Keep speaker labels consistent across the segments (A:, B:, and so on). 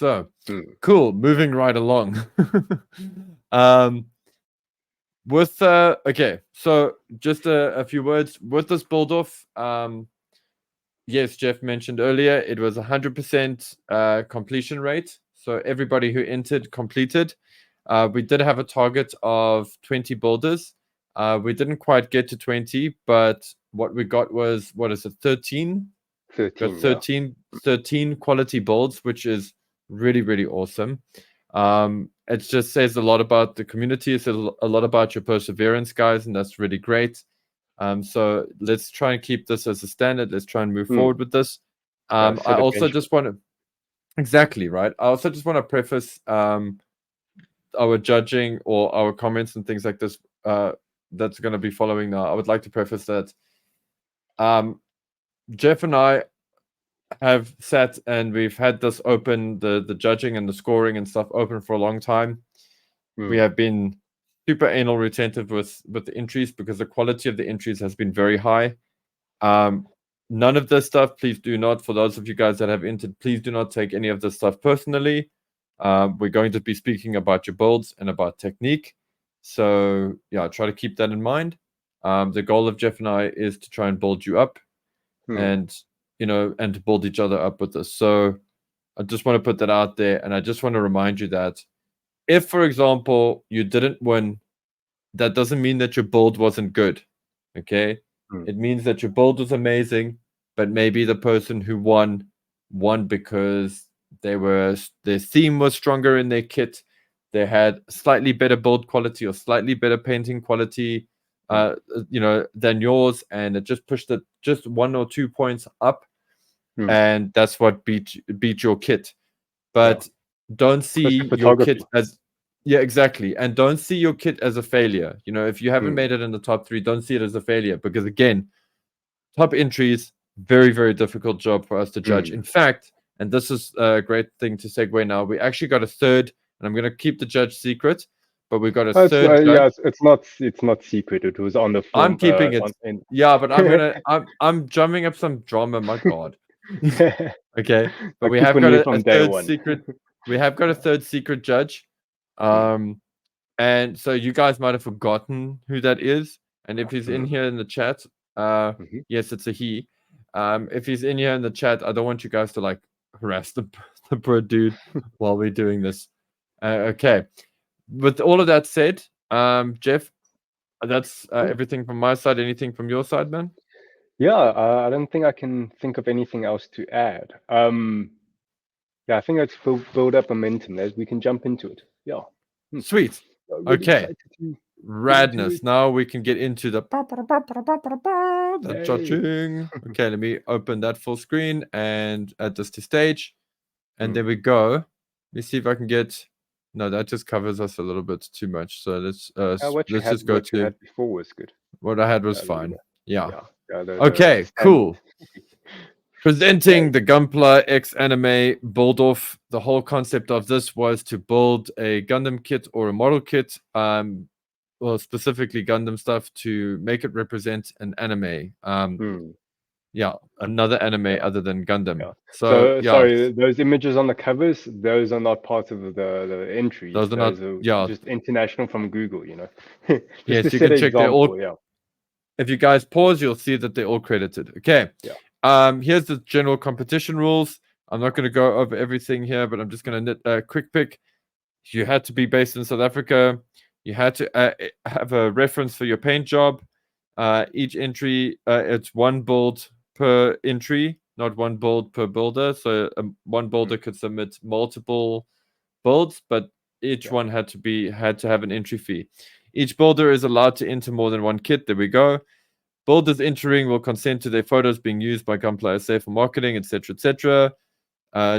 A: So, cool. Moving right along. Okay, so just a few words with this BuildOff. Yes, Jeff mentioned earlier it was 100% completion rate. So everybody who entered completed. We did have a target of 20 builders. We didn't quite get to 20, but what we got was, what is it, 13?
B: 13,
A: Got 13 quality builds, which is really, really awesome. It just says a lot about the community. It says a lot about your perseverance, guys, and that's really great. So let's try and keep this as a standard. Let's try and move forward with this. I also just want to, exactly, right? I also just want to preface our judging or our comments and things like this that's going to be following now. I would like to preface that Jeff and I have sat and we've had this open, the judging and the scoring and stuff open for a long time. We have been super anal retentive with the entries because the quality of the entries has been very high. None of this stuff, please do not, for those of you guys that have entered, please do not take any of this stuff personally. We're going to be speaking about your builds and about technique. So yeah, try to keep that in mind. The goal of Jeff and I is to try and build you up and, you know, and to build each other up with this. So I just want to put that out there. And I just want to remind you that if, for example, you didn't win, that doesn't mean that your build wasn't good. Okay. It means that your build was amazing, but maybe the person who won because their theme was stronger in their kit. They had slightly better build quality or slightly better painting quality, you know, than yours, and it just pushed it just 1 or 2 points up, and that's what beat your kit. But don't see your kit as exactly, and don't see your kit as a failure. You know, if you haven't made it in the top 3, don't see it as a failure, because again, top entries, very, very difficult job for us to judge. In fact, and this is a great thing to segue now, we actually got a third, and I'm going to keep the judge secret, but we got a third judge.
B: Yeah, it's not secret. It was on the form.
A: I'm keeping it. Yeah, but I'm drumming up some drama. My God. Okay, but we have got a third secret. We have got a third secret judge. And so you guys might have forgotten who that is. And if he's in here in the chat, yes, it's a he. If he's in here in the chat, I don't want you guys to like harass the poor dude while we're doing this. Okay. With all of that said, Jeff, that's everything from my side. Anything from your side, man?
B: Yeah, I don't think I can think of anything else to add. Yeah, I think let's build up momentum as we can jump into it. Yeah.
A: Sweet. Okay. Radness. Now we can get into the judging. Okay, let me open that full screen and add this to stage. And there we go. Let me see if I can get. No, that just covers us a little bit too much. So let's just go to.
B: What you had before was good.
A: What I had was fine. Yeah. Okay, cool. Presenting the Gunpla X Anime BuildOff. The whole concept of this was to build a Gundam kit or a model kit, well, specifically Gundam stuff, to make it represent an anime. Yeah, another anime other than Gundam.
B: Yeah.
A: So yeah.
B: Sorry, those images on the covers, those are not part of the entries.
A: Those are
B: just international from Google, you know.
A: Yes, you can check. They're all. If you guys pause, you'll see that they're all credited. Okay.
B: Yeah.
A: Here's the general competition rules. I'm not going to go over everything here, but I'm just going to knit a quick pick. You had to be based in South Africa. You had to have a reference for your paint job. Each entry, it's 1 build per entry, not 1 build per builder. So one builder could submit multiple builds, but each one had to have an entry fee. Each builder is allowed to enter more than 1 kit. There we go. Builders entering will consent to their photos being used by Gunpla SA for marketing, etc., etc.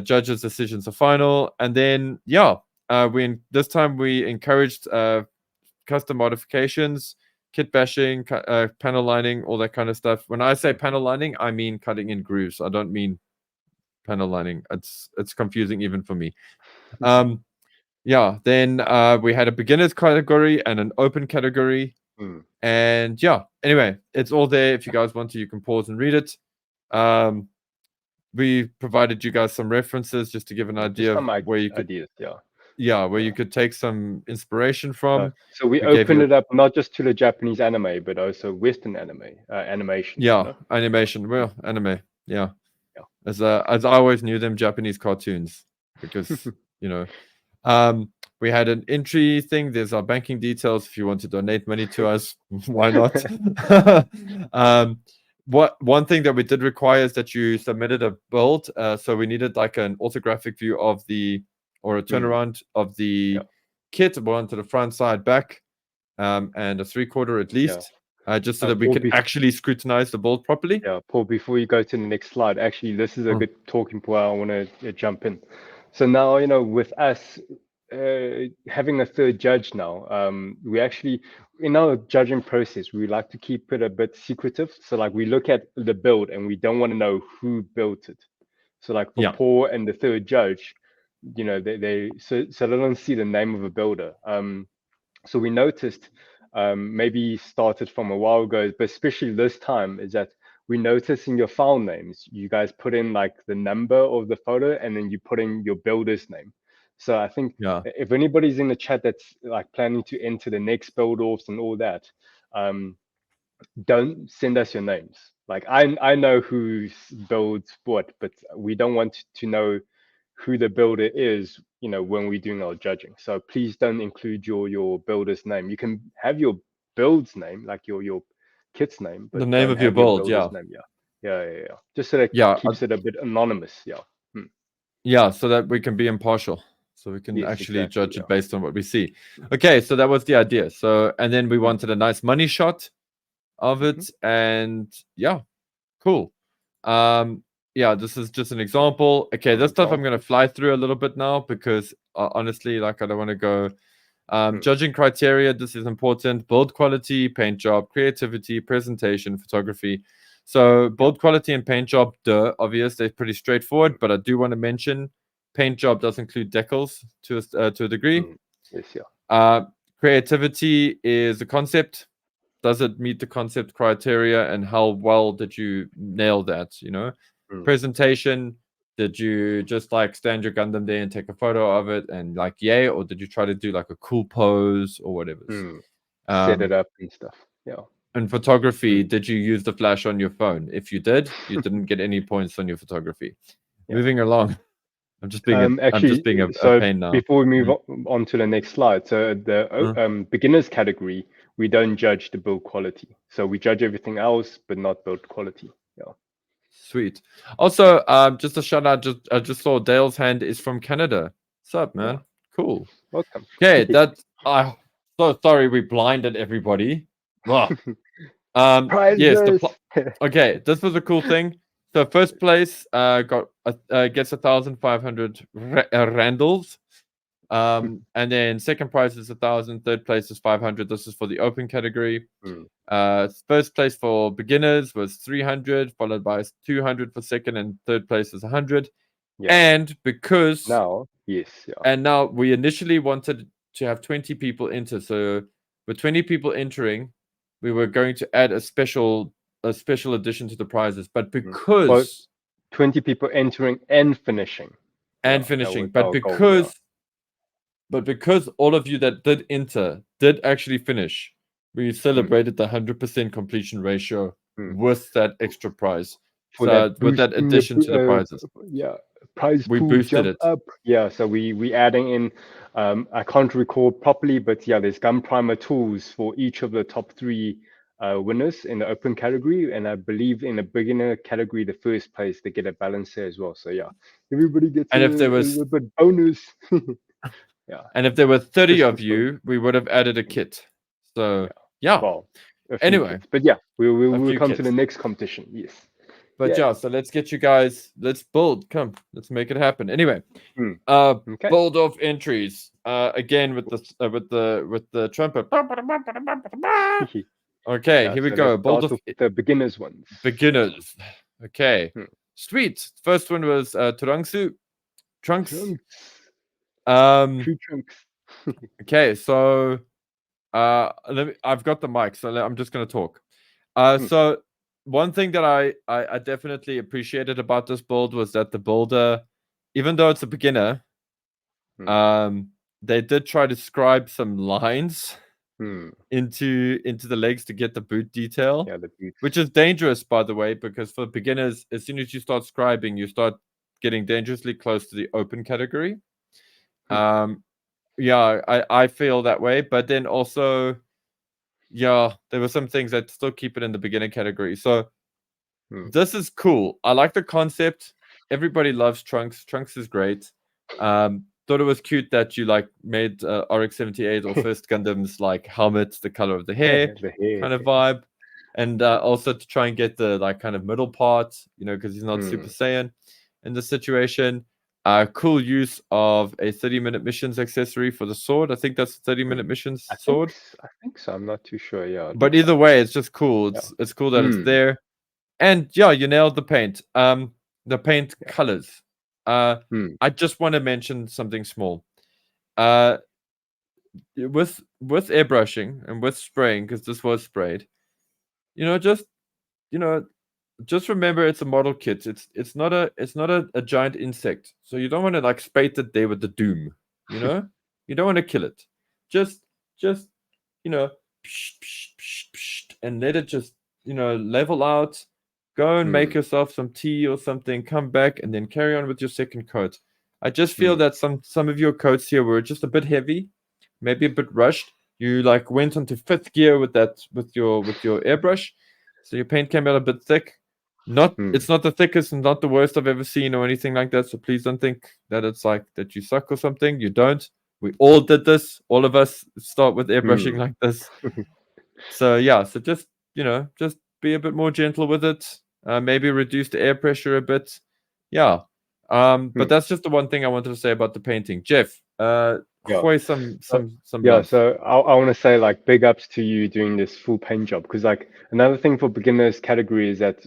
A: Judges' decisions are final. And then, this time we encouraged custom modifications, kit bashing, panel lining, all that kind of stuff. When I say panel lining, I mean cutting in grooves. I don't mean panel lining. It's confusing even for me. Then we had a beginners category and an open category. And anyway, it's all there. If you guys want to, you can pause and read it. we provided you guys some references just to give an idea of where you could
B: ideas,
A: you could take some inspiration from.
B: So we opened it up not just to the Japanese anime, but also Western animation.
A: Yeah, animation. Well, anime. Yeah.
B: Yeah.
A: As I always knew them Japanese cartoons because we had an entry thing. There's our banking details. If you want to donate money to us, why not? One thing that we did require is that you submitted a build. So we needed like an orthographic view of or a turnaround of the kit, one to the front, side, back, and a 3/4 at least. Just so that we can actually scrutinize the build properly.
B: Yeah, Paul, before you go to the next slide, actually, this is a good talking point. I want to jump in. So now, with us having a third judge now, we actually, in our judging process, we like to keep it a bit secretive. So like we look at the build and we don't want to know who built it. So like for Paul and the third judge, so they don't see the name of a builder. So we noticed, maybe started from a while ago, but especially this time, is that we notice in your file names, you guys put in like the number of the photo and then you put in your builder's name. So I think if anybody's in the chat that's like planning to enter the next BuildOffs and all that, don't send us your names. Like I know who builds what, but we don't want to know who the builder is, when we're doing our judging. So please don't include your builder's name. You can have your build's name, like your kit's name, but
A: the name
B: don't
A: of your
B: have your
A: build,
B: builder's name. Yeah. Just so that keeps it a bit anonymous.
A: Yeah, so that we can be impartial. So we can actually judge it based on what we see. Okay, so that was the idea. So, and then we wanted a nice money shot of it. And yeah, cool. This is just an example. Okay, this stuff I'm going to fly through a little bit now because honestly, like I don't want to go. Judging criteria, this is important. Build quality, paint job, creativity, presentation, photography. So build quality and paint job, obvious, they're pretty straightforward, but I do want to mention paint job does include decals to a degree.
B: Yes,
A: creativity is a concept. Does it meet the concept criteria, and how well did you nail that? Presentation, did you just like stand your Gundam there and take a photo of it and like yay, or did you try to do like a cool pose or whatever?
B: Set it up and stuff. Yeah.
A: And photography, did you use the flash on your phone? If you did, you didn't get any points on your photography. Moving along. I'm just being a pain now.
B: Before we move on to the next slide, so the beginners category, we don't judge the build quality. So we judge everything else, but not build quality. Yeah.
A: Sweet. Also, just a shout out. I just saw Dale's hand is from Canada. What's up, man? Cool.
B: Welcome.
A: Okay, so sorry we blinded everybody.
B: Prizes.
A: Okay, this was a cool thing. So first place gets 1,500 randles. And then second prize is 1,000. Third place is 500. This is for the open category. First place for beginners was 300, followed by 200 for second, and third place is 100. And because and now we initially wanted to have 20 people enter. So with 20 people entering, we were going to add a special addition to the prizes. But because
B: 20 people entering and finishing.
A: But because all of you that did enter did actually finish, we celebrated the 100% completion ratio with that extra prize. With that addition to the prizes.
B: Prize
A: we
B: pool
A: boosted it
B: up. Yeah, so we adding in, I can't recall properly, but there's gun primer tools for each of the top 3 winners in the open category, and I believe in the beginner category, the first place, they get a balancer as well. So everybody gets a little bit bonus.
A: And if there were 30 of you, we would have added a kit. So
B: well,
A: anyway,
B: kits. But we'll come to the next competition. Yes.
A: But so let's get you guys. Let's build. Come, let's make it happen. Anyway, BuildOff entries. Again with the trumpet. Okay, here we go.
B: BuildOff the beginners ones.
A: Beginners. Okay. Sweet. First one was Trunks.
B: True Trunks.
A: Okay, so I've got the mic, so I'm just gonna talk. So one thing that I definitely appreciated about this build was that the builder, even though it's a beginner, they did try to scribe some lines into the legs to get the boot detail.
B: Yeah, the boots.
A: Which is dangerous, by the way, because for beginners, as soon as you start scribing, you start getting dangerously close to the open category. Yeah, I feel that way, but then also, yeah, there were some things that still keep it in the beginner category. So this is cool. I like the concept. Everybody loves Trunks. Trunks is great. Thought it was cute that you like made RX-78 or First Gundam's like helmet the color of the hair, kind of vibe, and also to try and get the like kind of middle part, you know, because he's not Super Saiyan in this situation. Cool use of a 30-minute missions accessory for the sword. I think that's 30-minute missions sword.
B: I think so. I'm not too sure. Yeah.
A: But either way, it's just cool. It's cool that it's there. And yeah, you nailed the paint. The paint colors. I just want to mention something small. With airbrushing and with spraying, because this was sprayed, just remember it's a model kit. It's not a giant insect. So you don't want to like spate it there with the doom. You don't want to kill it. Just and let it just level out. Go and make yourself some tea or something, come back, and then carry on with your second coat. I just feel that some of your coats here were just a bit heavy, maybe a bit rushed. You like went into fifth gear with your airbrush, so your paint came out a bit thick. It's not the thickest and not the worst I've ever seen or anything like that. So please don't think that it's like that you suck or something. You don't. We all did this. All of us start with airbrushing like this. So yeah, so just be a bit more gentle with it. Maybe reduce the air pressure a bit. Yeah. But that's just the one thing I wanted to say about the painting. Jeff, some
B: yeah, so I want to say like big ups to you doing this full paint job, because like another thing for beginners category is that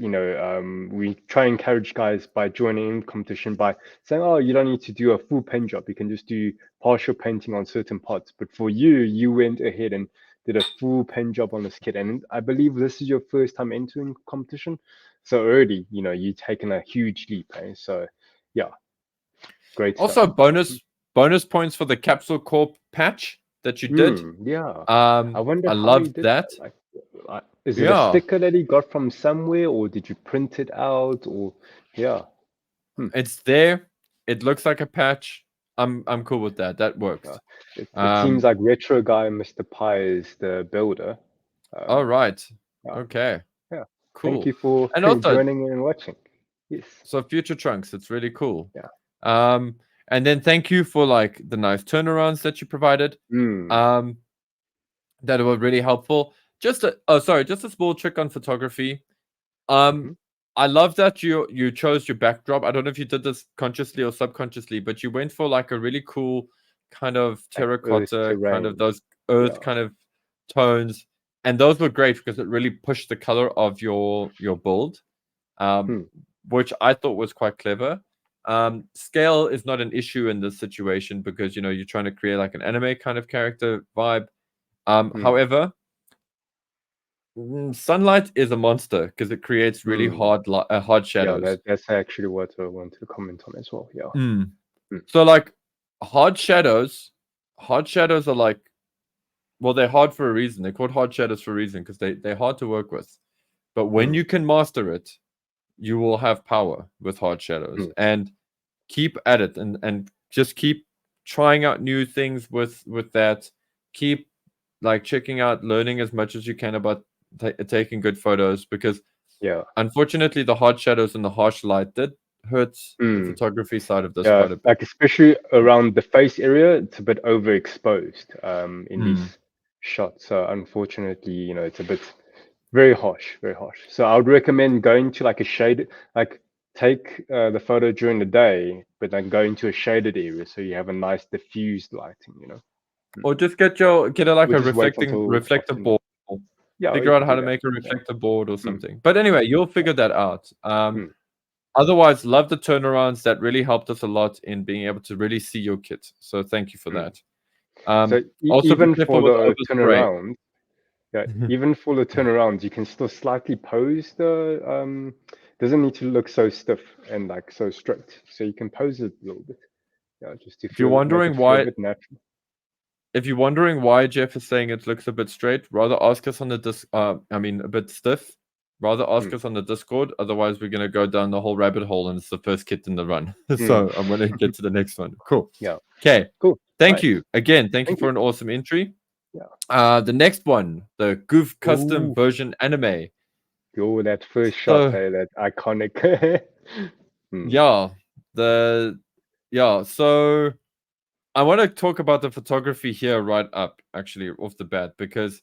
B: we try and encourage guys by joining in competition by saying, oh, you don't need to do a full paint job, you can just do partial painting on certain parts. But for you went ahead and did a full paint job on this kit, and I believe this is your first time entering competition, so already you've taken a huge leap, so yeah, great
A: also
B: stuff.
A: bonus points for the capsule corp patch that you did.
B: I wonder
A: I loved that.
B: Like, is it a sticker that he got from somewhere, or did you print it out, or
A: it's there. It looks like a patch. I'm cool with that. That works.
B: It seems like Retro Guy Mr. Pie is the builder.
A: All right. Okay.
B: Yeah.
A: Cool.
B: Thank you for joining in and watching. Yes.
A: So future Trunks, it's really cool. Yeah. And then thank you for like the nice turnarounds that you provided. That were really helpful. Just a small trick on photography. I love that you chose your backdrop. I don't know if you did this consciously or subconsciously, but you went for like a really cool kind of terracotta, kind of those earth kind of tones, and those were great because it really pushed the color of your build, which I thought was quite clever. Scale is not an issue in this situation because you're trying to create like an anime kind of character vibe. However, sunlight is a monster because it creates really hard shadows.
B: Yeah, that's actually what I want to comment on as well. Yeah.
A: So like hard shadows are like, well, they're hard for a reason. They're called hard shadows for a reason because they're hard to work with. But when you can master it, you will have power with hard shadows. And keep at it and just keep trying out new things with that. Keep like checking out, learning as much as you can about taking good photos, because unfortunately the hard shadows and the harsh light did hurts the photography side of this quite a bit.
B: Like especially around the face area, it's a bit overexposed in these shots. So unfortunately, it's a bit very harsh. So I would recommend going to like a shaded, like take the photo during the day, but then go into a shaded area so you have a nice diffused lighting,
A: Or just get a reflector board. Figure out how to make a reflector board or something. But anyway, you'll figure that out. Otherwise, love the turnarounds. That really helped us a lot in being able to really see your kit. So thank you for that.
B: So also even for the turnaround, Yeah, even for the turnarounds, you can still slightly pose the doesn't need to look so stiff and like so strict. So you can pose it a little bit. Yeah, just to
A: If you're
B: feel make it
A: wondering
B: feel a
A: why,
B: bit natural.
A: if you're wondering why Jeff is saying it looks a bit straight, rather ask us on the a bit stiff. Rather ask us on the Discord. Otherwise, we're gonna go down the whole rabbit hole, and it's the first kit in the run. So I'm gonna get to the next one. Cool.
B: Yeah.
A: Okay.
B: Cool.
A: Thank
B: Nice.
A: you again. Thank you for an awesome entry. The next one, the Goof custom version anime.
B: Yo, that first shot, hey, that iconic.
A: So I want to talk about the photography here right up, actually, off the bat, because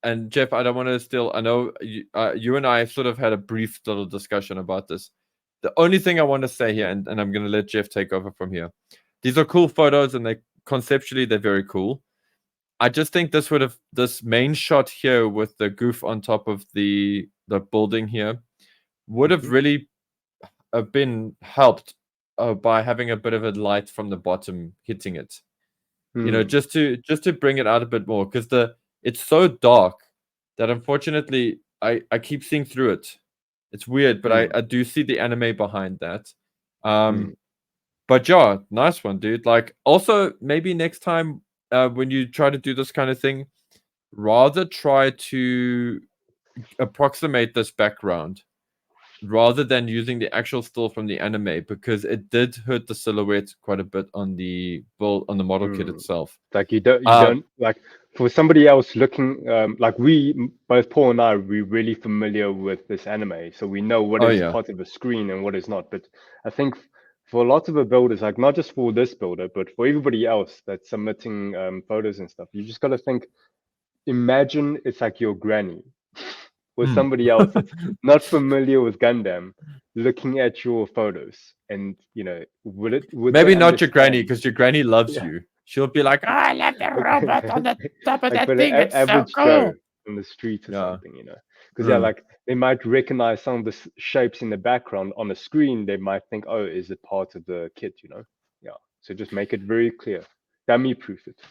A: and Jeff, I don't want to steal. I know you and I sort of had a brief little discussion about this. The only thing I want to say here, and I'm going to let Jeff take over from here. These are cool photos, and they conceptually they're very cool. I just think this main shot here with the goof on top of the building here would have really been helped by having a bit of a light from the bottom hitting it. You know, just to bring it out a bit more, because it's so dark that unfortunately I keep seeing through it. It's weird, but I do see the anime behind that. But yeah, nice one, dude. Like, also maybe next time when you try to do this kind of thing, rather try to approximate this background rather than using the actual still from the anime, because it did hurt the silhouette quite a bit on the model kit itself.
B: Like you don't like, for somebody else looking, like both Paul and I, we're really familiar with this anime, so we know what is part of the screen and what is not. But I think for a lot of the builders, like not just for this builder, but for everybody else that's submitting photos and stuff, you just got to think, imagine it's like your granny or somebody else that's not familiar with Gundam looking at your photos, and you know, would
A: maybe not your granny, because your granny loves you. She'll be like, I love the robot on the top of
B: like
A: that thing. It's
B: average
A: so cool.
B: Joe in the street or something, you know, because like they might recognize some of the shapes in the background on the screen. They might think, oh, is it part of the kit, you know? So just make it very clear, dummy proof it.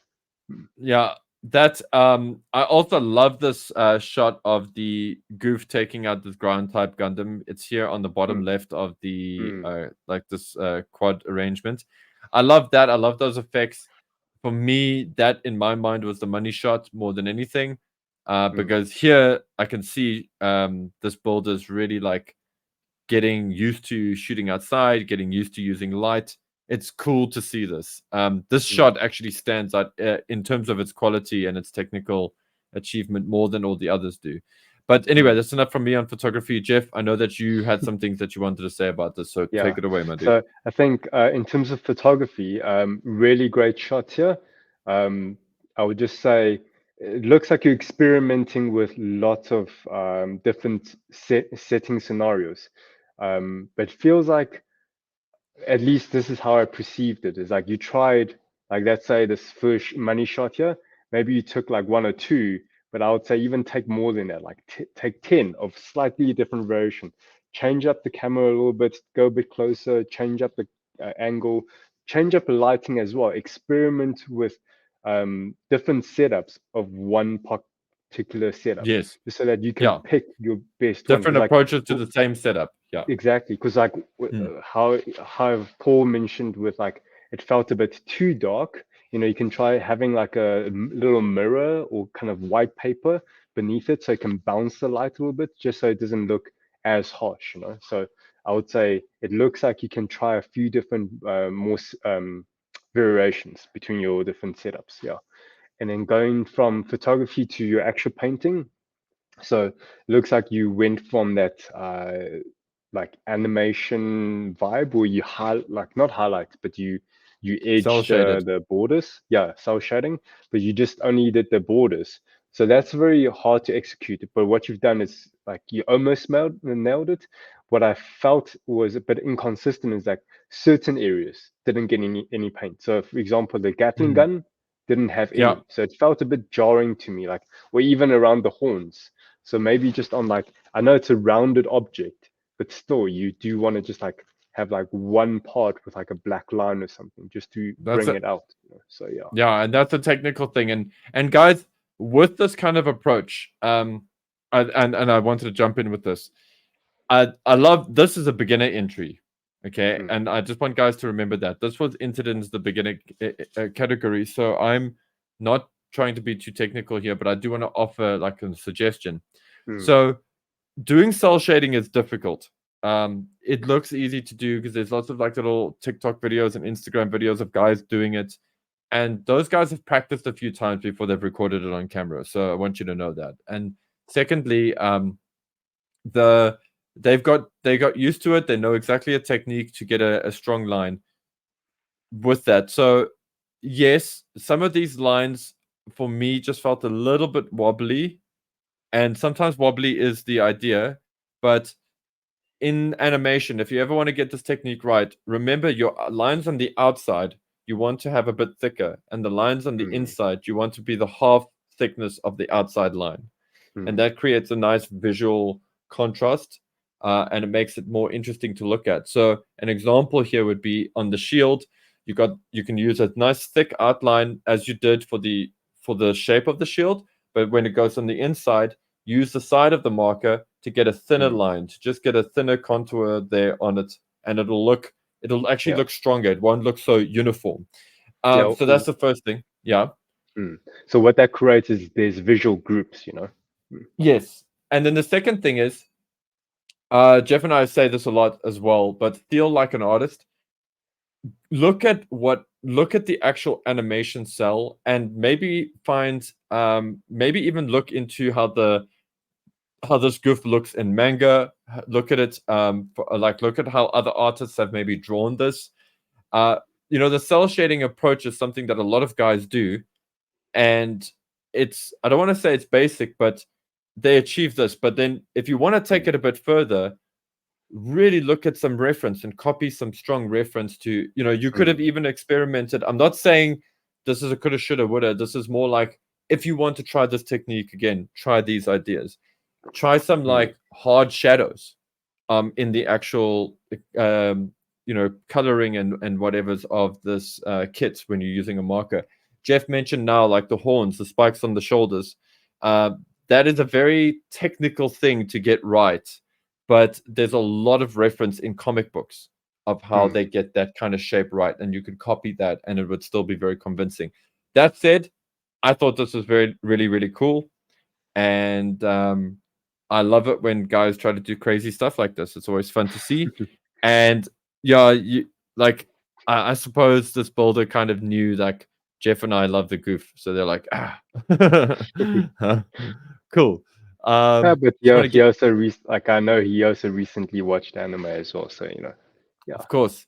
A: That I also love this shot of the goof taking out this ground type Gundam. It's here on the bottom left of the like this quad arrangement. I love that. I love those effects. For me, that in my mind was the money shot more than anything, because here I can see this builder is really like getting used to shooting outside, getting used to using light. It's cool to see this. This shot actually stands out in terms of its quality and its technical achievement more than all the others do. But anyway, that's enough from me on photography. Jeff, I know that you had some things that you wanted to say about this, so take it away, my dude.
B: So I think in terms of photography, really great shot here. I would just say it looks like you're experimenting with lots of different setting scenarios, but feels like, at least this is how I perceived it, is like you tried, like let's say this first money shot here, maybe you took like 1 or 2, but I would say even take more than that, like take 10 of slightly different variation, change up the camera a little bit, go a bit closer, change up the angle, change up the lighting as well, experiment with different setups of one particular setup, just so that you can pick your best
A: different approaches to the same setup.
B: Exactly, because like how Paul mentioned with like it felt a bit too dark, you know, you can try having like a little mirror or kind of white paper beneath it so it can bounce the light a little bit, just so it doesn't look as harsh, you know. So I would say it looks like you can try a few different more variations between your different setups. And then going from photography to your actual painting, so it looks like you went from that like animation vibe where you not highlight, but you edge the borders. Cell shading, but you just only did the borders. So that's very hard to execute. But what you've done is like you almost nailed it. What I felt was a bit inconsistent is like certain areas didn't get any paint. So for example, the Gatling gun didn't have any. So it felt a bit jarring to me, like, or even around the horns. So maybe just on like, I know it's a rounded object, but still you do want to just like have like one part with like a black line or something just to bring it out. You know? So
A: and that's a technical thing. And guys, with this kind of approach, and I wanted to jump in with this. I love this is a beginner entry, okay, and I just want guys to remember that this was entered into the beginner category. So I'm not trying to be too technical here, but I do want to offer like a suggestion. So doing cell shading is difficult. It looks easy to do because there's lots of like little TikTok videos and Instagram videos of guys doing it, and those guys have practiced a few times before they've recorded it on camera. So I want you to know that. And secondly, the they got used to it. They know exactly a technique to get a strong line with that. So yes, some of these lines for me just felt a little bit wobbly, and sometimes wobbly is the idea. But in animation, if you ever want to get this technique right, remember your lines on the outside you want to have a bit thicker, and the lines on the inside you want to be the half thickness of the outside line, and that creates a nice visual contrast, and it makes it more interesting to look at. So an example here would be on the shield. You can use a nice thick outline as you did for the shape of the shield, but when it goes on the inside, use the side of the marker to get a thinner line, to just get a thinner contour there on it, and it'll actually look stronger. It won't look so uniform. So that's the first thing. Yeah.
B: So what that creates is there's visual groups,
A: Yes. And then the second thing is, Jeff and I say this a lot as well, but feel like an artist. Look at the actual animation cell, and maybe maybe even look into how this goof looks in manga. Look at it, look at how other artists have maybe drawn this. The cell shading approach is something that a lot of guys do, and I don't want to say it's basic, but they achieve this. But then if you want to take it a bit further, really look at some reference and copy some strong reference to, you could have even experimented. I'm not saying this is a coulda, shoulda, woulda. This is more like, if you want to try this technique again, try these ideas. Try some like hard shadows in the actual coloring and whatever's of this kit when you're using a marker. Jeff mentioned now like the horns, the spikes on the shoulders. That is a very technical thing to get right, but there's a lot of reference in comic books of how they get that kind of shape right, and you could copy that and it would still be very convincing. That said, I thought this was really, really cool, and I love it when guys try to do crazy stuff like this. It's always fun to see. And yeah, I suppose this builder kind of knew like Jeff and I love the goof, so they're like, cool.
B: But he also I know he also recently watched anime as well, so
A: Of course.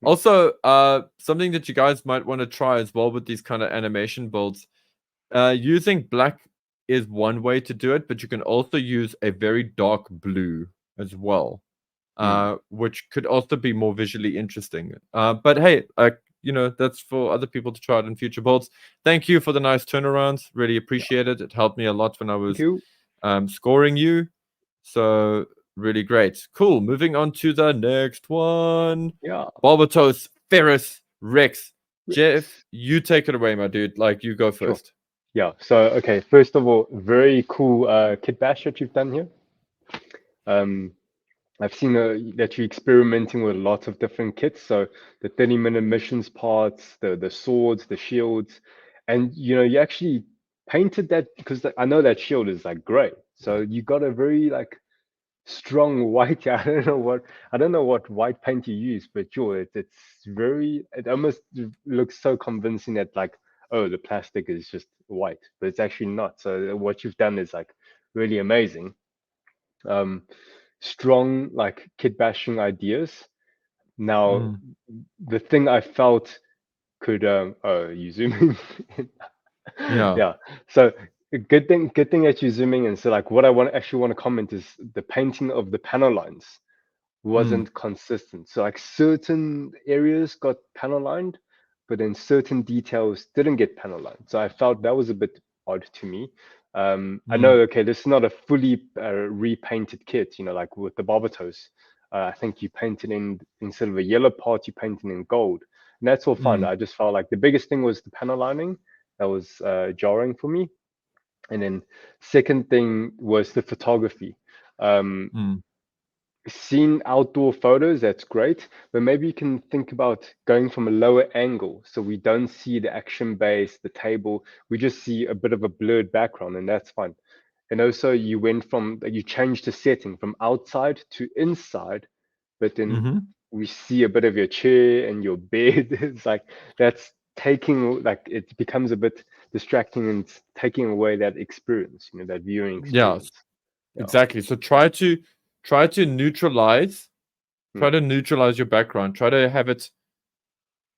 A: Also, something that you guys might want to try as well with these kind of animation builds, using black is one way to do it, but you can also use a very dark blue as well, which could also be more visually interesting. But hey, that's for other people to try it in future builds. Thank you for the nice turnarounds. Really appreciate it. It helped me a lot when I was scoring you. So really great. Cool. Moving on to the next one.
B: Yeah.
A: Barbatos, Ferris, Rex. Jeff, you take it away, my dude. Like, you go first.
B: Sure. Yeah. So, okay. First of all, very cool kit bash that you've done here. I've seen that you're experimenting with lots of different kits. So the 30-minute missions parts, the swords, the shields, and you actually painted that, because I know that shield is like gray. So you got a very like strong white. I don't know what white paint you use, but it almost looks so convincing that like, oh, the plastic is just white, but it's actually not. So what you've done is like really amazing. Strong like kit bashing ideas. Now the thing I felt could you zooming yeah. So good thing that you're zooming in. So like what I actually want to comment is the painting of the panel lines wasn't consistent. So like certain areas got panel lined, but then certain details didn't get panel lined. So I felt that was a bit odd to me. I know, okay, this is not a fully repainted kit, like with the Barbatos. I think you painted in, instead of a yellow part, you painted in gold. And that's all fine. I just felt like the biggest thing was the panel lining. That was jarring for me. And then second thing was the photography. Seen outdoor photos, that's great, but maybe you can think about going from a lower angle so we don't see the action base, the table. We just see a bit of a blurred background, and that's fine. And also, you changed the setting from outside to inside, but then we see a bit of your chair and your bed. It's like that's taking, like, it becomes a bit distracting and taking away that experience, that viewing
A: Yeah,
B: experience. Yeah.
A: exactly. So try to neutralize your background. Try to have it.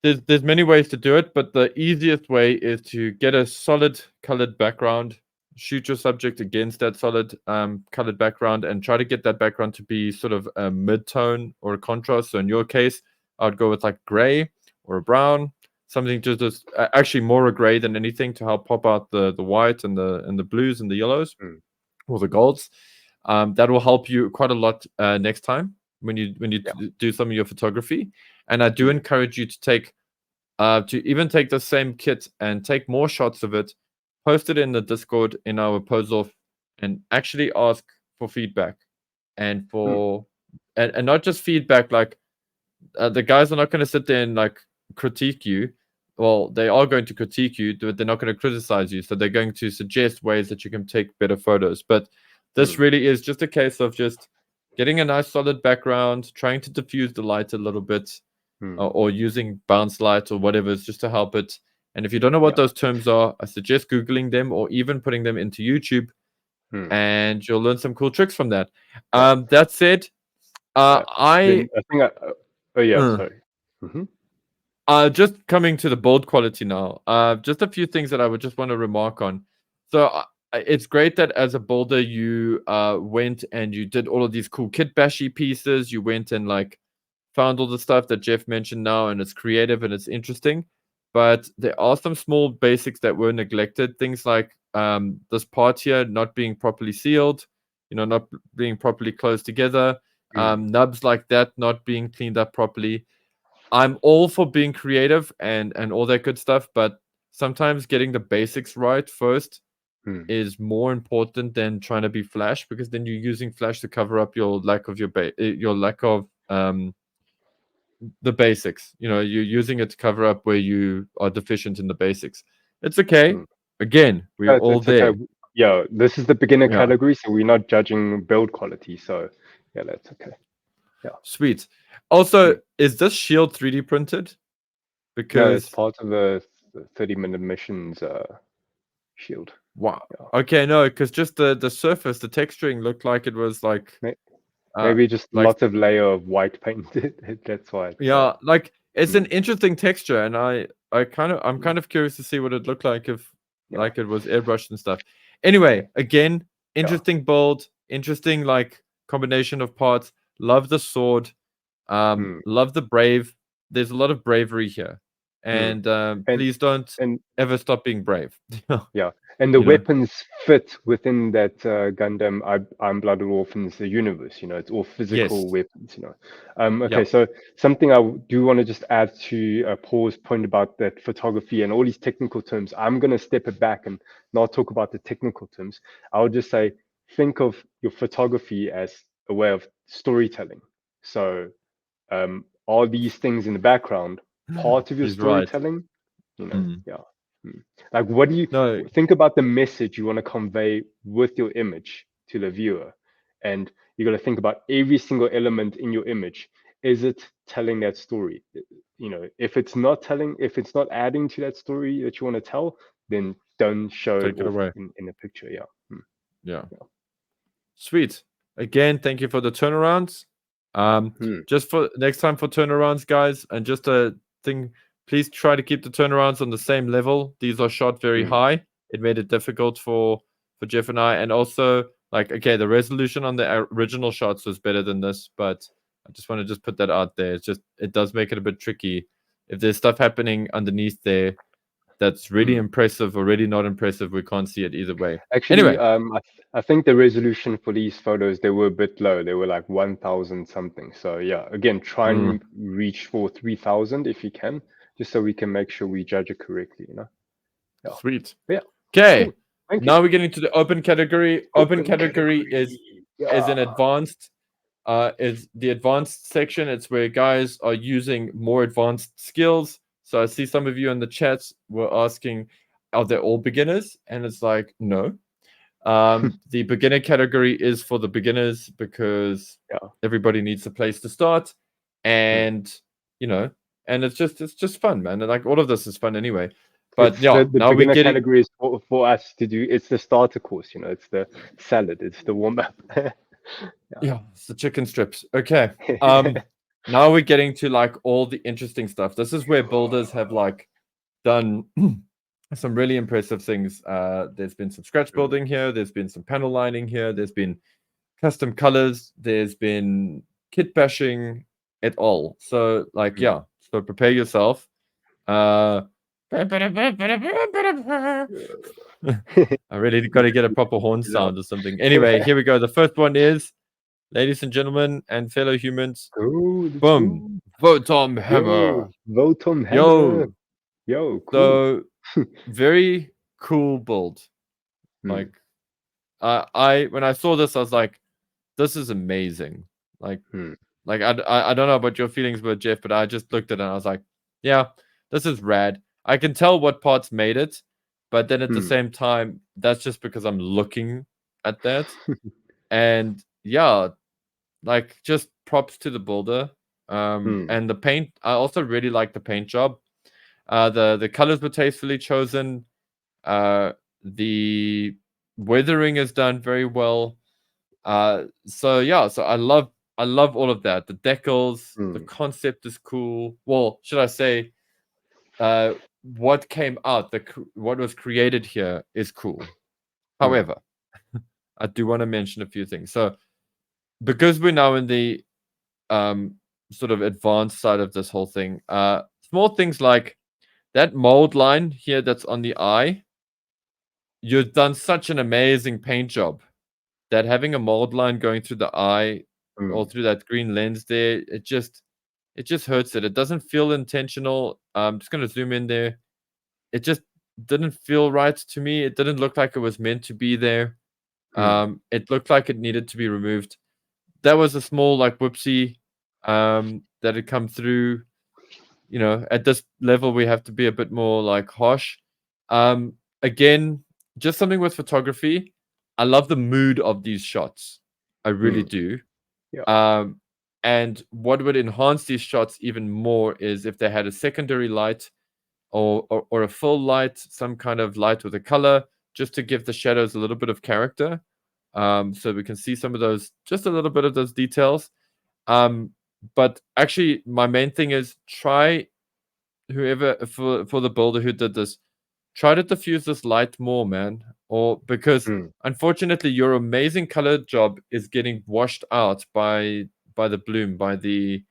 A: There's many ways to do it, but the easiest way is to get a solid colored background, shoot your subject against that solid colored background, and try to get that background to be sort of a mid-tone or a contrast. So in your case, I would go with like gray or a brown, something just actually more a gray than anything to help pop out the white and the blues and the yellows or the golds. That will help you quite a lot next time when you do some of your photography. And I do encourage you to even take the same kit and take more shots of it, post it in the Discord in our BuildOff, and actually ask for feedback and and not just feedback like the guys are not going to sit there and like critique you. Well, they are going to critique you, but they're not going to criticize you. So they're going to suggest ways that you can take better photos. But this really is just a case of just getting a nice solid background, trying to diffuse the light a little bit, or using bounce light or whatever, just to help it. And if you don't know what those terms are, I suggest Googling them or even putting them into YouTube, and you'll learn some cool tricks from that. That said,
B: Then I think sorry.
A: Just coming to the build quality now. Just a few things that I would just want to remark on. So it's great that as a builder you went and you did all of these cool kit bashy pieces. You went and like found all the stuff that Jeff mentioned now, and it's creative and it's interesting. But there are some small basics that were neglected. Things like this part here not being properly sealed, not being properly closed together. Nubs like that not being cleaned up properly. I'm all for being creative and all that good stuff, but sometimes getting the basics right first is more important than trying to be Flash, because then you're using Flash to cover up your lack of your lack of the basics. You're using it to cover up where you are deficient in the basics. It's okay. Again, we're all there.
B: Okay. Yeah, this is the beginner category, so we're not judging build quality. So yeah, that's okay. Yeah.
A: Sweet. Also, is this shield 3D printed? Because
B: no, it's part of the 30-minute missions shield.
A: Wow. Yeah. Okay, no, because just the surface, the texturing looked like it was like
B: maybe just
A: like,
B: lots of layer of white paint. That's why.
A: Like it's an interesting texture, and I'm kind of curious to see what it looked like if like it was airbrushed and stuff. Anyway, again, interesting build, interesting like combination of parts. Love the sword. Love the brave. There's a lot of bravery here. And please don't ever stop being brave.
B: Yeah, and the weapons fit within that Gundam I'm Blooded Orphans universe. It's all physical weapons. Okay, so something I do want to just add to Paul's point about that photography and all these technical terms. I'm going to step it back and not talk about the technical terms. I would just say, think of your photography as a way of storytelling. So all these things in the background part of your storytelling? Like, what do you think about the message you want to convey with your image to the viewer? And you got to think about every single element in your image. Is it telling that story? If it's not adding to that story that you want to tell, then don't show it away in a picture.
A: Yeah. Sweet. Again, thank you for the turnarounds. Just for next time for turnarounds, guys, and just a thing, please try to keep the turnarounds on the same level. These are shot very high. It made it difficult for Jeff and I. And also, like, okay, the resolution on the original shots was better than this, but I just want to just put that out there. It does make it a bit tricky. If there's stuff happening underneath there that's really impressive or really not impressive, we can't see it either way.
B: Actually, anyway. I think the resolution for these photos, they were a bit low. They were like 1,000 something. So yeah, again, try and reach for 3,000 if you can, just so we can make sure we judge it correctly.
A: Sweet.
B: Yeah.
A: Okay. Now we're getting to the open category. Open category is an advanced. Is the advanced section. It's where guys are using more advanced skills. So I see some of you in the chats were asking, are they all beginners? And it's like, no. The beginner category is for the beginners because everybody needs a place to start. And, and it's just fun, man. And like all of this is fun anyway. But
B: the
A: now
B: beginner
A: we're getting
B: category is for us to do. It's the starter course, it's the salad, it's the warm up.
A: Yeah, it's the chicken strips. Okay. Now we're getting to like all the interesting stuff. This is where builders have like done some really impressive things. There's been some scratch building here. There's been some panel lining here. There's been custom colors. There's been kit bashing et al. So like, so prepare yourself. I really got to get a proper horn sound or something. Anyway, here we go. The first one is, ladies and gentlemen and fellow humans, boom, Votom Hammer.
B: Votom Hammer. Yo, cool.
A: So very cool build. Like, I when I saw this, I was like, this is amazing. Like, I don't know about your feelings with Jeff, but I just looked at it and I was like, yeah, this is rad. I can tell what parts made it, but then at the same time, that's just because I'm looking at that. And yeah, like just props to the builder. And the paint, I also really like the paint job. The colors were tastefully chosen. The weathering is done very well. So I love all of that. The decals, the concept is cool. Well, should I say, what came out, what was created here is cool. However, I do want to mention a few things. So, because we're now in the sort of advanced side of this whole thing, small things like that mold line here that's on the eye, you've done such an amazing paint job that having a mold line going through the eye or through that green lens there, it just hurts it. It doesn't feel intentional. I'm just going to zoom in there. It just didn't feel right to me. It didn't look like it was meant to be there. It looked like it needed to be removed. That was a small like whoopsie that had come through. At this level, we have to be a bit more like harsh. Again, just something with photography. I love the mood of these shots. I really do.
B: Yeah.
A: And what would enhance these shots even more is if they had a secondary light or a full light, some kind of light with a color, just to give the shadows a little bit of character. So we can see some of those, just a little bit of those details. But actually, my main thing is try, whoever, for the builder who did this, try to diffuse this light more, man. Or because unfortunately, your amazing color job is getting washed out by the bloom, by the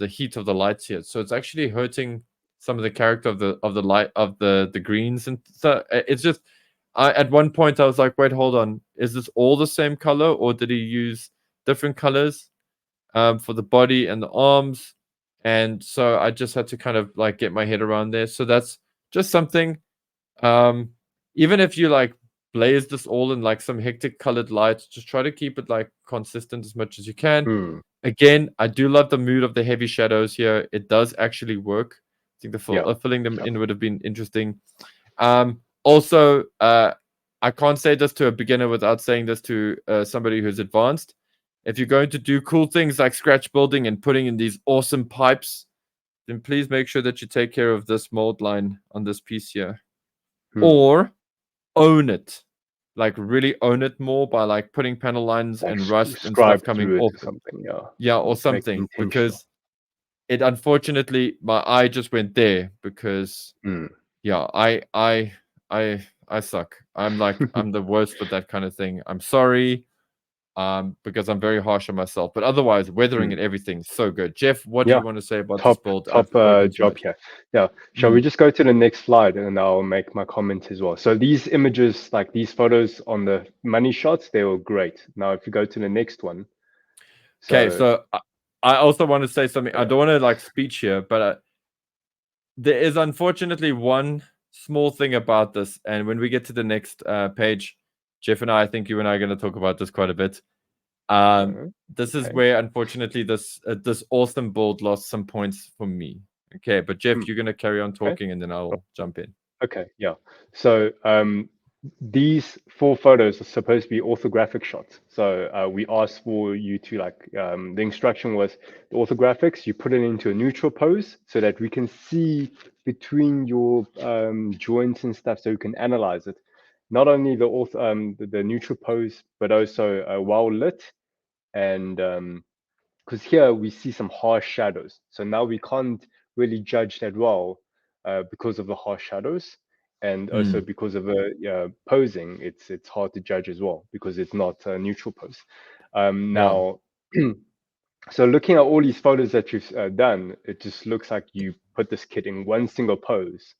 A: heat of the lights here. So it's actually hurting some of the character of the light of the greens, and so it's just. At one point I was like, wait, hold on, is this all the same color, or did he use different colors for the body and the arms? And so I just had to kind of like get my head around there. So that's just something. Even if you like blaze this all in like some hectic colored lights, just try to keep it like consistent as much as you can. Again, I do love the mood of the heavy shadows here. It does actually work. I think the filling them in would have been interesting. Also, I can't say this to a beginner without saying this to somebody who's advanced. If you're going to do cool things like scratch building and putting in these awesome pipes, then please make sure that you take care of this mold line on this piece here. Or own it. Like really own it more by like putting panel lines
B: like
A: and rust and stuff coming off.
B: Or something,
A: or something. Because it unfortunately, my eye just went there because I suck. I'm the worst with that kind of thing. I'm sorry. Because I'm very harsh on myself. But otherwise, weathering and everything, so good. Jeff, what do you want to say about this build?
B: Top job here. Yeah. Shall we just go to the next slide and I'll make my comments as well. So these images, like these photos on the money shots, they were great. Now, if you go to the next one.
A: Okay, so I also want to say something. I don't want to like speech here, but there is unfortunately one small thing about this, and when we get to the next page, Jeff and I think you and I are going to talk about this quite a bit. This is where, unfortunately, this awesome build lost some points for me. Okay, but Jeff, you're going to carry on talking, and then I'll jump in.
B: Okay, yeah. So these 4 photos are supposed to be orthographic shots. So we asked for you to the instruction was the orthographics, you put it into a neutral pose so that we can see between your joints and stuff, so we can analyze it. Not only the neutral pose, but also well lit, and because here we see some harsh shadows. So now we can't really judge that well because of the harsh shadows, and also because of the posing, it's hard to judge as well because it's not a neutral pose. Now, so looking at all these photos that you've done, it just looks like you put this kit in one single pose,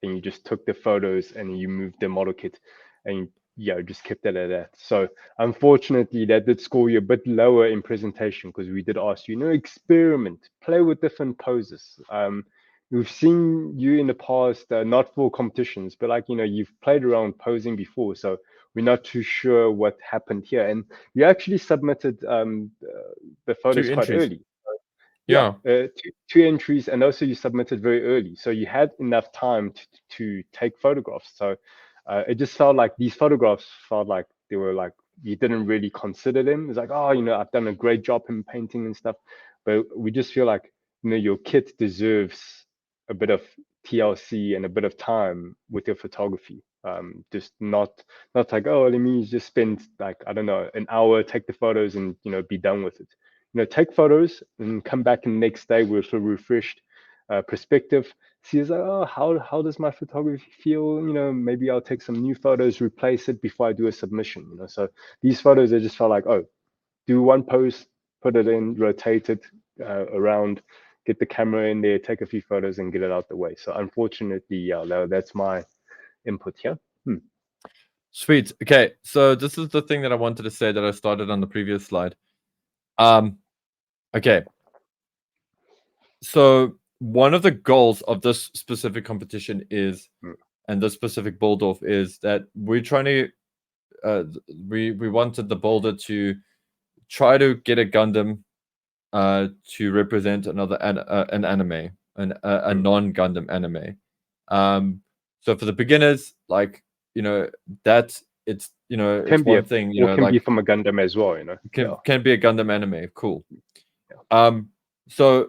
B: and you just took the photos and you moved the model kit, and just kept it at that. So unfortunately, that did score you a bit lower in presentation because we did ask you, experiment, play with different poses. We've seen you in the past, not for competitions, but you've played around posing before, so we're not too sure what happened here. And you actually submitted the photos quite early.
A: Yeah.
B: 2 entries, and also you submitted very early, so you had enough time to take photographs. So it just felt like these photographs felt like they were like you didn't really consider them. It's like, I've done a great job in painting and stuff, but we just feel like your kit deserves a bit of TLC and a bit of time with your photography. Just not like, let me just spend I don't know, an hour, take the photos and be done with it. Take photos and come back the next day with a refreshed perspective. See, it's like, how does my photography feel? Maybe I'll take some new photos, replace it before I do a submission. So these photos, I just felt like, do one pose, put it in, rotate it around, get the camera in there, take a few photos, and get it out the way. So unfortunately, that's my input here.
A: Sweet. Okay, so this is the thing that I wanted to say that I started on the previous slide. Okay. So one of the goals of this specific competition is, and this specific BuildOff is that we're trying to, we wanted the builder to try to get a Gundam to represent another an anime, a non-Gundam anime. So for the beginners, that it's it's one thing,
B: can be from a Gundam as well,
A: can be a Gundam anime. Cool. So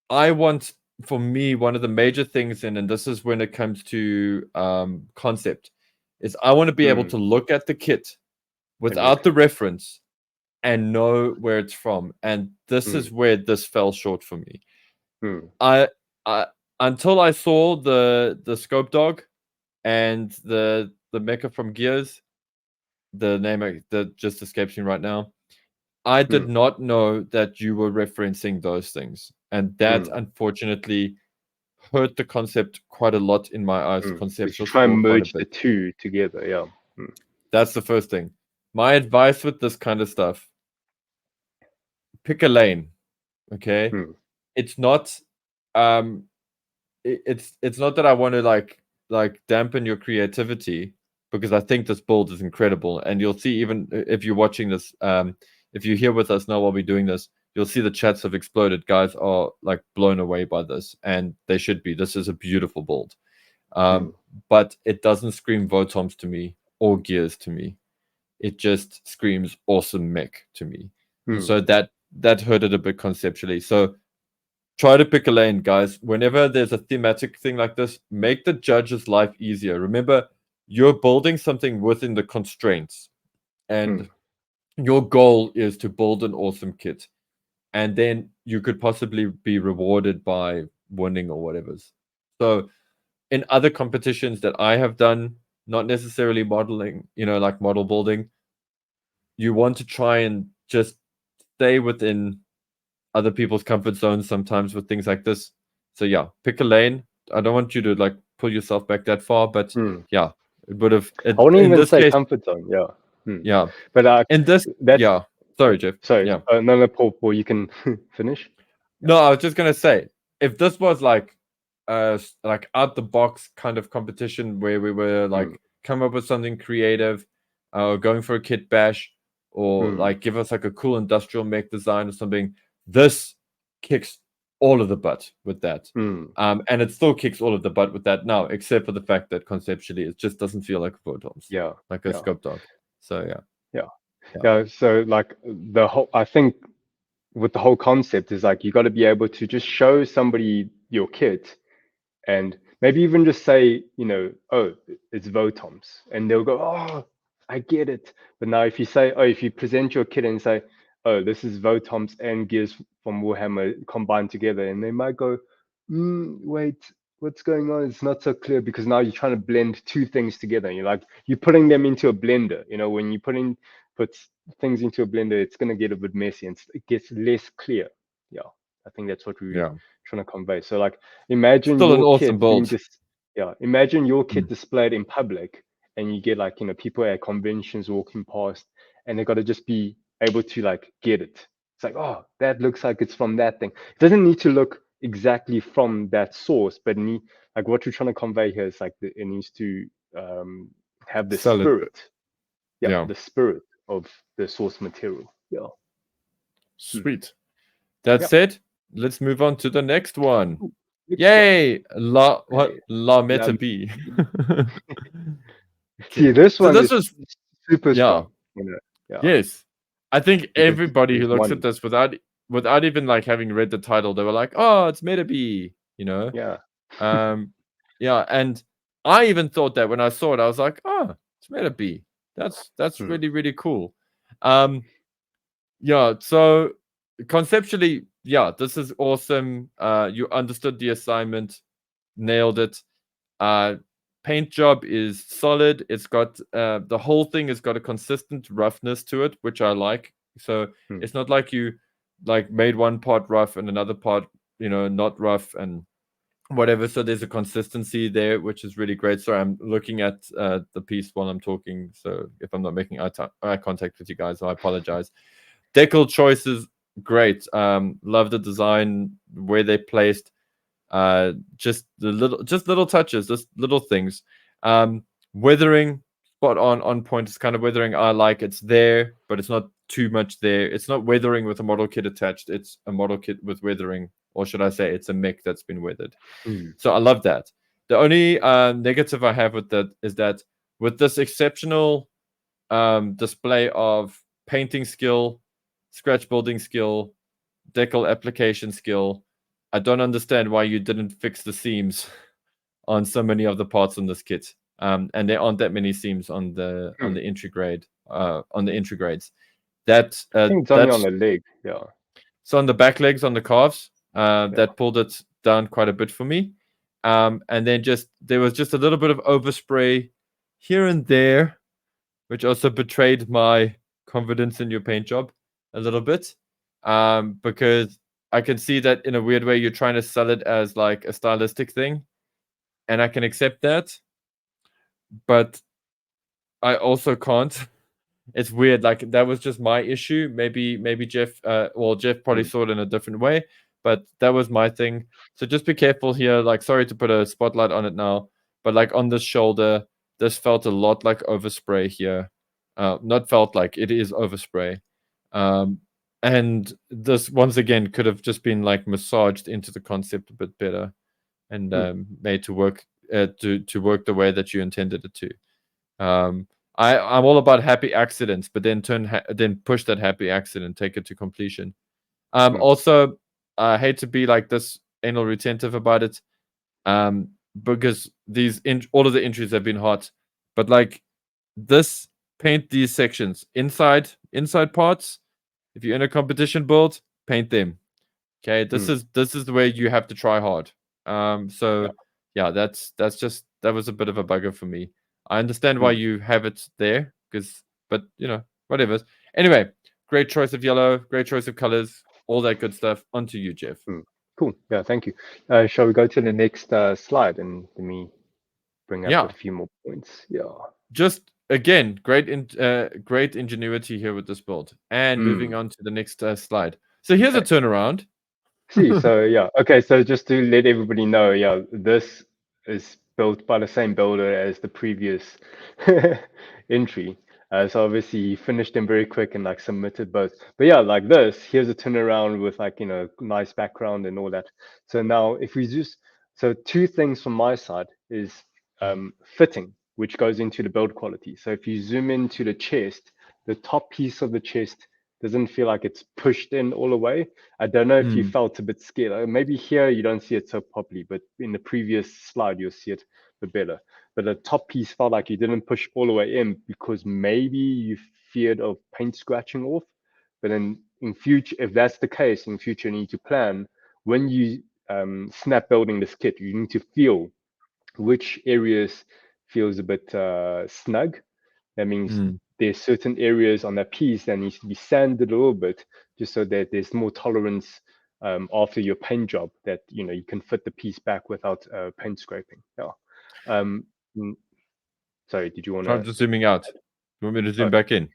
A: I want, for me, one of the major things and this is when it comes to concept, is I want to be able to look at the kit without the reference and know where it's from. And this is where this fell short for me. I until I saw the scope dog and the mecha from Gears, the name that just escapes me right now, I did not know that you were referencing those things, and that unfortunately hurt the concept quite a lot in my eyes. Conceptual.
B: Try and merge the two together. Yeah,
A: that's the first thing. My advice with this kind of stuff: pick a lane. Okay, it's not. It's not that I want to like dampen your creativity, because I think this build is incredible, and you'll see, even if you're watching this, if you're here with us now while we're doing this, you'll see the chats have exploded. Guys are like blown away by this, and they should be. This is a beautiful build, but it doesn't scream Votoms to me or Gears to me. It just screams awesome mech to me. So that hurt it a bit conceptually. So try to pick a lane, guys. Whenever there's a thematic thing like this, make the judge's life easier. Remember, you're building something within the constraints, and your goal is to build an awesome kit. And then you could possibly be rewarded by winning or whatever. So in other competitions that I have done, not necessarily modeling, like model building, you want to try and just stay within other people's comfort zones sometimes with things like this. So yeah, pick a lane. I don't want you to like pull yourself back that far, but yeah, it would have.
B: I wouldn't even say comfort zone. Yeah.
A: Yeah.
B: But
A: in this, yeah. Sorry, Jeff.
B: Sorry.
A: Yeah.
B: No, Paul, you can finish.
A: No, I was just gonna say, if this was like like out the box kind of competition where we were like come up with something creative, or going for a kit bash, or like give us like a cool industrial mech design or something. This kicks all of the butt with that. And it still kicks all of the butt with that now, except for the fact that conceptually it just doesn't feel like photons, like a scope dog. So
B: yeah. So like the whole, I think with the whole concept is like you got to be able to just show somebody your kit and maybe even just say, you know, oh, it's Votoms, and they'll go, oh, I get it. But now if you say, oh, if you present your kit and say, oh, this is Votoms and Gears from Warhammer combined together, and they might go, wait, what's going on? It's not so clear, because now you're trying to blend two things together. You're like, you're putting them into a blender. You know, when you put things into a blender, it's going to get a bit messy and it gets less clear. Yeah, I think that's what we're trying to convey. So like, imagine
A: still an
B: your
A: awesome
B: kit being
A: build.
B: just, imagine your kit displayed in public, and you get like, you know, people at conventions walking past, and they got to just be able to like get it. It's like, oh, that looks like it's from that thing. It doesn't need to look exactly from that source, but like what we're trying to convey here is like it needs to have the spirit. The spirit of the source material.
A: Sweet. That said, let's move on to the next one. Yay! La Meta B.
B: See, this one is super strong. You know?
A: Yes. I think everybody who looks at this without even like having read the title, they were like, oh, it's Meta B, you know? And I even thought that when I saw it, I was like, oh, it's Meta B. That's really, really cool. So conceptually, this is awesome. You understood the assignment, nailed it. Paint job is solid. It's got the whole thing has got a consistent roughness to it, which I like. So it's not like you like made one part rough and another part, you know, not rough and whatever. So there's a consistency there, which is really great. Sorry, I'm looking at the piece while I'm talking. So if I'm not making eye contact with you guys, I apologize. Decal choices, great. Love the design, where they placed. Just little touches, just little things. Weathering, spot on point. It's kind of weathering I like. It's there, but it's not too much there. It's not weathering with a model kit attached. It's a model kit with weathering, or should I say, it's a mech that's been weathered. So I love that. The only negative I have with that is that with this exceptional display of painting skill, scratch building skill, decal application skill, I don't understand why you didn't fix the seams on so many of the parts on this kit. And there aren't that many seams on the entry grade, on the entry grades. That
B: I think it's only on the leg,
A: So on the back legs, on the calves, that pulled it down quite a bit for me. And then there was just a little bit of overspray here and there, which also betrayed my confidence in your paint job a little bit. Because I can see that in a weird way you're trying to sell it as like a stylistic thing, and I can accept that, but I also can't. It's weird. Like that was just my issue. Maybe Jeff, Jeff probably saw it in a different way, but that was my thing. So just be careful here. Like, sorry to put a spotlight on it now, but like on this shoulder, this felt a lot like overspray here. Not felt like, it is overspray. And this once again could have just been like massaged into the concept a bit better, and made to work to work the way that you intended it to. I'm all about happy accidents, but then then push that happy accident, take it to completion. Also, I hate to be like this anal retentive about it, because all of the entries have been hot, but like this, paint these sections inside parts. If you're in a competition build, paint them. Okay, this is the way you have to try hard. That was a bit of a bugger for me. I understand why you have it there, but you know, whatever. Anyway, great choice of yellow, great choice of colors, all that good stuff. On to you, Jeff.
B: Cool. Yeah, thank you. Shall we go to the next slide and let me bring up a few more points?
A: Just again, great ingenuity here with this build. And moving on to the next slide. So here's a turnaround.
B: See, so yeah, okay. So just to let everybody know, yeah, this is built by the same builder as the previous entry. So obviously he finished them very quick and like submitted both. But yeah, like this, here's a turnaround with like, nice background and all that. So now if we just, so two things from my side is fitting, which goes into the build quality. So if you zoom into the chest, the top piece of the chest doesn't feel like it's pushed in all the way. I don't know if you felt a bit scared. Maybe here you don't see it so properly, but in the previous slide you'll see it a bit better. But the top piece felt like you didn't push all the way in because maybe you feared of paint scratching off. But then in future, if that's the case, in future you need to plan when you snap building this kit. You need to feel which areas feels a bit snug. That means there's certain areas on that piece that needs to be sanded a little bit, just so that there's more tolerance after your paint job, that you can fit the piece back without paint scraping. Yeah. Sorry, did you want
A: I'm
B: to?
A: just zooming out. You want me to zoom
B: Oh,
A: back in?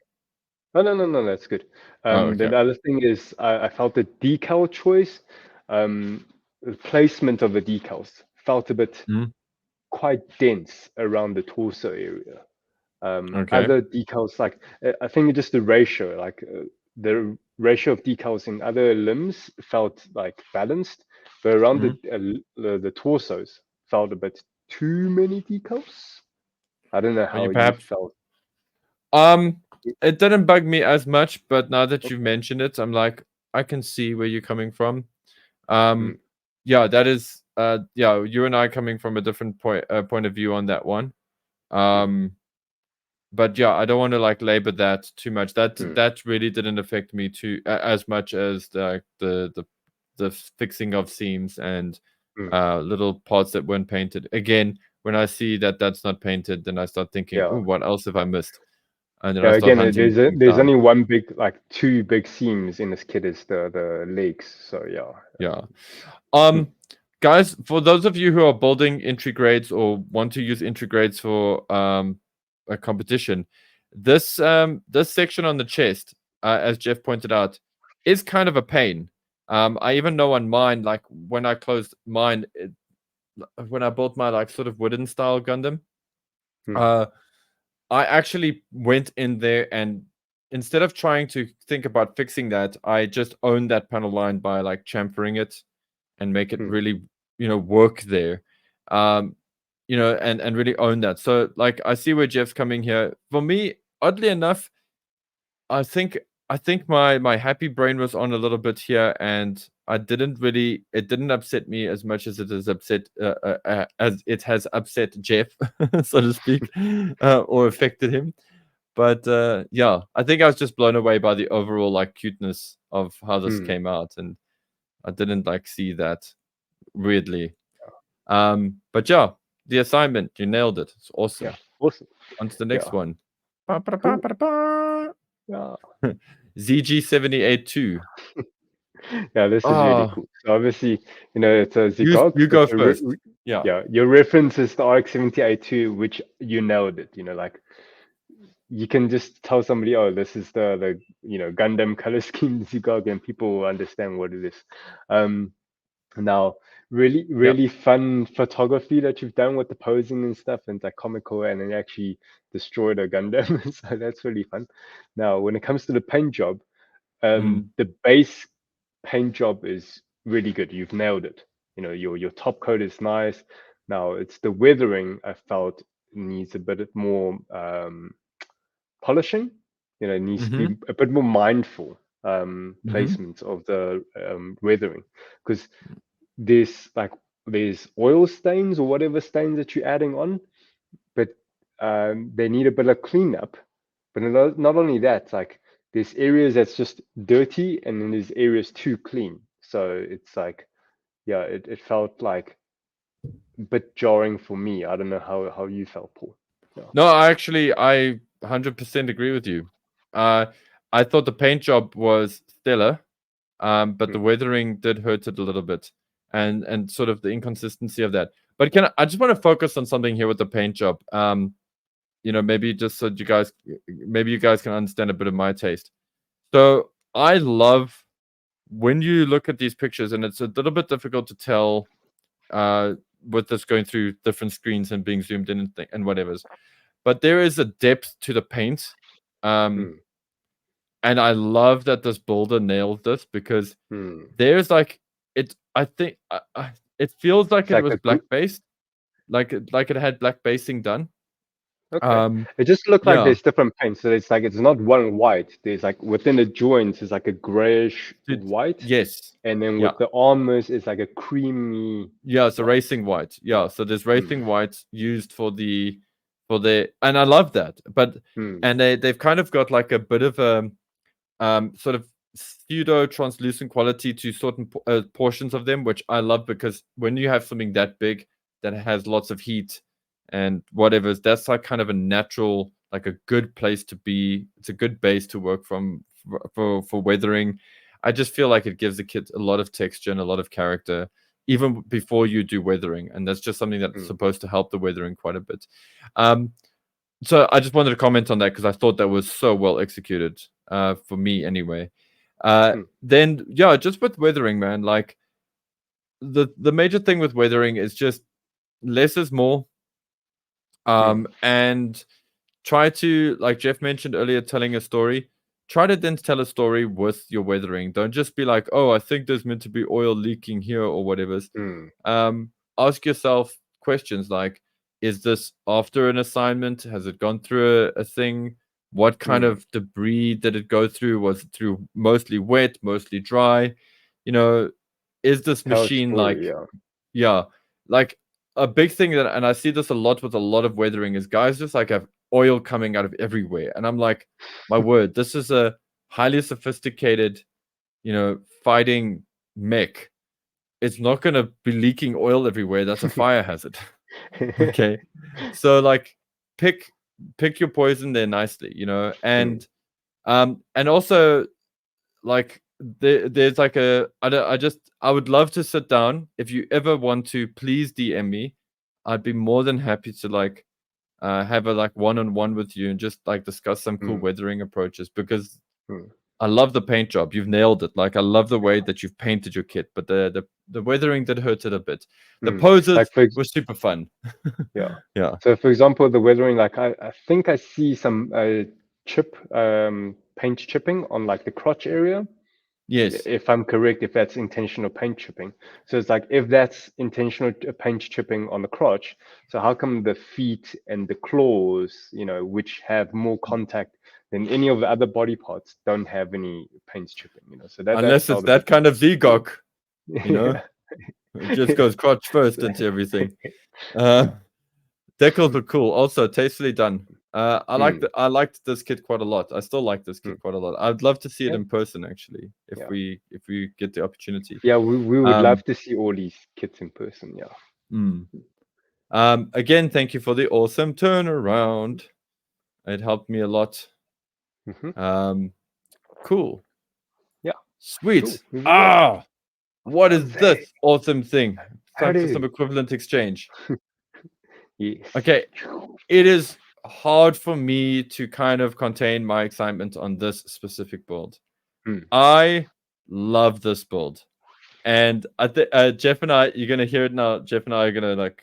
B: no, that's good.
A: Oh, okay.
B: The other thing is I felt the decal choice, the placement of the decals felt a bit quite dense around the torso area.
A: Okay.
B: Other decals, like I think just the ratio, like the ratio of decals in other limbs felt like balanced, but around the torsos felt a bit too many decals. I don't know
A: Are you
B: how you
A: perhaps?
B: felt.
A: It didn't bug me as much, but now that you've mentioned it, I'm like, I can see where you're coming from. Yeah, that is, yeah, you and I coming from a different point of view on that one. But yeah, I don't want to like labor that too much. That really didn't affect me too as much as the fixing of seams and little parts that weren't painted. Again, when I see that that's not painted, then I start thinking,
B: Yeah.
A: oh, what else have I missed? And then I
B: Yeah,
A: start
B: again,
A: hunting things
B: there's
A: down.
B: only one big, like two big seams in this kit is the legs. So yeah.
A: Yeah. Guys, for those of you who are building entry grades or want to use entry grades for a competition, this section on the chest, as Jeff pointed out, is kind of a pain. I even know on mine, like when I closed mine, when I built my like sort of wooden style Gundam, I actually went in there and instead of trying to think about fixing that, I just owned that panel line by like chamfering it and make it really, work there. And really own that. So like I see where Jeff's coming here. For me, oddly enough, I think my happy brain was on a little bit here, and it didn't upset me as much as it has upset as it has upset Jeff, so to speak, or affected him. But yeah, I think I was just blown away by the overall like cuteness of how this came out, and I didn't like see that weirdly. But yeah, the assignment, you nailed it. It's awesome.
B: Yeah, awesome.
A: On to the next one.
B: Cool. Yeah.
A: ZG782.
B: Yeah, this is really cool. So obviously, it's a Zigog.
A: You go first.
B: Yeah, your reference is the RX-70A2, which you nailed it. Like you can just tell somebody, oh, this is the Gundam color scheme Zigog, and people will understand what it is. Now, really fun photography that you've done with the posing and stuff, and like comical, and then actually destroyed a Gundam. So that's really fun. Now, when it comes to the paint job, the base paint job is really good. You've nailed it. Your top coat is nice. Now it's the weathering I felt needs a bit more polishing. It needs to be a bit more mindful placement of the weathering, because there's oil stains or whatever stains that you're adding on, but they need a bit of cleanup. But not only that, like there's areas that's just dirty, and then there's areas too clean. So it's like, yeah, it felt like a bit jarring for me. I don't know how you felt, Paul. Yeah.
A: No, I 100% agree with you. I thought the paint job was stellar, but the weathering did hurt it a little bit, and sort of the inconsistency of that. But I just want to focus on something here with the paint job. Maybe just so you guys can understand a bit of my taste. So I love when you look at these pictures, and it's a little bit difficult to tell with this going through different screens and being zoomed in and whatever's, but there is a depth to the paint. And I love that this builder nailed this, because there's like it. I think it feels like it was black based, like it had black basing done.
B: Okay. It just looked like there's different paints. So it's like it's not one white. There's like within the joints is like a grayish white.
A: Yes.
B: And then with the armors it's like a creamy.
A: Yeah, it's a racing white. Yeah, so there's racing white used for the and I love that. But and they've kind of got like a bit of a sort of pseudo translucent quality to certain portions of them, which I love, because when you have something that big that has lots of heat and whatever, that's like kind of a natural, like a good place to be. It's a good base to work from for weathering. I just feel like it gives the kit a lot of texture and a lot of character even before you do weathering, and that's just something that's supposed to help the weathering quite a bit. So I just wanted to comment on that because I thought that was so well executed, for me anyway. Then yeah, just with weathering, man, like the major thing with weathering is just less is more. And try to, like Jeff mentioned earlier, telling a story. Try to then tell a story with your weathering. Don't just be like, oh, I think there's meant to be oil leaking here or whatever. Ask yourself questions like, is this after an assignment? Has it gone through a thing? What kind of debris did it go through? Was it through mostly wet, mostly dry? You know, is this machine like, like a big thing that, and I see this a lot with a lot of weathering, is guys just like have oil coming out of everywhere. And I'm like, my word, this is a highly sophisticated, fighting mech. It's not going to be leaking oil everywhere. That's a fire hazard. Okay. So like pick your poison there nicely, and also like there's like I would love to sit down. If you ever want to, please DM me. I'd be more than happy to like have a like one-on-one with you and just like discuss some cool weathering approaches, because I love the paint job. You've nailed it. Like I love the way that you've painted your kit, but the weathering did hurt it a bit. The poses were super fun. Yeah.
B: So for example, the weathering, like I think I see some paint chipping on like the crotch area.
A: Yes.
B: If I'm correct, if that's intentional paint chipping. So it's like, if that's intentional paint chipping on the crotch, so how come the feet and the claws, which have more contact than any of the other body parts, don't have any paint chipping, so that
A: unless it's that kind of Zegok, it just goes crotch first into everything. Decals are cool. Also, tastefully done. I liked this kit quite a lot. I still like this kit quite a lot. I'd love to see it in person, actually, if we get the opportunity.
B: Yeah, we would love to see all these kits in person. Yeah.
A: Again, thank you for the awesome turnaround. It helped me a lot. Cool.
B: Yeah.
A: Sweet. Cool. What is this awesome thing? Time for some equivalent exchange.
B: Yes.
A: Okay. It is hard for me to kind of contain my excitement on this specific build. I love this build. And I think Jeff and I, you're going to hear it now. Jeff and I are going to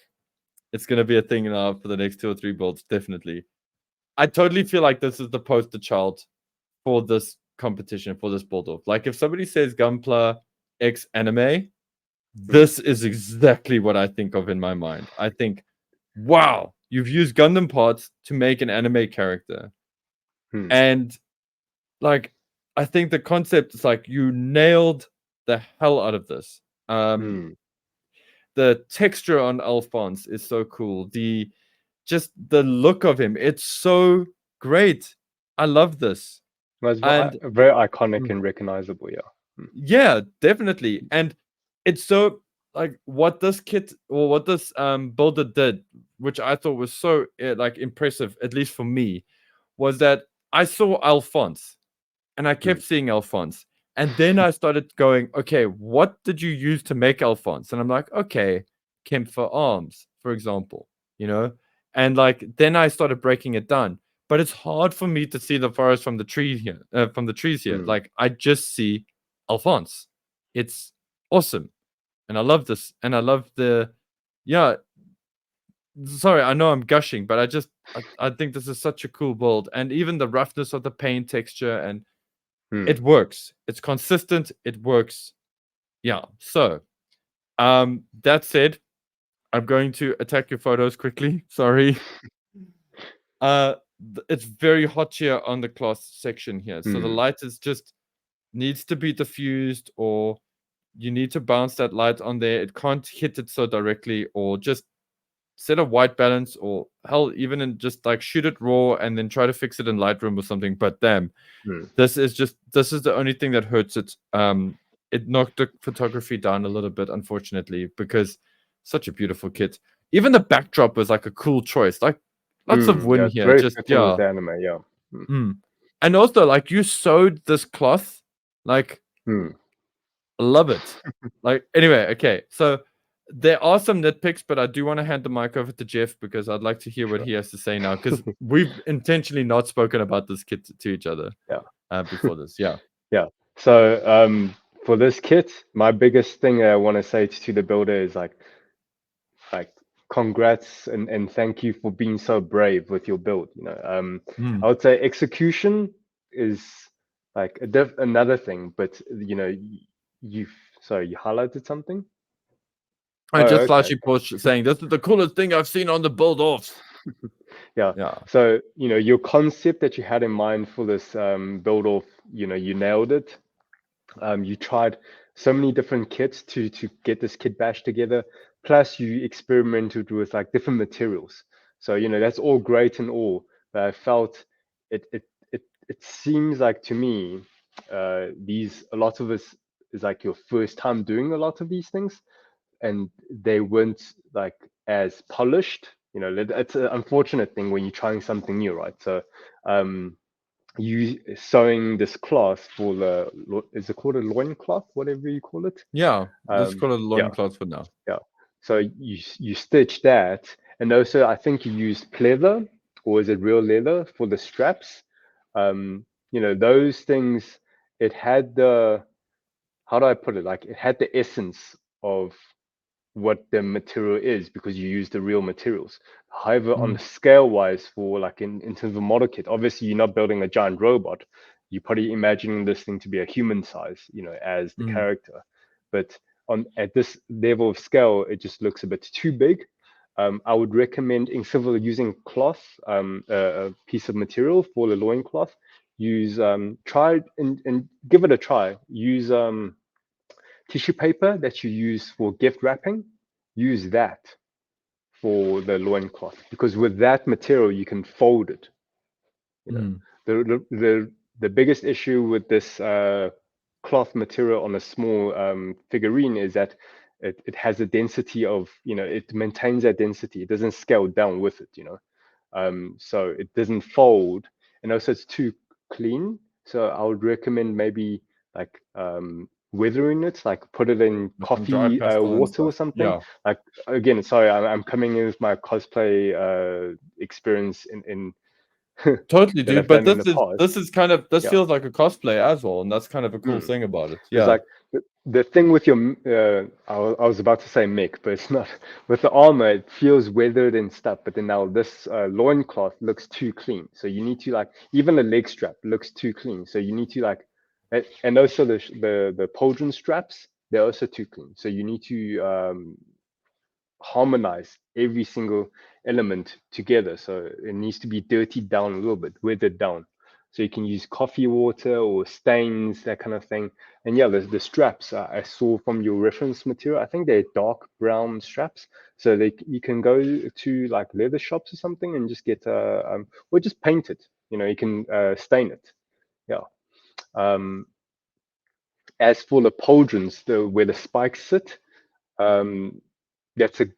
A: it's going to be a thing now for the next 2 or 3 builds, definitely. I totally feel like this is the poster child for this competition, for this BuildOff. Like if somebody says Gunpla X anime, this is exactly what I think of in my mind. I think, wow, you've used Gundam parts to make an anime character. And like, I think the concept is like, you nailed the hell out of this. The texture on Alphonse is so cool. Just the look of him, it's so great. I love this.
B: It's very iconic and recognizable.
A: Yeah, definitely. And it's so like what this kit or what this builder did, which I thought was so like impressive, at least for me, was that I saw Alphonse and I kept seeing Alphonse. And then I started going, okay, what did you use to make Alphonse? And I'm like, okay, Kempfer arms, for example, And like then I started breaking it down. But it's hard for me to see the forest from the tree here, from the trees here. Like I just see Alphonse. it's awesome, and I love this, and I love the, yeah. Sorry, I know I'm gushing, but I think this is such a cool build, and even the roughness of the paint texture, and it works. It's consistent. It works. Yeah. So, that said, I'm going to attack your photos quickly. Sorry. It's very hot here on the cloth section here, so the light is just needs to be diffused, or you need to bounce that light on there. It can't hit it so directly, or just set a white balance, or hell, even in just like shoot it raw and then try to fix it in Lightroom or something. But damn, this is the only thing that hurts it. It knocked the photography down a little bit, unfortunately, because such a beautiful kit. Even the backdrop was like a cool choice. Like lots of win
B: It's
A: here.
B: very
A: Just
B: fitting with the anime, yeah.
A: And also, like, you sewed this cloth, like, love it. Like, anyway, okay, so there are some nitpicks, but I do want to hand the mic over to Jeff because I'd like to hear what he has to say now, because we've intentionally not spoken about this kit to each other before this. Yeah.
B: So for this kit, my biggest thing I want to say to the builder is like congrats and thank you for being so brave with your build. I would say execution is like another thing, but you highlighted something.
A: I just flashy push saying this is the coolest thing I've seen on the BuildOffs.
B: Yeah. So your concept that you had in mind for this BuildOff, you nailed it. You tried so many different kits to get this kit bash together. Plus, you experimented with like different materials. So that's all great and all. But I felt it seems like to me a lot of us is like your first time doing a lot of these things, and they weren't like as polished. It's an unfortunate thing when you're trying something new, right? So you sewing this cloth for is it called a loincloth, whatever you call it?
A: Yeah, let's call it a loincloth for now.
B: Yeah. So you stitch that, and also I think you used pleather, or is it real leather for the straps? Those things. It had the, how do I put it? Like, it had the essence of what the material is because you use the real materials. However, on the scale wise, for like in terms of a model kit, obviously you're not building a giant robot. You're probably imagining this thing to be a human size, as the character. But at this level of scale, it just looks a bit too big. I would recommend, instead of using cloth, a piece of material for the loincloth, use try and give it a try. Use tissue paper that you use for gift wrapping, use that for the loincloth, because with that material you can fold it. The biggest issue with this cloth material on a small figurine is that it has a density of, it maintains that density. It doesn't scale down with it, so it doesn't fold, and also it's too clean. So I would recommend maybe like weathering it, like put it in coffee water or something.
A: Yeah.
B: Like, again, sorry, I'm coming in with my cosplay experience in
A: Totally, dude. But this is kind of, this
B: Yeah.
A: feels like a cosplay as well, and that's kind of a cool thing about it.
B: It's
A: Yeah.
B: like the thing with your I was about to say mech, but it's not. With the armor, it feels weathered and stuff, but then now this loincloth looks too clean. So you need to, like, even the leg strap looks too clean. So you need to, like, and also the pauldron straps, they're also too clean. So you need to harmonize every single element together. So it needs to be dirtied down a little bit, weathered down. So you can use coffee water or stains, that kind of thing. And yeah, the straps I saw from your reference material, I think they're dark brown straps. So you can go to like leather shops or something and just get or just paint it. You can stain it. Yeah. As for the pauldrons, where the spikes sit, that's a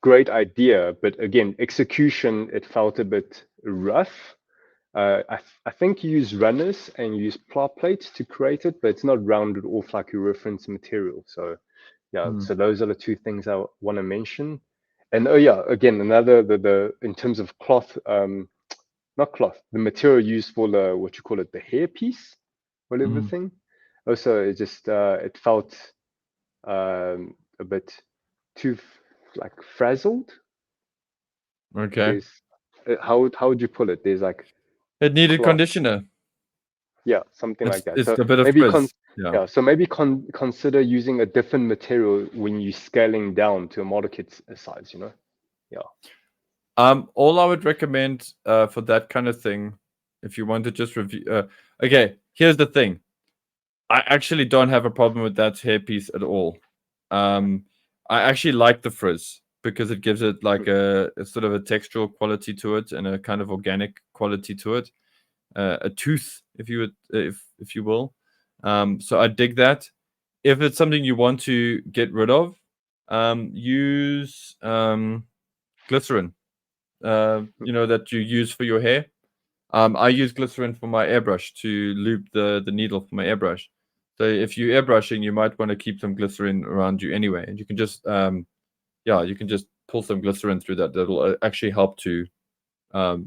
B: great idea, but again, execution, it felt a bit rough. I think you use runners and you use plot plates to create it, but it's not rounded off like your reference material. So yeah, so those are the two things I want to mention. And oh yeah, again, another the in terms of cloth, not cloth, the material used for the, what you call it, the hair piece, whatever thing. Also, it just it felt a bit too like frazzled.
A: Okay.
B: There's how would you pull it? There's like
A: It needed
B: cloth,
A: conditioner.
B: yeah, something like that.
A: It's
B: So
A: a bit of
B: maybe
A: frizz. Yeah.
B: yeah, so maybe consider using a different material when you're scaling down to a model kit size. You know, yeah.
A: All I would recommend for that kind of thing, if you want to just review. Okay, here's the thing. I actually don't have a problem with that hairpiece at all. I actually like the frizz because it gives it like a sort of a textural quality to it and a kind of organic quality to it, a tooth, if you would, if you will. So I dig that. If it's something you want to get rid of, use glycerin. That you use for your hair. I use glycerin for my airbrush to lube the needle for my airbrush. So if you're airbrushing, you might want to keep some glycerin around you anyway, and you can just you can just pull some glycerin through that. That'll actually help to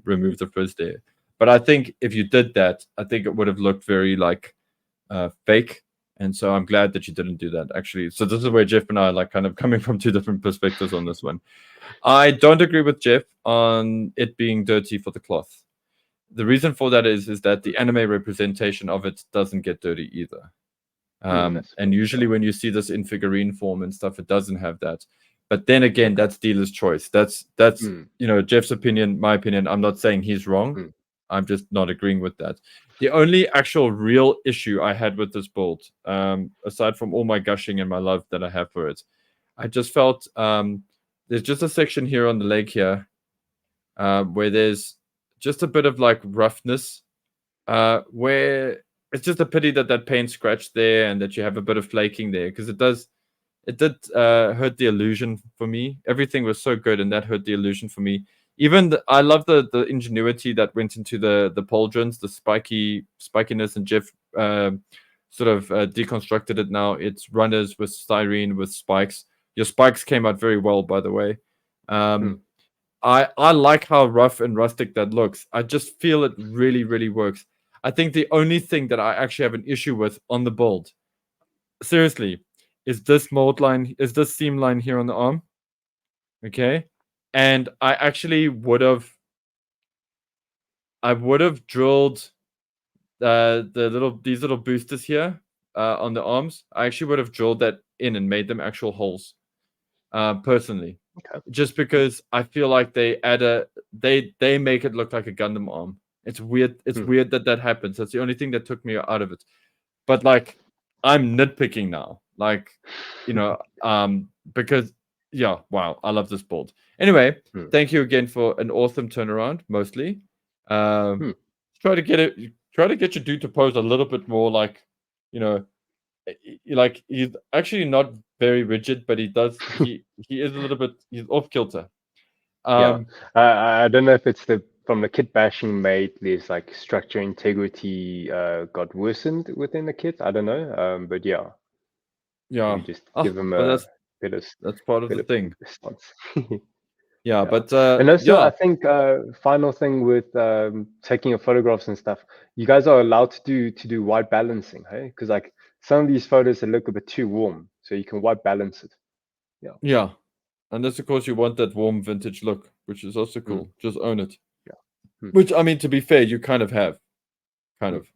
A: remove the frizz there. But I think if you did that, I think it would have looked very like fake. And so I'm glad that you didn't do that, actually. So this is where Jeff and I are like kind of coming from two different perspectives on this one. I don't agree with Jeff on it being dirty for the cloth. The reason for that is that the anime representation of it doesn't get dirty either. And usually when you see this in figurine form and stuff, it doesn't have that. But then again, that's dealer's choice. That's Jeff's opinion, my opinion. I'm not saying he's wrong. I'm just not agreeing with that. The only actual real issue I had with this build, aside from all my gushing and my love that I have for it, I just felt there's just a section here on the leg here where there's just a bit of like roughness, where it's just a pity that that paint scratched there and that you have a bit of flaking there, because it did hurt the illusion for me. Everything was so good and that hurt the illusion for me. Even I love the ingenuity that went into the pauldrons, the spikiness, and Jeff sort of deconstructed it now. It's runners with styrene with spikes. Your spikes came out very well, by the way. I like how rough and rustic that looks. I just feel it really, really works. I think the only thing that I actually have an issue with on the build, seriously, is this mold line, is this seam line here on the arm. Okay. And I would have drilled these little boosters here on the arms. I actually would have drilled that in and made them actual holes. Personally.
B: Okay.
A: Just because I feel like they make it look like a Gundam arm. It's weird. It's weird that happens. That's the only thing that took me out of it. But like, I'm nitpicking now. Like, because wow, I love this build. Anyway, thank you again for an awesome turnaround. Mostly, try to get your dude to pose a little bit more like, like he's actually not very rigid, but he is a little bit, he's off kilter.
B: Yeah, I don't know if it's from the kit bashing made there's like structure integrity got worsened within the kit. I don't know, but yeah,
A: yeah,
B: we just give him
A: but
B: a bit of
A: that's part of the thing.
B: response.
A: Yeah, but
B: and also
A: yeah.
B: I think final thing with taking your photographs and stuff, you guys are allowed to do white balancing, hey? Because like some of these photos that look a bit too warm, so you can white balance it.
A: Yeah, unless of course you want that warm vintage look, which is also cool. Just own it.
B: Yeah.
A: Which, I mean, to be fair, you kind of have. Kind of.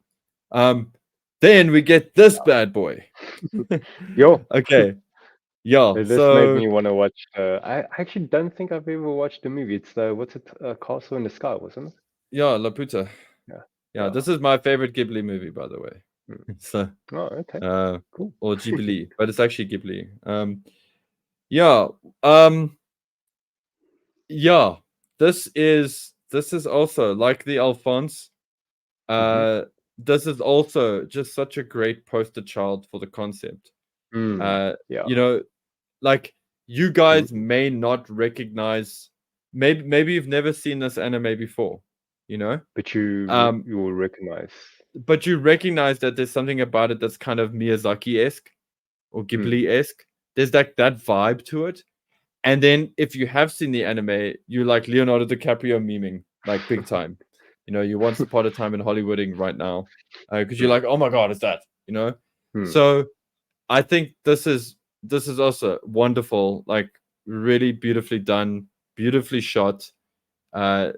A: Then we get this bad boy.
B: Yo.
A: Okay. Yeah.
B: This made me want to watch. I actually don't think I've ever watched the movie. It's what's it? Castle in the Sky, wasn't it?
A: Yeah, Laputa.
B: Yeah.
A: Yeah, this is my favorite Ghibli movie, by the way. So,
B: okay. Cool.
A: Or Ghibli, but it's actually Ghibli. Yeah. Yeah. This is also like the Alphonse. This is also just such a great poster child for the concept. Like, you guys may not recognize, maybe you've never seen this anime before,
B: but you will recognize.
A: But you recognize that there's something about it that's kind of Miyazaki-esque or Ghibli-esque. There's that vibe to it. And then if you have seen the anime, you like Leonardo DiCaprio memeing like big time. You Once Upon a Time in Hollywooding right now, because you're like, oh my god, it's that. So I think this is also wonderful, like really beautifully done, beautifully shot. Uh,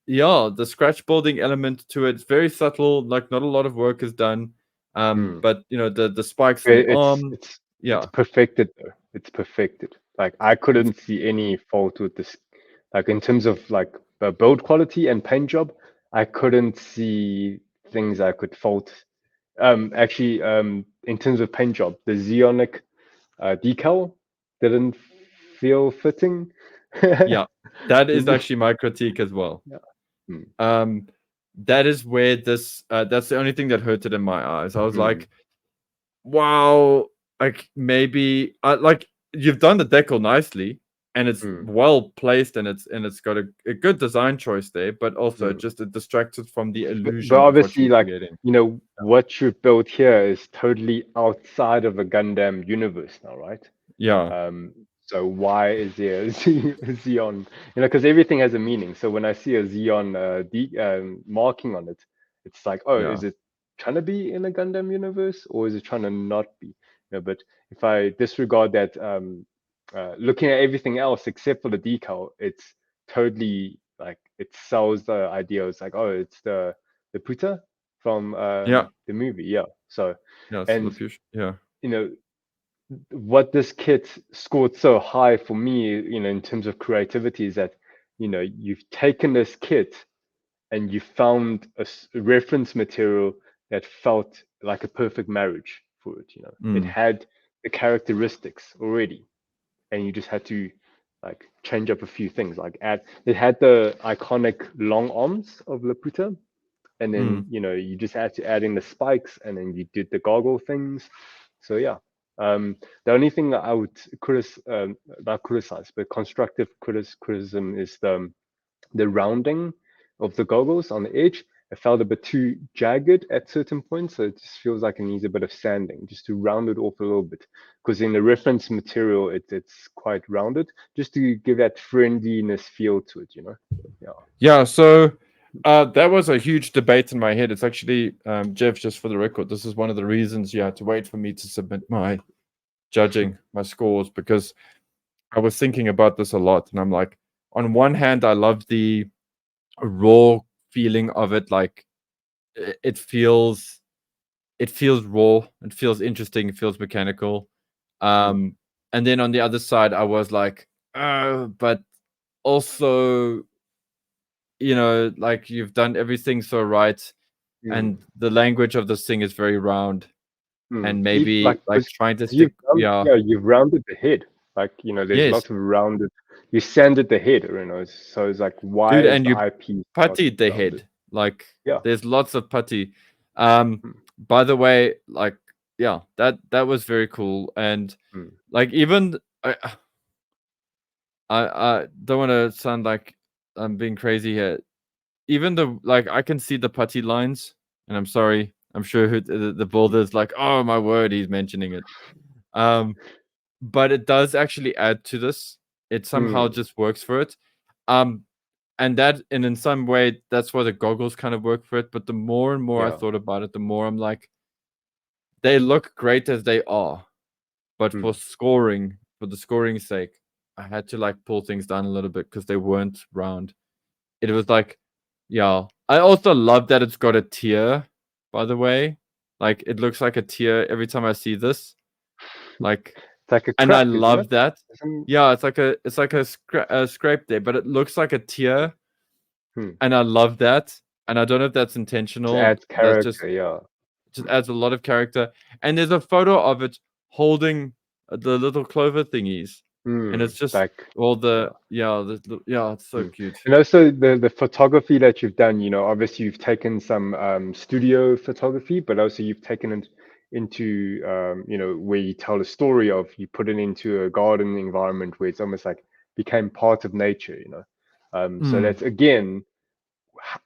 A: yeah, the scratch building element to it's very subtle, like not a lot of work is done. But you know the spikes in the
B: It's
A: arm,
B: it's it's
A: yeah,
B: perfected though. It's perfected. Like I couldn't see any fault with this. Like in terms of like build quality and paint job, I couldn't see things I could fault. Actually, in terms of paint job, the Xeonic decal didn't feel fitting.
A: yeah, that is actually my critique as well.
B: Yeah. Hmm.
A: Um, that is where this that's the only thing that hurt it in my eyes. I was like, wow, like maybe like you've done the decal nicely and it's well placed and it's got a good design choice there, but also just it distracted from the
B: But
A: illusion of what
B: obviously,
A: you're
B: like,
A: creating.
B: what you built here is totally outside of a Gundam universe now, right?
A: Yeah,
B: So why is there a Xeon? Because everything has a meaning. So when I see a Xeon marking on it, it's like, oh,
A: yeah,
B: is it trying to be in a Gundam universe or is it trying to not be? But if I disregard that, looking at everything else except for the decal, it's totally like it sells the idea. It's like, oh, it's the Puta from
A: yeah,
B: the movie, yeah. So,
A: yeah. So the
B: and
A: fusion, yeah,
B: you know what this kit scored so high for me, in terms of creativity, is that you've taken this kit and you found a reference material that felt like a perfect marriage for it. It
A: mm,
B: had the characteristics already, and you just had to like change up a few things, like add. It had the iconic long arms of Laputa, and then
A: mm.
B: you just had to add in the spikes, and then you did the goggle things. So yeah, the only thing that I would not criticize, but constructive criticism is the rounding of the goggles on the edge. It felt a bit too jagged at certain points, so it just feels like it needs a bit of sanding just to round it off a little bit. Because in the reference material, it's quite rounded, just to give that friendliness feel to it. Yeah.
A: Yeah, so that was a huge debate in my head. It's actually, Jeff, just for the record, this is one of the reasons you had to wait for me to submit my judging, my scores, because I was thinking about this a lot. And I'm like, on one hand, I love the raw feeling of it. Like it feels raw, it feels interesting, it feels mechanical. Um, and then on the other side, I was like, but also like you've done everything so right,
B: Mm.
A: and the language of this thing is very round, and maybe
B: Like,
A: like
B: because
A: trying to
B: you've
A: stick, yeah,
B: you've rounded the head. Like, there's
A: yes,
B: lots of rounded. You sanded the head, so it's like, why
A: dude,
B: is
A: and
B: the
A: you
B: eyepiece not
A: puttied the
B: rounded?
A: head. Like
B: Yeah.
A: there's lots of putty. Um,
B: Mm,
A: by the way, like yeah, that was very cool, and
B: mm,
A: like even I don't want to sound like I'm being crazy here. Even the like I can see the putty lines, and I'm sorry, I'm sure the builder's like, oh my word, he's mentioning it. But it does actually add to this. It somehow
B: mm,
A: just works for it. Um, and in some way that's why the goggles kind of work for it. But the more and more I
B: yeah.
A: thought about it, the more I'm like, they look great as they are, but
B: Mm,
A: for the scoring's sake, I had to like pull things down a little bit because they weren't round. It was like, yeah. I also love that it's got a tear, by the way. Like it looks like a tear every time I see this. Like,
B: it's like a
A: and I
B: crack, isn't it?
A: love that.
B: Isn't,
A: Yeah, it's like a scrape there, but it looks like a tear,
B: hmm.
A: and I love that. And I don't know if that's
B: To
A: intentional.
B: add
A: That's just
B: character, yeah.
A: adds a lot of character. And there's a photo of it holding the little clover thingies, and it's just
B: Like,
A: all
B: yeah.
A: yeah, it's so
B: Mm.
A: cute.
B: And also the photography that you've done, obviously you've taken some studio photography, but also you've taken it into, where you tell a story of, you put it into a garden environment where it's almost like became part of nature. So
A: Mm,
B: that's again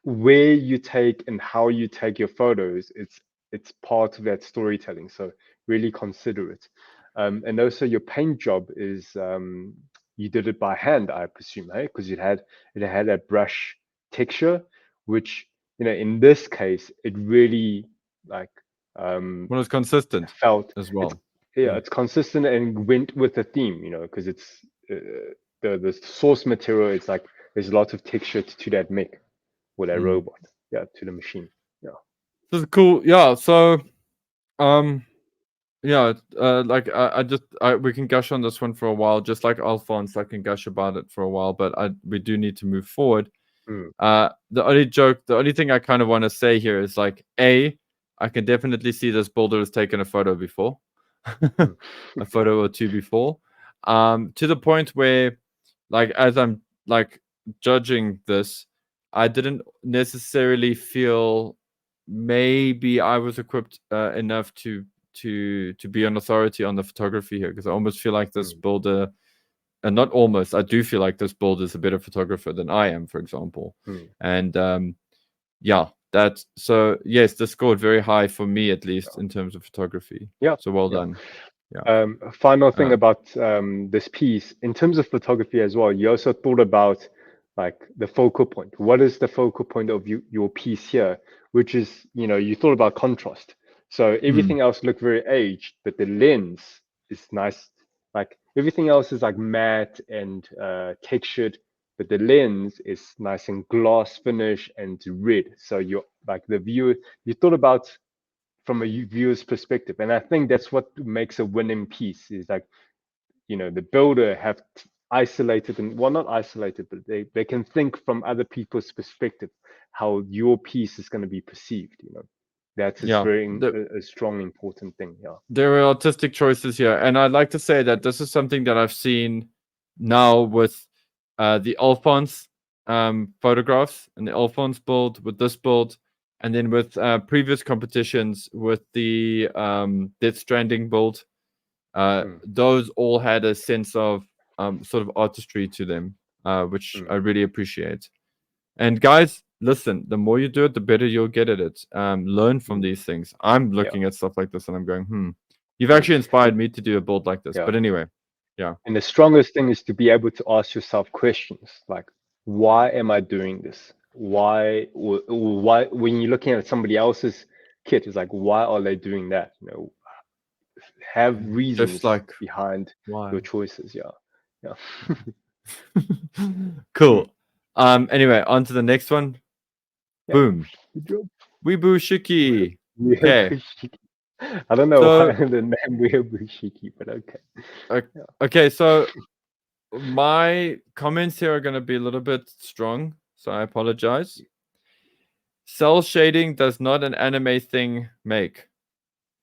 B: where you take and how you take your photos. It's part of that storytelling. So really consider it. And also your paint job is you did it by hand, I presume, hey? Because it had that brush texture, which in this case it really like
A: Well, it's consistent
B: felt.
A: as well.
B: It's consistent and went with the theme, because it's the source material. It's like there's lots of texture to that mech or that robot, to the machine.
A: This is cool. Yeah. So, yeah, like we can gush on this one for a while, just like Alphonse. I can gush about it for a while, but we do need to move forward. The only thing I kind of want to say here is like, I can definitely see this builder has taken a photo before, a photo or two before, to the point where, like, as I'm like judging this, I didn't necessarily feel maybe I was equipped enough to be an authority on the photography here, because I almost feel like this builder, and not almost, I do feel like this builder is a better photographer than I am, for example. And yeah, so yes, this scored very high for me, at least in terms of photography. So well done.
B: Final thing about this piece, in terms of photography as well, you also thought about like the focal point. What is the focal point of your piece here? Which is, you thought about contrast. So everything else looked very aged, but the lens is nice. Like everything else is like matte and textured, but the lens is nice and gloss finish and red. So you're like the viewer, you thought about from a viewer's perspective. And I think that's what makes a winning piece is like, the builder have isolated and, well, not isolated, but they can think from other people's perspective how your piece is going to be perceived. That's very a strong, important thing.
A: There are artistic choices here, and I'd like to say that this is something that I've seen now with the Alphonse photographs and the Alphonse build, with this build, and then with previous competitions with the Death Stranding build. Those all had a sense of sort of artistry to them, which I really appreciate. And guys, listen, the more you do it, the better you'll get at it. Learn from these things. I'm looking at stuff like this and I'm going, you've actually inspired me to do a build like this. But anyway, yeah.
B: And the strongest thing is to be able to ask yourself questions like, why am I doing this? Why, when you're looking at somebody else's kit, it's like, why are they doing that? Have reasons
A: like
B: behind your choices.
A: Cool. Anyway, on to the next one. Boom. Weeaboo Shiki. Okay.
B: I don't know why the name Weeaboo Shiki, but okay.
A: Okay, so my comments here are going to be a little bit strong, so I apologize. Cell shading does not an anime thing make.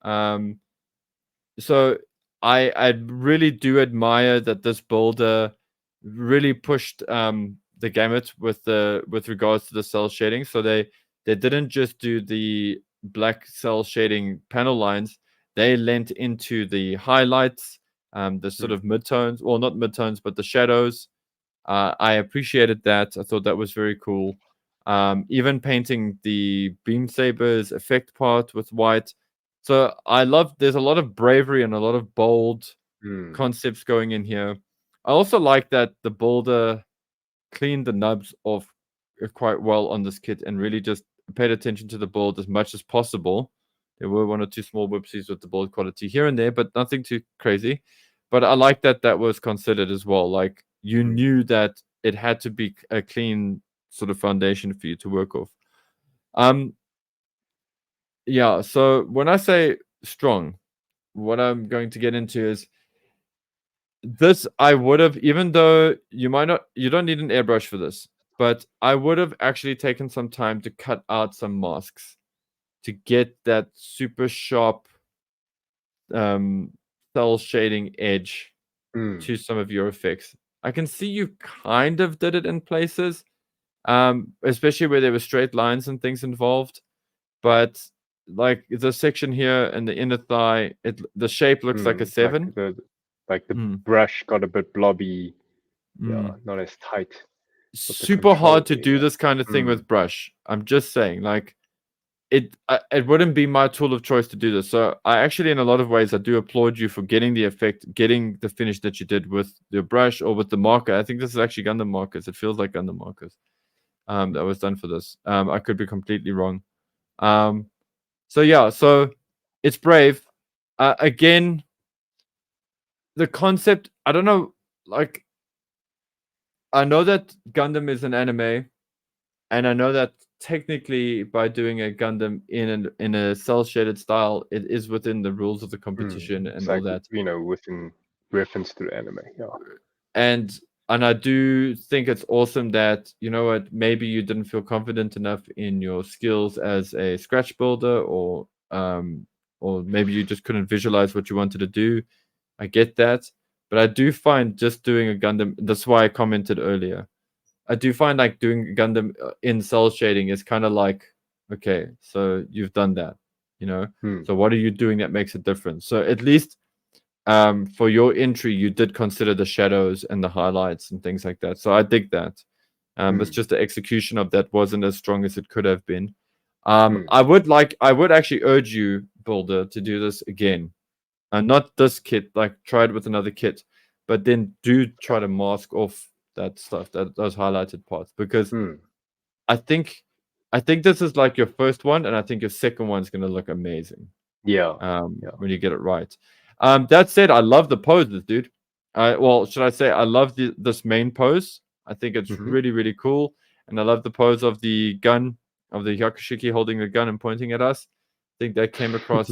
A: So I really do admire that this builder really pushed the gamut with regards to the cell shading. So they didn't just do the black cell shading panel lines. They lent into the highlights, the sort of midtones, well, not midtones, but the shadows. I appreciated that. I thought that was very cool. Even painting the beam sabers effect part with white. So there's a lot of bravery and a lot of bold concepts going in here. I also like that the builder cleaned the nubs off quite well on this kit and really just paid attention to the build as much as possible. There were one or two small whoopsies with the build quality here and there, but nothing too crazy. But I like that was considered as well. Like, you knew that it had to be a clean sort of foundation for you to work off. Yeah, so when I say strong, what I'm going to get into is this. I would have, even though you don't need an airbrush for this, but I would have actually taken some time to cut out some masks to get that super sharp cell shading edge to some of your effects. I can see you kind of did it in places, especially where there were straight lines and things involved. But like the section here and the inner thigh, the shape looks like a 7.
B: Like the brush got a bit blobby, not as tight.
A: Super hard to do this kind of thing with brush. I'm just saying, like, it wouldn't be my tool of choice to do this. So I actually, in a lot of ways, I do applaud you for getting the effect, getting the finish that you did with your brush or with the marker. I think this is actually Gundam markers. It feels like Gundam markers that was done for this. I could be completely wrong. So yeah, so it's brave. Again, the concept, I don't know, like, I know that Gundam is an anime, and I know that technically by doing a Gundam in a cell shaded style, it is within the rules of the competition
B: It's
A: and all
B: like,
A: that.
B: within reference to the anime. Yeah.
A: And I do think it's awesome that, you know what, maybe you didn't feel confident enough in your skills as a scratch builder, or maybe you just couldn't visualize what you wanted to do. I get that. But I do find just doing a Gundam, that's why I commented earlier. I do find like doing Gundam in cell shading is kind of like, okay, so you've done that, you know? So what are you doing that makes a difference? So at least for your entry, you did consider the shadows and the highlights and things like that. So I dig that. It's just the execution of that wasn't as strong as it could have been. I would actually urge you, Builder, to do this again. Not this kit, like try it with another kit, but then do try to mask off that stuff, those highlighted parts, because I think this is like your first one, and I think your second one's gonna look amazing.
B: Yeah.
A: When you get it right. That said, I love the poses, dude. Well, should I say I love this main pose? I think it's really, really cool, and I love the pose of the gun, of the Yakushiki holding the gun and pointing at us. I think that came across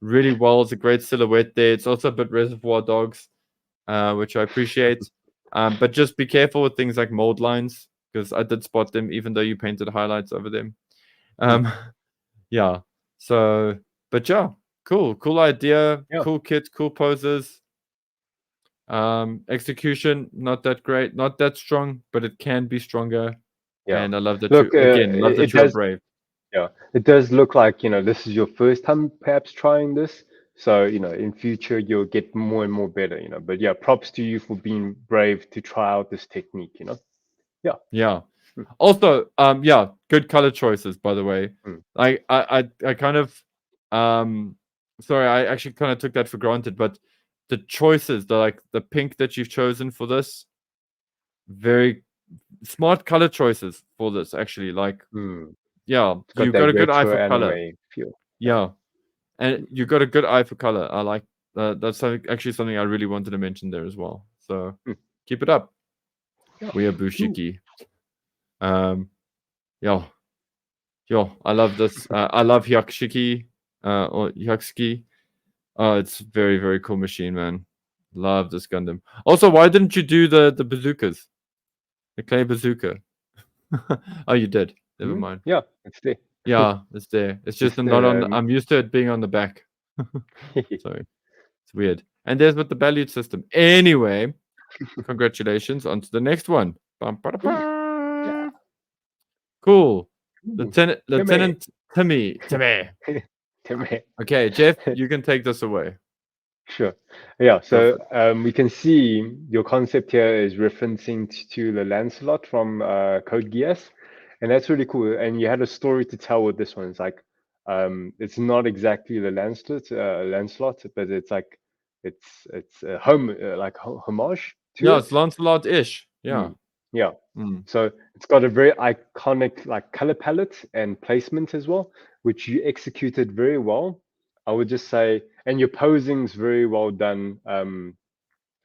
A: really well. It's a great silhouette there. It's also a bit Reservoir Dogs, which I appreciate. But just be careful with things like mold lines, because I did spot them, even though you painted highlights over them. Yeah. So, but yeah, cool idea, cool kit, cool poses. Execution not that great, not that strong, but it can be stronger.
B: Yeah.
A: And I love that
B: Look,
A: love that
B: it
A: you're
B: does.
A: brave.
B: Yeah, it does look like, this is your first time perhaps trying this. So, in future you'll get more and more better. But yeah, props to you for being brave to try out this technique. Yeah.
A: Yeah. Also, yeah, good color choices, by the way. I kind of, sorry, I actually kind of took that for granted, but the choices, the pink that you've chosen for this, very smart color choices for this, actually. Like, yeah,
B: It's got
A: you've
B: that
A: got a good eye
B: retro
A: for color.
B: anime feel.
A: Yeah, and you got a good eye for color. I like that's actually something I really wanted to mention there as well. So keep it up. We are Bushiki. Yeah. Yo, I love this. I love Hyakushiki, or Hyakushiki. Oh, it's very, very cool machine, man. Love this Gundam. Also, why didn't you do the bazookas? The clay bazooka. Oh, you did. Never mind.
B: Yeah, it's there.
A: Yeah, it's there. It's just
B: Just
A: not on. I'm used to it being on the back. Sorry, it's weird. And there's with the balut system. Anyway, congratulations. On to the next one. Bum, ba, da,
B: yeah.
A: ba. Cool. Lieutenant Timmy.
B: Timmy.
A: Okay, Jeff, you can take this away.
B: Sure. Yeah.
A: Go
B: So
A: for it.
B: we can see your concept here is referencing to the Lancelot from Code Geass, and that's really cool. And you had a story to tell with this one. It's like it's not exactly the Lancelot, but it's like it's a homage to
A: Yeah,
B: it.
A: it's Lancelot-ish. Yeah.
B: Yeah.
A: Mm.
B: So it's got a very iconic like color palette and placement as well, which you executed very well. I would just say, and your posing's very well done.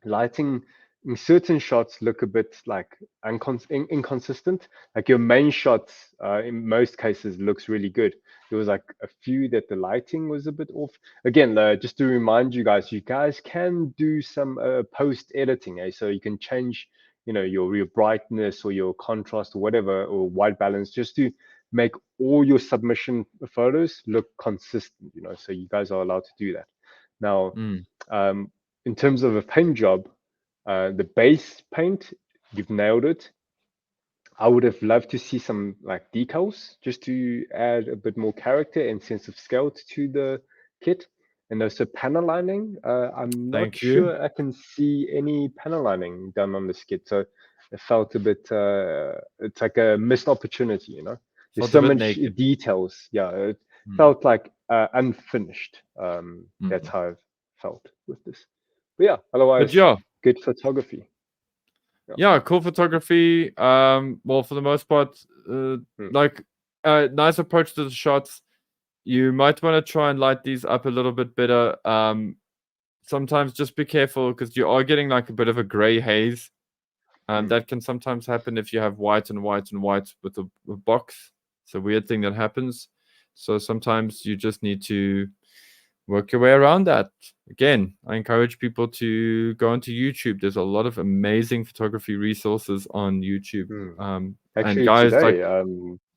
B: Lighting in certain shots look a bit like inconsistent. Like your main shots, in most cases, looks really good. There was like a few that the lighting was a bit off. Again, just to remind you guys can do some post editing, so you can change, your brightness or your contrast or whatever, or white balance, just to make all your submission photos look consistent. So you guys are allowed to do that. Now, in terms of a paint job, the base paint, you've nailed it. I would have loved to see some like decals just to add a bit more character and sense of scale to the kit. And also panel lining, I'm not
A: Thank you.
B: sure I can see any panel lining done on this kit. So it felt a bit, it's like a missed opportunity. There's
A: Felt a
B: so
A: bit
B: much
A: naked.
B: details. Yeah, it felt like unfinished. That's
A: Mm.
B: how I've felt with this. But yeah,
A: But
B: otherwise,
A: yeah,
B: good photography.
A: yeah, cool photography. Well, for the most part, like nice approach to the shots. you might want to try and light these up a little bit better. Sometimes just be careful because you are getting like a bit of a gray haze. That can sometimes happen if you have white and white and white with a box. It's a weird thing that happens. So sometimes you just need to work your way around that. Again, I encourage people to go onto YouTube. There's a lot of amazing photography resources on YouTube. And
B: Actually,
A: guys
B: today,
A: like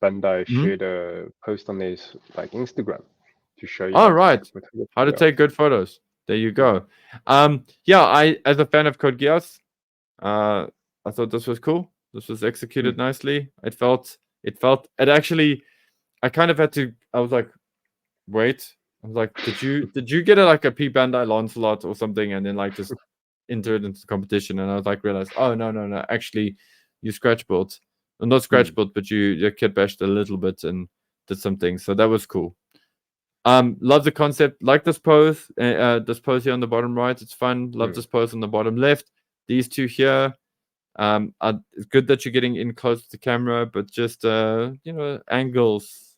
B: Bandai
A: Mhm.
B: shared a post on their like Instagram to show you
A: Oh,
B: how to
A: right.
B: take photography.
A: How to
B: Yeah.
A: take good photos. There you go. Yeah, I as a fan of Code Geass, I thought this was cool. This was executed nicely. It actually I kind of had to I was like, wait. I was like, did you get like a P Bandai Lancelot or something and then like just enter it into the competition? And I was like realized, oh no. Actually you scratch built. Well, not scratch built, but you kit bashed a little bit and did some things. So that was cool. Love the concept. Like this pose here on the bottom right. It's fun. Love this pose on the bottom left. These two here. It's good that you're getting in close to the camera, but just angles.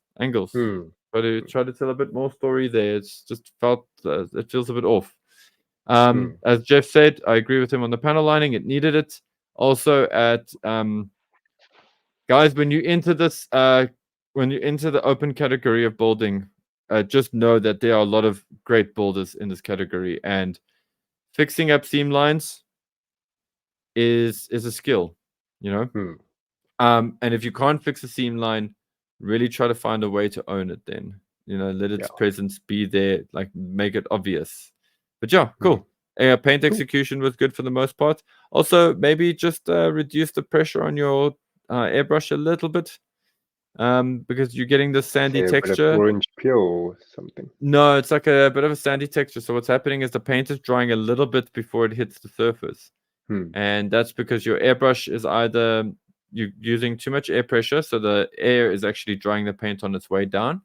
A: Try to tell a bit more story there. It's just felt it feels a bit off. As Jeff said, I agree with him on the panel lining. It needed it. Also at guys, when you enter this when you enter the open category of building, just know that there are a lot of great builders in this category, and fixing up seam lines is a skill, you know. And if you can't fix a seam line, really try to find a way to own it. Then let its presence be there, like make it obvious. But yeah, cool. Paint execution was good for the most part. Also, maybe just reduce the pressure on your airbrush a little bit. Because you're getting this sandy texture.
B: Orange peel or something.
A: No, it's like a bit of a sandy texture. So what's happening is the paint is drying a little bit before it hits the surface. And that's because your airbrush is either you're using too much air pressure, so the air is actually drying the paint on its way down,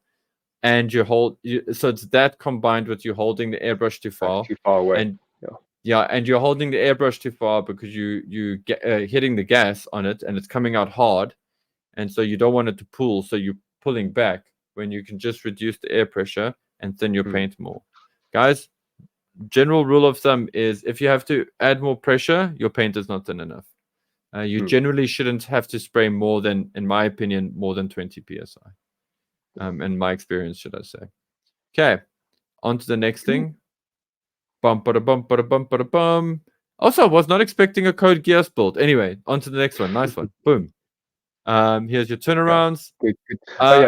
A: and so it's that combined with you holding the airbrush too far
B: away.
A: And and you're holding the airbrush too far because you get hitting the gas on it and it's coming out hard. And so you don't want it to pool, so you're pulling back when you can just reduce the air pressure and thin your paint more. Guys, general rule of thumb is if you have to add more pressure, your paint is not thin enough. You generally shouldn't have to spray more than, in my opinion, more than 20 psi. In my experience, should I say. Okay, on to the next thing. Bum, bada, bum, bada, bum, bada, bum. Also, I was not expecting a Code Geass build. Anyway, on to the next one. Nice one. Boom. Here's your turnarounds.
B: Good.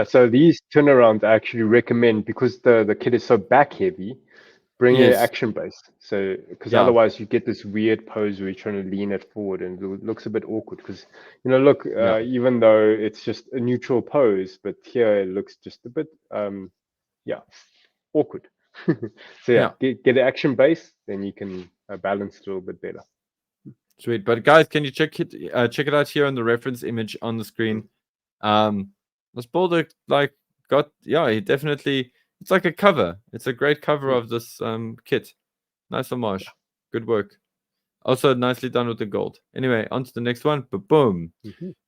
B: So these turnarounds I actually recommend because the kit is so back heavy. Bring it action based. So because otherwise you get this weird pose where you're trying to lean it forward and it looks a bit awkward. Because look, even though it's just a neutral pose, but here it looks just a bit awkward. So get it action based, then you can balance it a little bit better.
A: Sweet. But guys, can you check it out here on the reference image on the screen? This builder he definitely, it's like a cover. It's a great cover of this kit. Nice homage. Good work. Also nicely done with the gold. Anyway, on to the next one. Boom.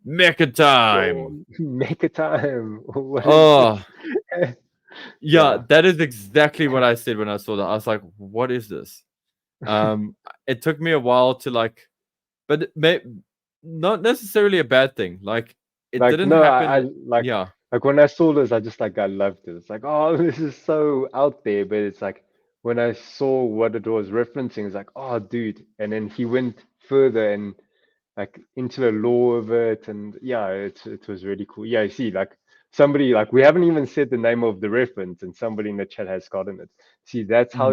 A: Mecha time.
B: Mecha time.
A: Oh. That is exactly what I said when I saw that. I was like, what is this? It took me a while to but not necessarily a bad thing. Like it didn't happen.
B: Like when I saw this, I loved it. It's like, oh, this is so out there. But it's like when I saw what it was referencing, it's like, oh, dude. And then he went further and like into the lore of it, and it was really cool. Yeah, you see, like somebody we haven't even said the name of the reference, and somebody in the chat has gotten it. See, that's how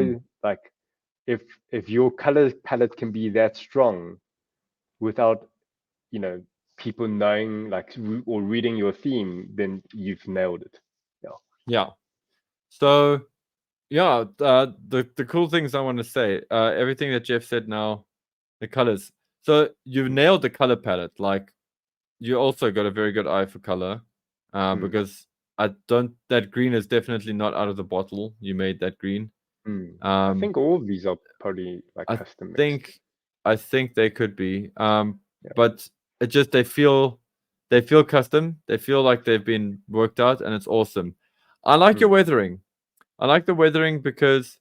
B: if your color palette can be that strong without people knowing or reading your theme, then you've nailed it.
A: So the cool things I want to say, everything that Jeff said now, the colors. So you've nailed the color palette. Like you also got a very good eye for color, because that green is definitely not out of the bottle. You made that green.
B: I think all of these are probably custom mixed.
A: I think they could be. But it just they feel custom. They feel like they've been worked out, and it's awesome. I like your weathering. I like the weathering because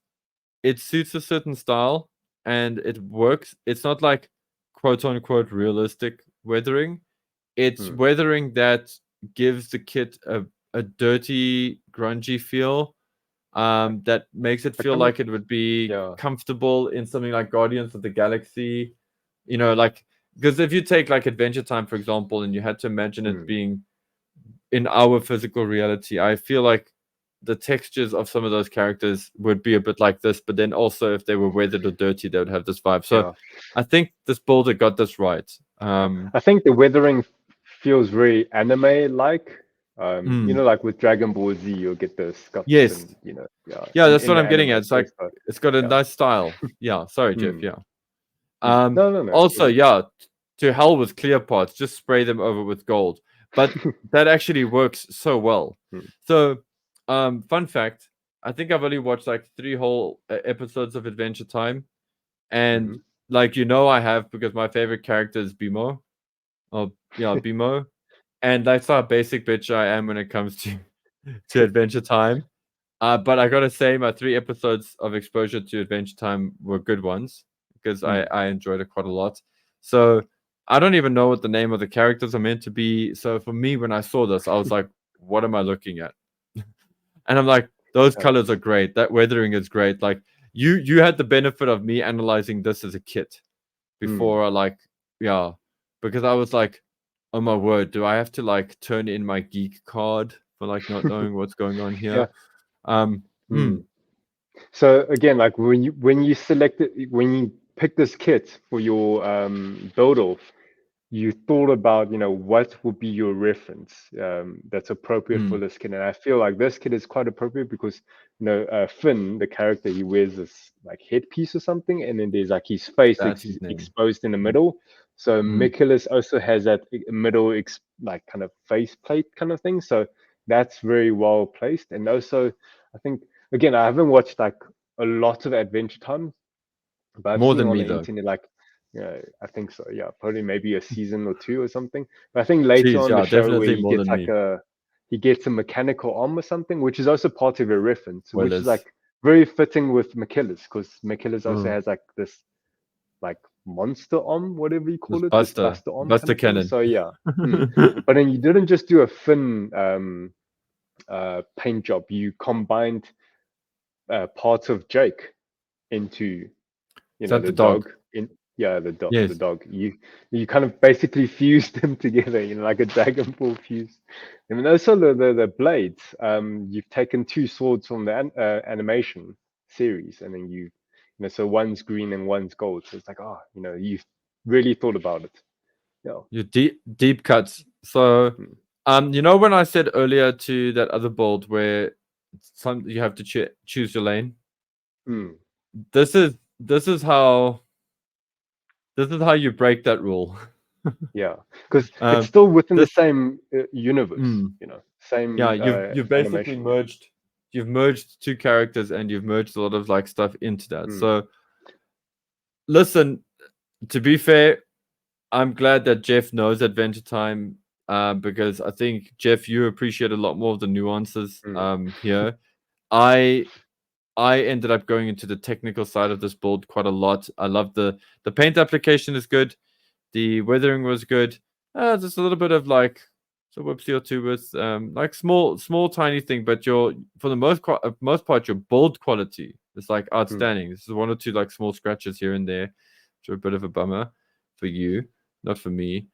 A: it suits a certain style and it works. It's not like quote unquote realistic weathering. It's weathering that gives the kit a dirty, grungy feel. That makes it
B: I
A: feel
B: kind of
A: like it would be
B: yeah.
A: comfortable in something like Guardians of the Galaxy. You know, like because if you take like Adventure Time, for example, and you had to imagine it being in our physical reality, I feel like the textures of some of those characters would be a bit like this, but then also if they were weathered or dirty, they would have this vibe. So
B: Yeah.
A: I think this builder got this right.
B: Yeah. I think the weathering feels very anime-like. You know, like with Dragon Ball Z, you'll get the scuffs
A: Yes.
B: and you know, yeah,
A: Yeah, that's
B: in
A: what
B: the
A: I'm getting
B: anime
A: at. It's like
B: space, but
A: it's got a
B: yeah.
A: nice style. Yeah. Sorry, Jeff.
B: Mm.
A: Yeah. Um,
B: No, no, no. All
A: also,
B: good.
A: yeah, to hell with clear parts, just spray them over with gold. But that actually works so well.
B: Mm.
A: So, fun fact, I think I've only watched like 3 whole episodes of Adventure Time. And
B: Mm-hmm.
A: like I have because my favorite character is Bimo. Oh, yeah, Bimo. And that's how basic bitch I am when it comes to Adventure Time. But I gotta say, my 3 episodes of exposure to Adventure Time were good ones because I enjoyed it quite a lot. So I don't even know what the name of the characters are meant to be. So for me, when I saw this, I was like, "What am I looking at?" And I'm like, "Those
B: Yeah.
A: colors are great. That weathering is great." Like you had the benefit of me analyzing this as a kit
B: Mm.
A: before I like, yeah, because I was like, "Oh my word, do I have to like turn in my geek card for like not knowing what's going on
B: Yeah.
A: here?" Um, hmm.
B: Mm. So again, like when you select it, when you pick this kit for your build off, you thought about, you know, what would be your reference that's appropriate for
A: Mm,
B: this kit. And I feel like this kit is quite appropriate because, you know, Finn, the character, he wears this like headpiece or something, and then there's like his face
A: that's his name.
B: exposed in the
A: Mm,
B: middle. So
A: mm,
B: Michaelis also has that middle like kind of face plate kind of thing. So that's very well placed. And also, I think again, I haven't watched like a lot of Adventure Time, but I've
A: more
B: seen
A: than
B: on
A: me
B: the
A: though.
B: internet like, yeah, I think so. Yeah, probably maybe a season or two or something. But I think later
A: Jeez,
B: on the
A: yeah,
B: show where
A: definitely more than me.
B: he gets a mechanical arm or something, which is also part of a reference, which is
A: Spoilers.
B: like very fitting with McKillis because McKillis also
A: Mm,
B: has like this like monster arm, whatever you
A: this
B: call it, this
A: Buster,
B: Buster arm kind
A: Buster
B: of thing.
A: Cannon.
B: So yeah. Mm. But then you didn't just do a fin paint job. You combined parts of Jake into, you
A: Is
B: know,
A: that
B: the
A: the dog?
B: dog in, yeah, the
A: Yes.
B: dog, you kind of basically fused them together, you know, like a Dragon Ball fuse. I mean, also the blades, you've taken 2 swords from the animation series, and then you know, so one's green and one's gold, so it's like, oh, you know, you've really thought about it. Yeah.
A: Your deep cuts. So,
B: Mm.
A: you know when I said earlier to that other build where some you have to choose your lane.
B: Mm.
A: This is how you break that rule.
B: Yeah, because it's
A: um,
B: still within the
A: this
B: same universe,
A: mm,
B: you know,
A: yeah,
B: same
A: you've basically
B: animation.
A: merged. You've merged 2 characters and you've merged a lot of like stuff into that.
B: Mm.
A: So listen, to be fair, I'm glad that Jeff knows Adventure Time because I think Jeff, you appreciate a lot more of the nuances
B: Mm.
A: here. I I ended up going into the technical side of this build quite a lot. I love the paint application is good. The weathering was good. Just a little bit of like so whoopsie or two with like small tiny thing, but your for the most part your build quality is like
B: Mm.
A: outstanding. This is 1 or 2 like small scratches here and there, which are a bit of a bummer for you, not for me.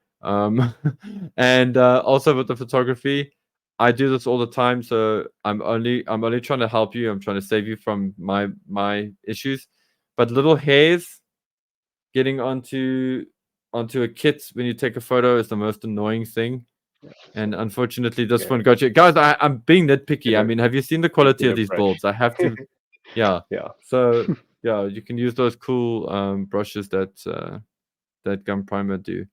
A: And also with the photography, I do this all the time, so I'm only trying to help you. I'm trying to save you from my issues. But little hairs getting onto a kit when you take a photo is the most annoying thing.
B: Yeah,
A: And
B: so
A: unfortunately, this
B: yeah,
A: one got you. Guys, I'm being
B: get
A: nitpicky. I
B: a
A: mean, have you seen the quality
B: get
A: of
B: a
A: these
B: brush.
A: builds? I have to, yeah.
B: Yeah.
A: So yeah, you can use those cool brushes that Gun Primer do.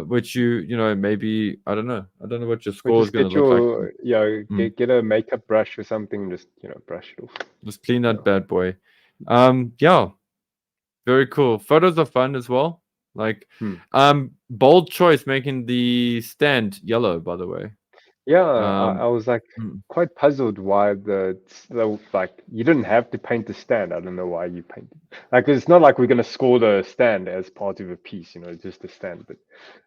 A: Which you know maybe I don't know what your
B: Or
A: score is
B: just
A: going to
B: get
A: look like.
B: your, yeah,
A: Mm,
B: get a makeup brush or something, just, you know, brush it off.
A: just clean that
B: Yeah.
A: bad boy. Yeah, very cool. Photos are fun as well. Like,
B: Hmm.
A: bold choice making the stand yellow, by the way.
B: Yeah, I was like
A: mm,
B: quite puzzled why the like you didn't have to paint the stand. I don't know why you painted. Like it's not like we're gonna score the stand as part of a piece, just a stand. But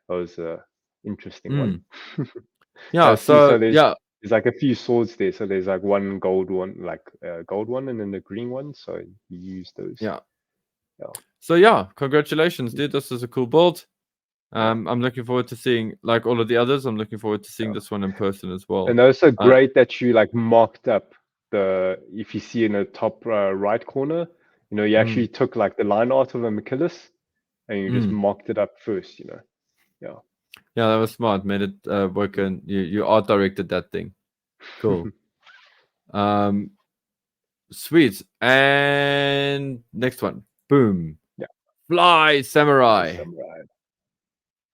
B: that was a interesting one.
A: yeah.
B: I see. So
A: So
B: there's like a few swords there. So there's like one gold one, like gold one, and then the green one. So you use those.
A: yeah.
B: Yeah,
A: So yeah, congratulations, dude. This is a cool build.
B: yeah,
A: I'm looking forward to seeing, like all of the others, I'm looking forward to seeing
B: yeah.
A: this one in person as well.
B: And also
A: Uh,
B: great that you like marked up if you see in the top right corner, you
A: mm,
B: actually took like the line art of a Achilles and you just
A: mm.
B: marked it up first, Yeah.
A: Yeah, that was smart. Made it work, and you art directed that thing. Cool. Um, sweet. And next one. Boom.
B: Yeah.
A: Fly
B: Fly
A: Samurai.
B: Samurai.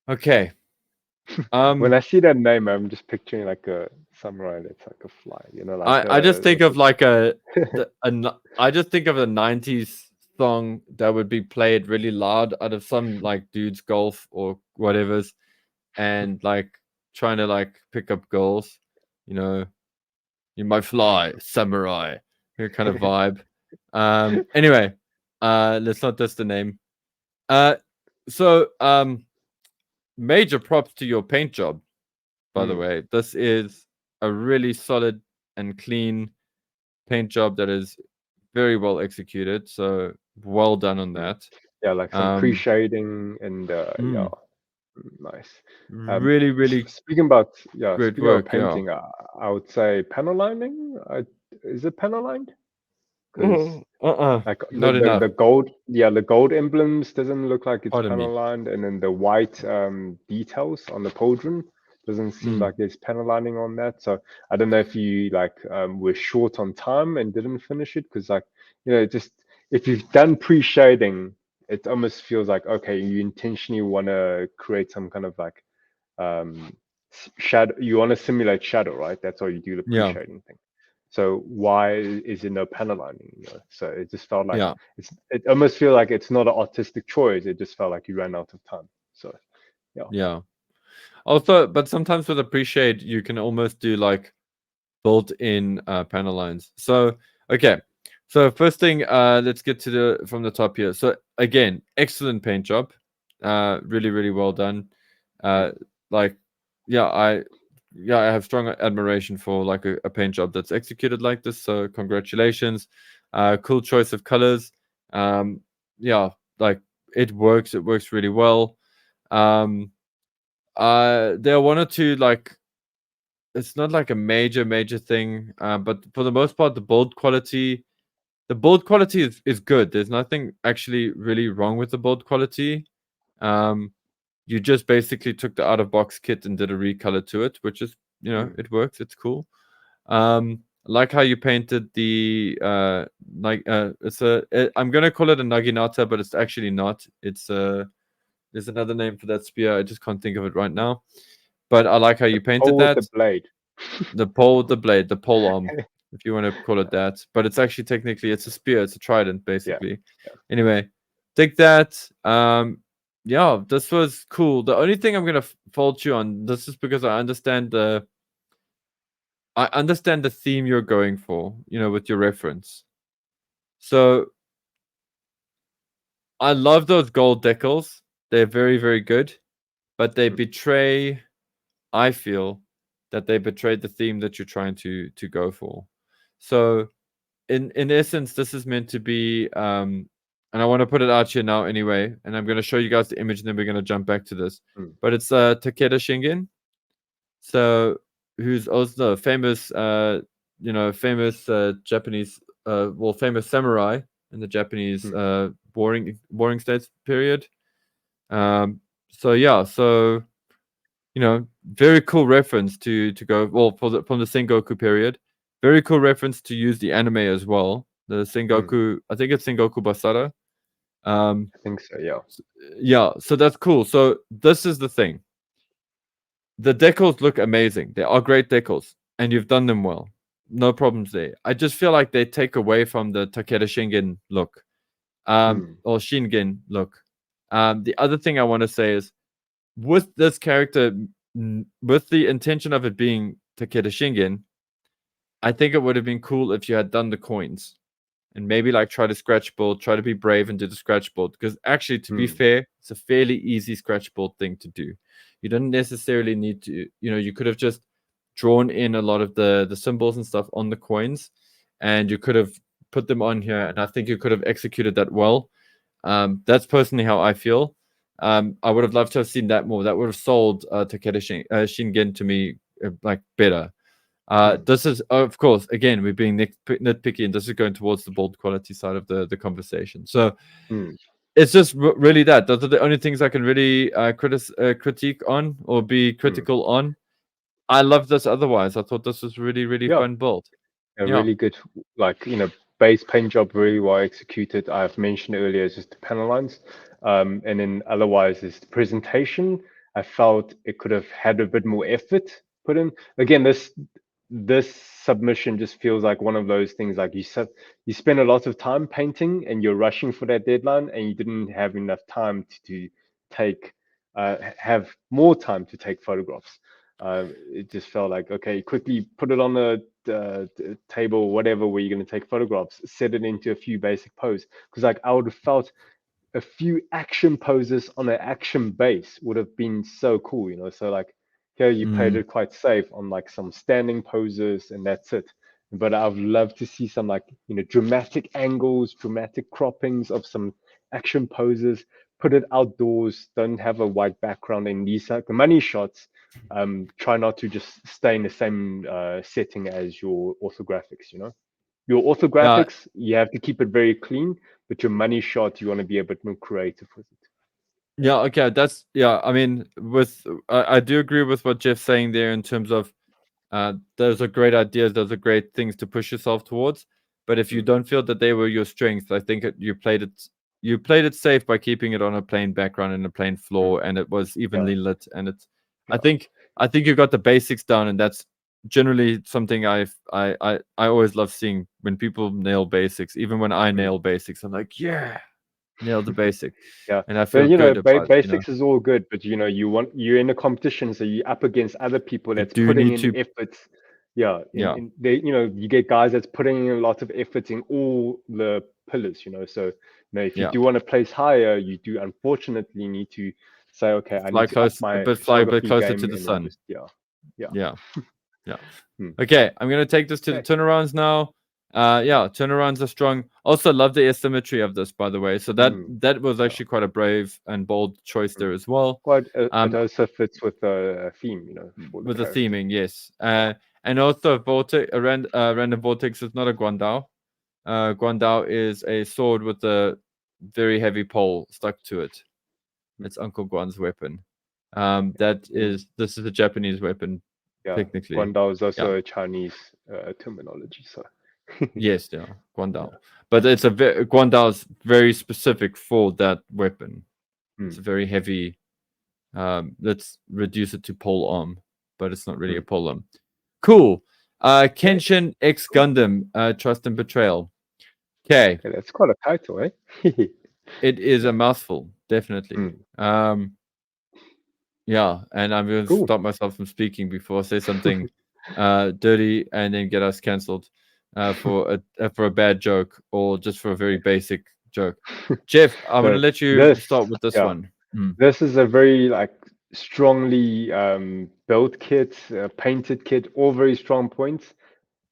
A: Okay.
B: When I see that name, I'm just picturing like a samurai that's like a fly, like
A: I just think of like
B: the
A: I just think of a 90s song that would be played really loud out of some like dude's golf or whatever's, and like trying to like pick up girls, you know, you might fly, samurai, kind of vibe. Anyway, let's not diss the name. Uh, so major props to your paint job, by the way. This is a really solid and clean paint job that is very well executed. So well done on that.
B: Yeah, like some pre-shading and yeah,
A: Mm,
B: nice.
A: really, really
B: Speaking about
A: great
B: speaking about
A: work. Yeah.
B: painting, I would say panel lining. Is it panel lined? Because like
A: Not
B: the
A: enough.
B: gold, yeah, the gold emblems doesn't look like it's
A: Pardon
B: panel
A: me.
B: lined, and then the white details on the pauldron doesn't seem
A: Mm,
B: like there's panel lining on that. So I don't know if you like were short on time and didn't finish it, because like just if you've done pre-shading, it almost feels like okay, you intentionally want to create some kind of like um shadow. You want to simulate shadow, right? That's why you do the
A: yeah.
B: pre-shading thing. So why is there no panel lining? So it just felt like
A: Yeah.
B: it almost feel like it's not an artistic choice. It just felt like you ran out of time. So yeah.
A: Yeah. Also, but sometimes with Appreciate, you can almost do like built-in panel lines. So, okay. So first thing, let's get to from the top here. So again, excellent paint job. Really, really well done.
B: Mm.
A: Like, yeah, I have strong admiration for like a paint job that's executed like this. So congratulations. Cool choice of colors. Yeah, like it works. It works really well. There are one or two like it's not like a major thing, but for the most part, the build quality is good. There's nothing actually really wrong with the build quality. You just basically took the out of box kit and did a recolor to it, which is
B: Mm.
A: it works. It's cool. Like how you painted the like I'm gonna call it a naginata, but it's actually not. It's there's another name for that spear. I just can't think of it right now. But I like how you painted
B: Oh, with
A: that.
B: the blade.
A: The pole, the blade, the pole arm, if you want to call it that. But it's actually technically it's a spear, it's a trident,
B: Yeah.
A: basically. Anyway, take that. Yeah, this was cool. The only thing I'm gonna fault you on this is because I understand the theme you're going for, with your reference. So I love those gold decals. They're very, very good, but they betray, I feel, that they betrayed the theme that you're trying to go for. So in essence, this is meant to be and I want to put it out here now anyway, and I'm going to show you guys the image and then we're going to jump back to this. But it's Takeda Shingen. So who's also famous famous Japanese famous samurai in the Japanese warring states period. So yeah, so very cool reference to go from the Sengoku period. Very cool reference to use the anime as well. The Sengoku, I think it's Sengoku Basara.
B: I think so. Yeah.
A: Yeah, so that's cool. So this is the thing. The decals look amazing. They are great decals, and you've done them well. No problems there. I just feel like they take away from the Takeda Shingen look, or Shingen look. The other thing I want to say is with this character, with the intention of it being Takeda Shingen, I think it would have been cool if you had done the coins and maybe like try to scratch build, try to be brave and do the scratch build. Because actually, to be fair, it's a fairly easy scratch build thing to do. You don't necessarily need to, you could have just drawn in a lot of the symbols and stuff on the coins, and you could have put them on here, and I think you could have executed that well. That's personally how I feel. I would have loved to have seen that more. That would have sold Takeda Shingen to me like better. This is, of course, again, we're being nitpicky, and this is going towards the bold quality side of the conversation. So it's just really that. Those are the only things I can really critique on or be critical on. I love this otherwise. I thought this was really, really fun build.
B: Really good, like, base paint job, very well executed. I've mentioned earlier, it's just the panel lines. And then otherwise, is the presentation. I felt it could have had a bit more effort put in. Again, this submission just feels like one of those things, like you spend a lot of time painting and you're rushing for that deadline, and you didn't have enough time to take have more time to take photographs. It just felt like, okay, quickly put it on the table, whatever, where you're going to take photographs, set it into a few basic poses. Because like I would have felt a few action poses on an action base would have been so cool. So like here you played it quite safe on like some standing poses, and that's it. But I'd love to see some like dramatic angles, dramatic croppings of some action poses. Put it outdoors. Don't have a white background in these like the money shots. Try not to just stay in the same setting as your orthographics. Your orthographics, you have to keep it very clean, but your money shot, you want to be a bit more creative with it.
A: Yeah, okay, I mean, I do agree with what Jeff's saying there in terms of those are great ideas, those are great things to push yourself towards. But if you don't feel that they were your strengths, I think you played it safe by keeping it on a plain background and a plain floor, and it was evenly lit. And I think you got the basics down, and that's generally something I always love seeing when people nail basics. Even when I nail basics, I'm like, yeah, nailed the basic. And I feel good about
B: basics is all good, but you're in a competition, so you're up against other people that's putting in efforts. You get guys that's putting in a lot of effort in all the pillars. So if you do want to place higher, you do unfortunately need to say, okay, I need to up my
A: fly a bit closer
B: game
A: to the sun.
B: Yeah.
A: Okay, I'm gonna take this to the turnarounds now. Turnarounds are strong. Also love the asymmetry of this, by the way. So that was actually quite a brave and bold choice there as well.
B: It also fits with a theme,
A: with the theming, yes. And also random vortex is not a Guandao. Guandao is a sword with a very heavy pole stuck to it. It's Uncle Guan's weapon. This is a Japanese weapon. Technically,
B: Guandao is also a Chinese terminology. So
A: yes, Guandao, but it's Guandao is very specific for that weapon. It's a very heavy. Let's reduce it to pole arm, but it's not really a pole arm. Cool. Kenshin X Gundam, Trust and Betrayal. Okay,
B: that's quite a title, eh?
A: It is a mouthful, definitely. Yeah, and I'm going to stop myself from speaking before I say something dirty and then get us cancelled for a bad joke or just for a very basic joke. Jeff, I'm going to let you start with this one.
B: This is a very strongly built kit, painted kit, all very strong points.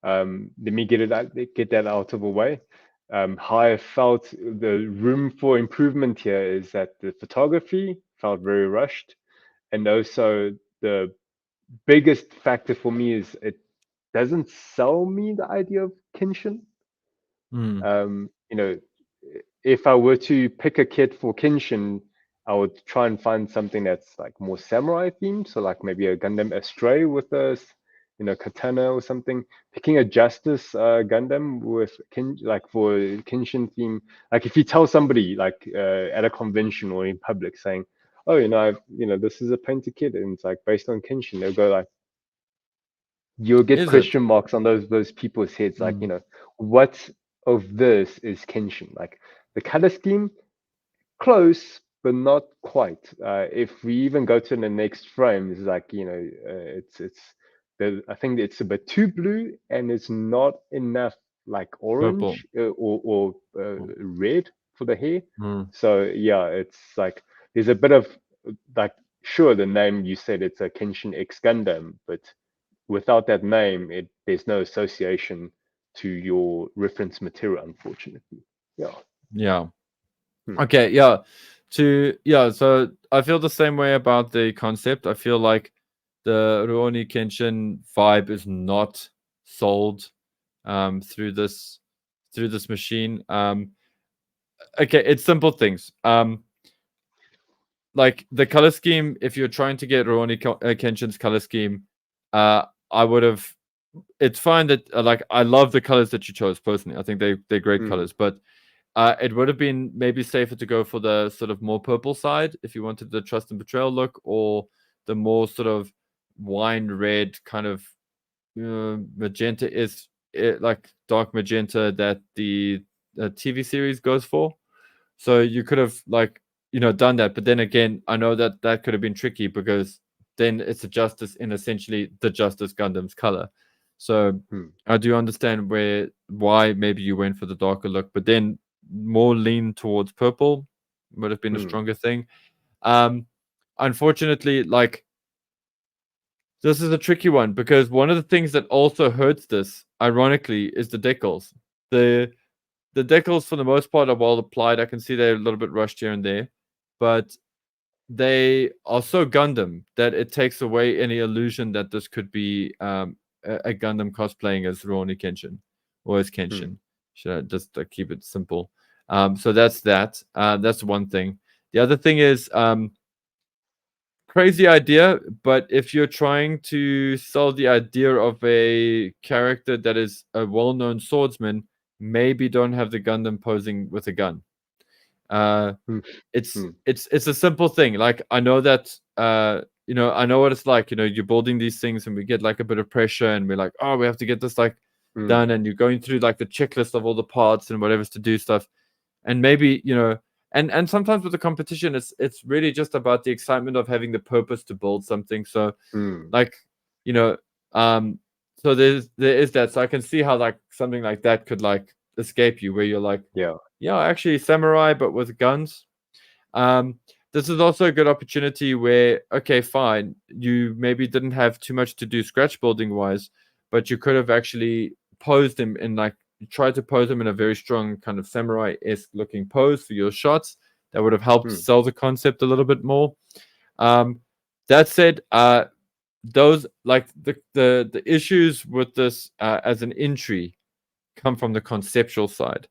B: Let me get that out of the way. How I felt the room for improvement here is that the photography felt very rushed. And also the biggest factor for me is it doesn't sell me the idea of Kenshin. If I were to pick a kit for Kenshin, I would try and find something that's more samurai themed. So maybe a Gundam Astray with a katana or something. Picking a Justice Gundam with for Kenshin theme. If you tell somebody at a convention or in public saying, oh, this is a painted kit and it's based on Kenshin, they'll go you'll get question marks on those people's heads. What of this is Kenshin? The color scheme, close, but not quite. If we even go to the next frame, it's it's I think it's a bit too blue and it's not enough like
A: Purple.
B: orange or red for the hair.
A: Mm.
B: So yeah, it's like there's a bit of like, sure, the name you said it's a Kenshin X Gundam, but without that name, there's no association to your reference material, unfortunately. Yeah.
A: Yeah.
B: Hmm.
A: Okay. Yeah. So I feel the same way about the concept. I feel like the Rurouni Kenshin vibe is not sold through this machine. Okay, it's simple things. Like the color scheme, if you're trying to get Rurouni Kenshin's color scheme, I would have. It's fine that like I love the colors that you chose personally. I think they're great colors, but it would have been maybe safer to go for the sort of more purple side if you wanted the trust and betrayal look, or the more sort of wine red kind of magenta is like dark magenta that the TV series goes for. So you could have like done that, but then again, I know that that could have been tricky because then it's a Justice in essentially the Justice Gundam's color. So I do understand why maybe you went for the darker look, but then more lean towards purple would have been a stronger thing. Unfortunately, like this is a tricky one because one of the things that also hurts this, ironically, is the decals. The decals for the most part are well applied. I can see they're a little bit rushed here and there, but they are so Gundam that it takes away any illusion that this could be a Gundam cosplaying as Rurouni Kenshin or as Kenshin. Should I just keep it simple? So that's that. That's one thing. The other thing is crazy idea, but if you're trying to sell the idea of a character that is a well-known swordsman, maybe don't have the Gundam posing with a gun. It's a simple thing. Like I know that I know what it's like. You're building these things and we get like a bit of pressure and we're like, oh, we have to get this like done, and you're going through like the checklist of all the parts and whatever's to do stuff. And maybe, and sometimes with the competition, it's really just about the excitement of having the purpose to build something. So like, so there is that. So I can see how like something like that could like escape you, where you're like, yeah, actually samurai, but with guns. This is also a good opportunity where, okay, fine, you maybe didn't have too much to do scratch building wise, but you could have actually posed him in like, tried to pose him in a very strong kind of samurai-esque looking pose for your shots. That would have helped sell the concept a little bit more. That said, those like the issues with this as an entry come from the conceptual side.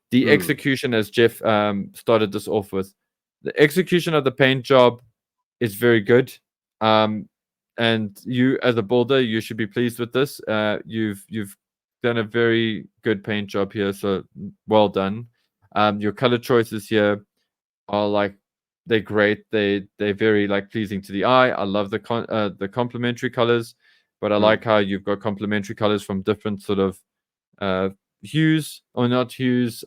A: The execution, as Jeff started this off with, the execution of the paint job is very good. And you, as a builder, you should be pleased with this. You've done a very good paint job here, so well done. Your color choices here are like they're great. They're very like pleasing to the eye. I love the complementary colors, but I like how you've got complementary colors from different sort of hues, or not hues,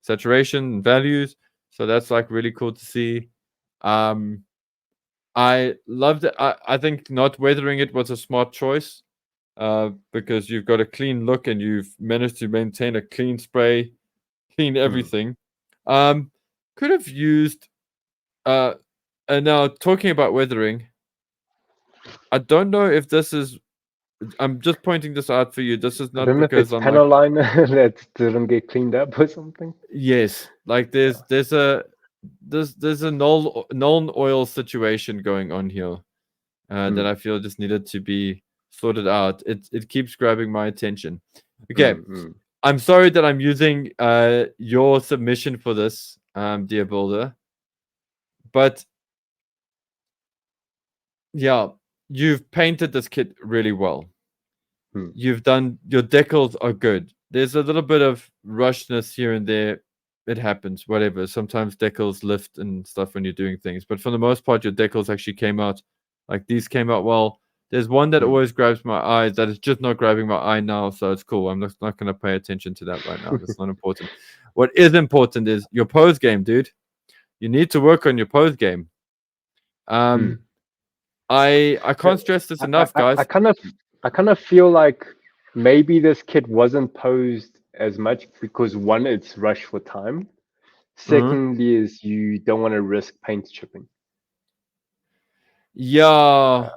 A: saturation values. So that's like really cool to see. I loved it. I think not weathering it was a smart choice, because you've got a clean look and you've managed to maintain a clean spray, clean everything. Could have used and now talking about weathering, I don't know if this is, I'm just pointing this out for you. This is
B: I
A: not
B: don't know if
A: because
B: it's
A: I'm
B: panel
A: like,
B: liner that didn't get cleaned up or something.
A: yes, like there's a null oil situation going on here that I feel just needed to be sorted out. It keeps grabbing my attention. Okay, I'm sorry that I'm using your submission for this, dear builder, but yeah, you've painted this kit really well. You've done, your decals are good. There's a little bit of rushness here and there. It happens, whatever. Sometimes decals lift and stuff when you're doing things, but for the most part, your decals actually came out, like these came out well. There's one that always grabs my eye that is just not grabbing my eye now, so it's cool. I'm not going to pay attention to that right now. That's not important. What is important is your pose game, dude. You need to work on your pose game. I can't stress this enough, guys.
B: I kind of I kind of feel like maybe this kit wasn't posed as much because one, it's rushed for time. Secondly, is you don't want to risk paint chipping.
A: Yeah.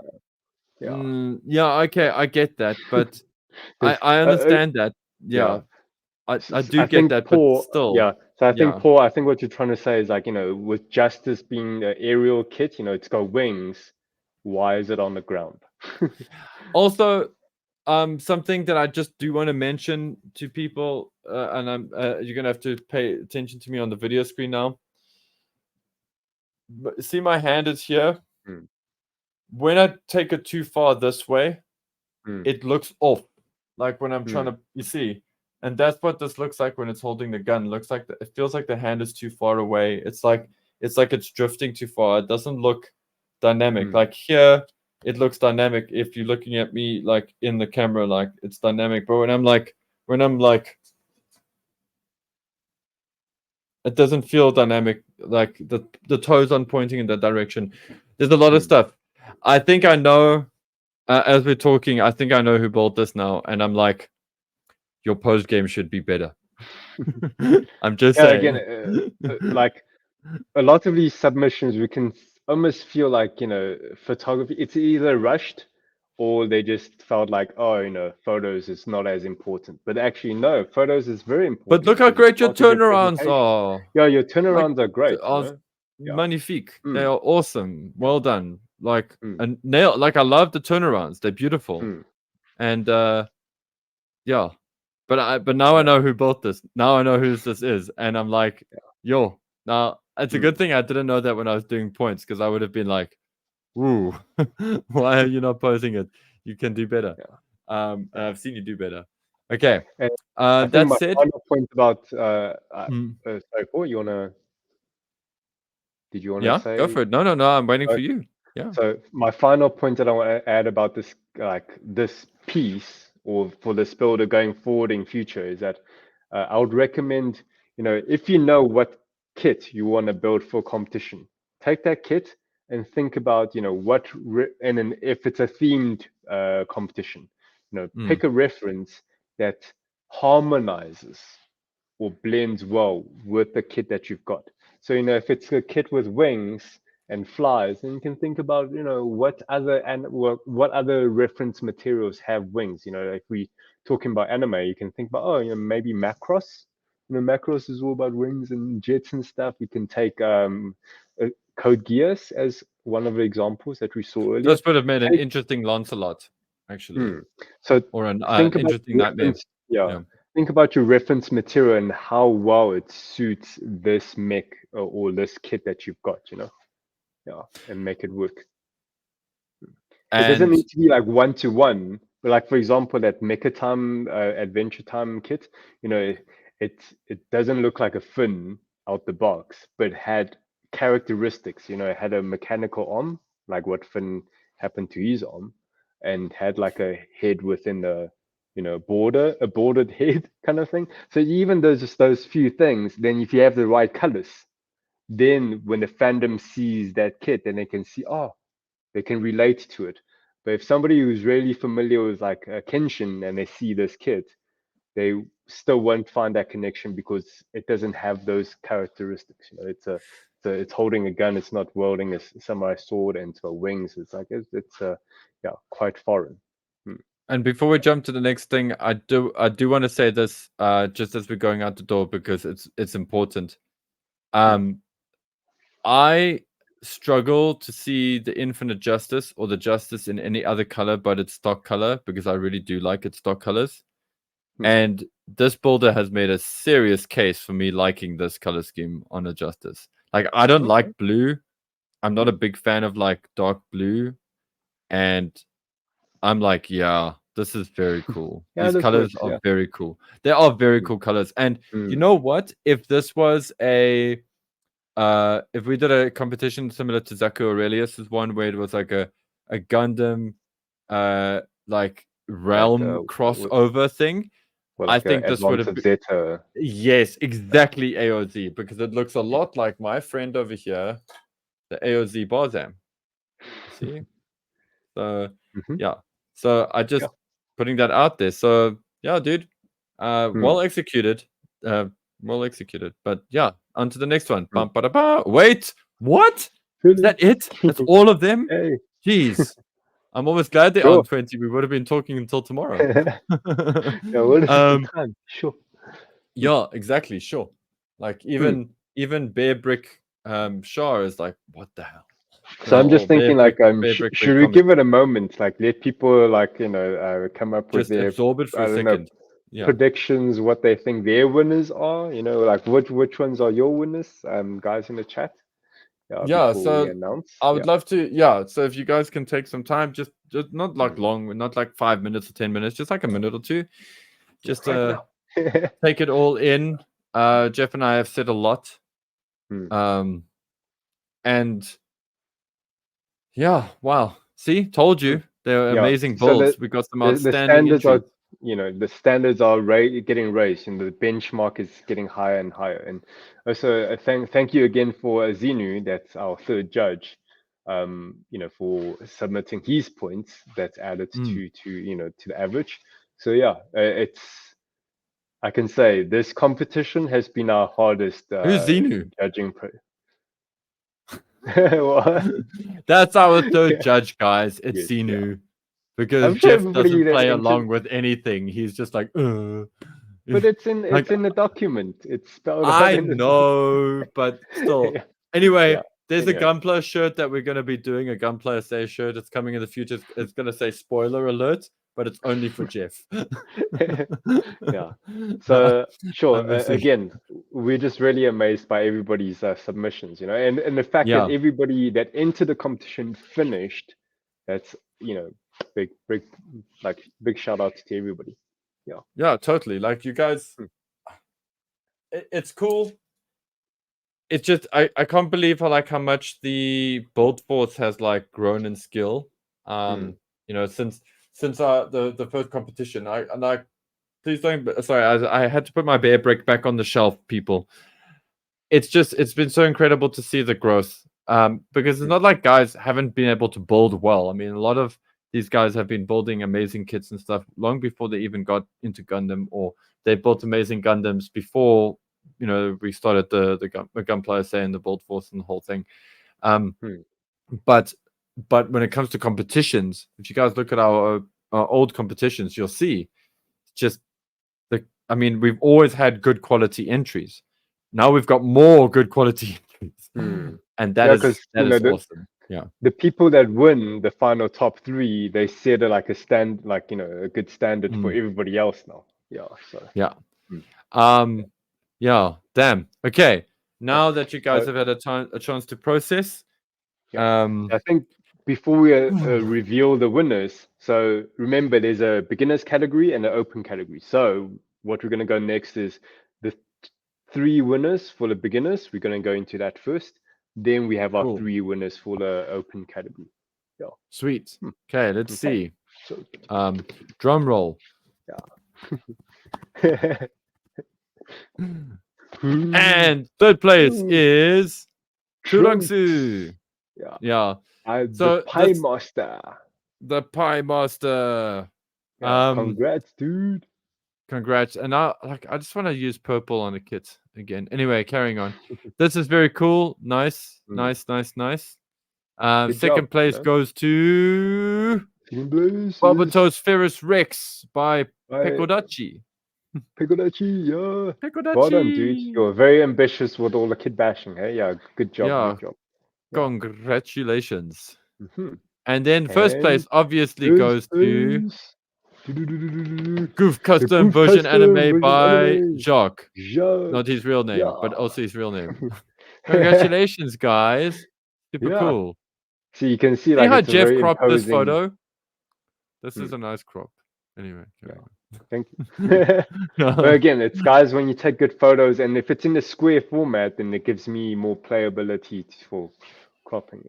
B: Yeah.
A: Yeah, okay, I get that, but
B: Because
A: I understand that.
B: yeah,
A: Yeah, I do
B: I
A: get
B: think
A: that, but
B: Paul,
A: still,
B: yeah. So I think
A: yeah.
B: Paul, I think what you're trying to say is like, with Justice being the aerial kit, it's got wings. Why is it on the ground?
A: Also, something that I just do want to mention to people, and you're gonna have to pay attention to me on the video screen now. But see, my hand is here. When I take it too far this way, it looks off. Like when I'm trying to, you see, and that's what this looks like when it's holding the gun. It looks like it feels like the hand is too far away. It's like it's drifting too far. It doesn't look dynamic. Like here, it looks dynamic if you're looking at me like in the camera, like it's dynamic. But when I'm like, it doesn't feel dynamic. Like the toes aren't pointing in that direction. There's a lot of stuff. I think I know. As we're talking, I think I know who built this now, and I'm like, your post game should be better. I'm just saying.
B: Again, like a lot of these submissions, we can almost feel like, photography, it's either rushed or they just felt like, oh, photos is not as important. But actually, no, photos is very
A: But
B: important
A: look how
B: because it's
A: great your
B: part of your
A: turnarounds
B: presentation.
A: are.
B: Yeah, your
A: Like,
B: turnarounds are great.
A: are
B: Yeah.
A: magnifique. They are awesome. Well done. Like,
B: Mm.
A: and nail. Like, I love the turnarounds. They're beautiful.
B: Mm.
A: And yeah. But now I know who built this. Now I know whose this is, and I'm like, yo. Now it's a good thing I didn't know that when I was doing points, because I would have been like, "Ooh, why are you not posing it? You can do better." And I've seen you do better. Okay.
B: And I think
A: That
B: my
A: said,
B: final point about sorry, Paul, did you want to
A: yeah, go
B: say?
A: for it. No, I'm waiting for you. Yeah.
B: So my final point that I want to add about this, like this piece, or for this builder going forward in future, is that I would recommend, if you know what kit you want to build for competition, take that kit and think about, and then if it's a themed competition, pick a reference that harmonizes or blends well with the kit that you've got. So, if it's a kit with wings and flies, then you can think about, what other reference materials have wings. If we talking about anime, you can think about, maybe Macross. Macross is all about wings and jets and stuff. You can take Code Geass as one of the examples that we saw earlier.
A: This would have made an interesting Lancelot, actually.
B: So
A: or an
B: think about
A: interesting nightmare.
B: yeah. Think about your reference material and how well it suits this mech or this kit that you've got, and make it work. It doesn't
A: And
B: need to be like one-to-one, but like, for example, that Mecha Time Adventure Time kit, it doesn't look like a fin out the box, but had characteristics. It had a mechanical arm, like what Finn happened to his arm, and had like a head within the a bordered head kind of thing. So even those few things, then if you have the right colors, then when the fandom sees that kit, then they can see, oh, they can relate to it. But if somebody who's really familiar with like Kenshin and they see this kit, they still won't find that connection because it doesn't have those characteristics. It's holding a gun. It's not wielding a samurai sword into wings. It's like it's quite foreign.
A: And before we jump to the next thing, I do want to say this just as we're going out the door, because it's important. I struggle to see the Infinite Justice or the Justice in any other color but its stock color, because I really do like its stock colors. And this builder has made a serious case for me liking this color scheme on a Justice. Like, I don't like blue. I'm not a big fan of like dark blue. And I'm like, yeah, this is very cool. These colors are very cool. They are very cool colors. And you know what? If this was if we did a competition similar to Zaku Aurelius's one, where it was like a Gundam like realm crossover thing, I think this would have been
B: Zeta.
A: Yes, exactly, AOZ, because it looks a lot like my friend over here, the AOZ Barzam. See? So yeah. So I just putting that out there. So yeah, dude, well executed, well executed. But yeah, on to the next one. Wait, what? Is that it? That's all of them?
B: Hey.
A: Jeez, I'm almost glad they aren't 20. We would have been talking until tomorrow.
B: Yeah, what is the time? Sure.
A: Yeah, exactly. Sure. Like even Bear Brick Shah is like, what the hell?
B: So I'm just thinking, like, should we give it a moment? Like, let people, like, come up with their,
A: absorb it for a second.
B: Predictions, what they think their winners are. Like, which ones are your winners? Guys in the chat.
A: Yeah. So
B: we announce.
A: I would love to. Yeah. So if you guys can take some time, just not like long, not like 5 minutes or 10 minutes, just like a minute or two, just take it all in. Jeff and I have said a lot. And yeah, wow. See, told you they're amazing builds. We got some outstanding entries.
B: The standards are getting raised, and the benchmark is getting higher and higher. And also, thank you again for Zinu, that's our third judge, for submitting his points. That's added to the average. So yeah, I can say this competition has been our hardest
A: Who's Zinu?
B: judging. What?
A: That's our third judge, guys. It's Zinu. Because Jeff doesn't play along with anything. He's just like,
B: But it's in the document. It's spelled out.
A: I know, but still. Anyway, there's a Gunpla shirt that we're going to be doing, a Gunpla SA shirt. It's coming in the future. It's going to say spoiler alert, but it's only for Jeff.
B: Yeah. So sure. Again, we're just really amazed by everybody's submissions, and the fact that everybody that entered the competition finished. That's big shout out to everybody.
A: Yeah, totally. Like you guys, it's cool. It's just I can't believe how much the build force has like grown in skill. Since the first competition. Please don't. Sorry, I had to put my Bear Brick back on the shelf, people. It's been so incredible to see the growth. Because it's not like guys haven't been able to build well. I mean, a lot of these guys have been building amazing kits and stuff long before they even got into Gundam, or they built amazing Gundams before we started the Gunpla SA and the Build Force and the whole thing. But when it comes to competitions, if you guys look at our old competitions, you'll see just we've always had good quality entries. Now we've got more good quality entries, and that is awesome. Yeah,
B: the people that win the final top 3, they set a good standard for everybody else now. Yeah. So
A: yeah. Yeah. Damn. Okay. Now that you guys have had a chance to process,
B: I think before we reveal the winners, so remember there's a beginners category and an open category. So what we're going to go next is the 3 winners for the beginners. We're going to go into that first. Then we have our 3 winners for the open category. Yeah.
A: Sweet. Okay, let's see. Drum roll.
B: Yeah.
A: And third place is Churangsu. Yeah.
B: The Pie Master.
A: The Pie Master.
B: Congrats, dude.
A: Congrats. And I just want to use purple on the kit again. Anyway, carrying on. This is very cool. Nice. Second place goes to Barbatos Ferris Rex by Pekodachi.
B: Yeah. Well done, dude. You're very ambitious with all the kid bashing, hey? Yeah, good job.
A: Yeah. Congratulations. And then first place obviously goes to Goof Custom Version Anime by Jacques. Not his real name, but also his real name. Congratulations, guys. Super cool.
B: So you can see
A: how Jeff cropped this photo. This is a nice crop. Anyway,
B: thank you. But again, it's guys, when you take good photos, and if it's in the square format, then it gives me more playability for cropping,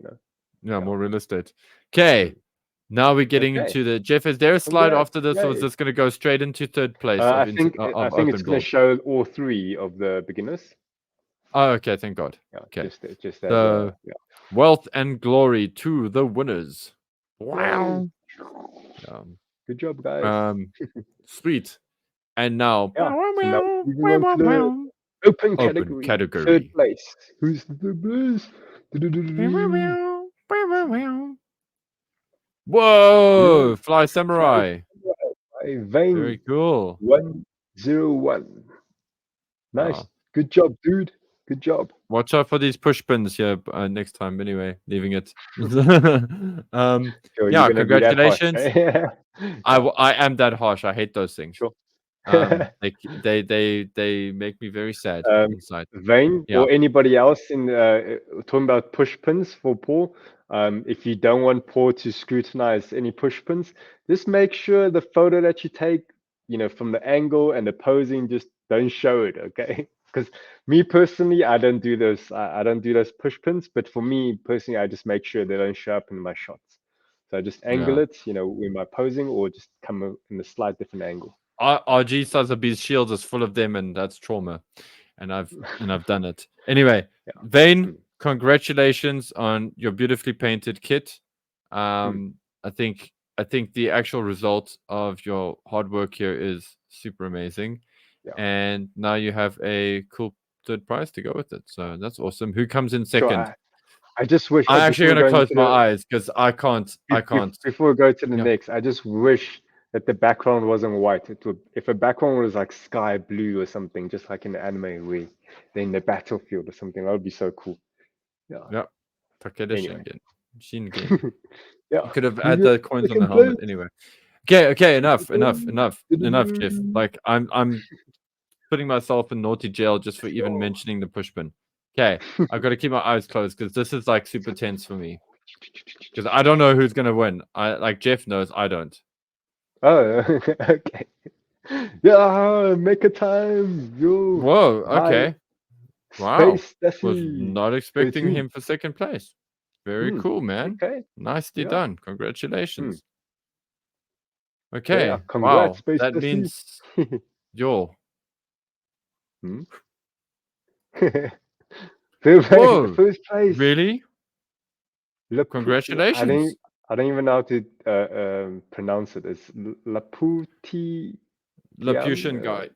A: Yeah, more real estate. Okay. Now we're getting into the Jeff. Is there a slide after this, or is this going to go straight into third place?
B: I think it's going to show all 3 of the beginners.
A: Oh, okay. Thank God.
B: Yeah,
A: okay.
B: Just
A: the wealth and glory to the winners. Wow.
B: Good job, guys.
A: Sweet. And now,
B: Yeah. So now moving on to the open category. Third place. Who's the third place?
A: Whoa! Fly Samurai.
B: Vane.
A: Very cool.
B: 101. Nice.
A: Wow.
B: Good job, dude. Good job.
A: Watch out for these push pins here next time. Anyway, leaving it.
B: Sure,
A: Yeah,
B: you're gonna be that harsh,
A: congratulations.
B: eh?
A: I am that harsh. I hate those things.
B: Sure.
A: They make me very sad inside.
B: Vane
A: Yeah.
B: or anybody else in talking about push pins for Paul. If you don't want Paul to scrutinize any push pins, just make sure the photo that you take, from the angle and the posing, just don't show it, okay? Because me personally, I don't do those. I don't do those push pins. But for me personally, I just make sure they don't show up in my shots. So I just angle it, with my posing, or just come in a slight different angle.
A: RG Sotheby's shields is full of them, and that's trauma. And I've done it. Anyway, Vane, congratulations on your beautifully painted kit. I think the actual result of your hard work here is super amazing.
B: Yeah.
A: And now you have a cool third prize to go with it. So that's awesome. Who comes in second?
B: Sure, I just wish.
A: I'm actually going to close my eyes because I can't.
B: Before we go to the next, I just wish that the background wasn't white. If a background was like sky blue or something, just like in the anime way, then the battlefield or something, that would be so cool. Yeah.
A: Takeda
B: Anyway.
A: Shingen.
B: Yeah.
A: You could have had the coins on the helmet anyway. Okay, enough, Jeff. Like I'm putting myself in naughty jail just for even mentioning the pushpin. Okay, I've got to keep my eyes closed because this is like super tense for me. Because I don't know who's gonna win. Like Jeff knows, I don't.
B: Oh, okay. Yeah, make a time. Yo.
A: Whoa. Okay. Wow.
B: Space
A: Was not expecting him for second place. Very cool, man.
B: Okay.
A: Nicely done. Congratulations.
B: Okay.
A: Yeah,
B: Congrats,
A: wow.
B: Space
A: That means you're.
B: First place.
A: Really? Congratulations.
B: I don't even know how to pronounce it. It's Laputi.
A: Laputian guy.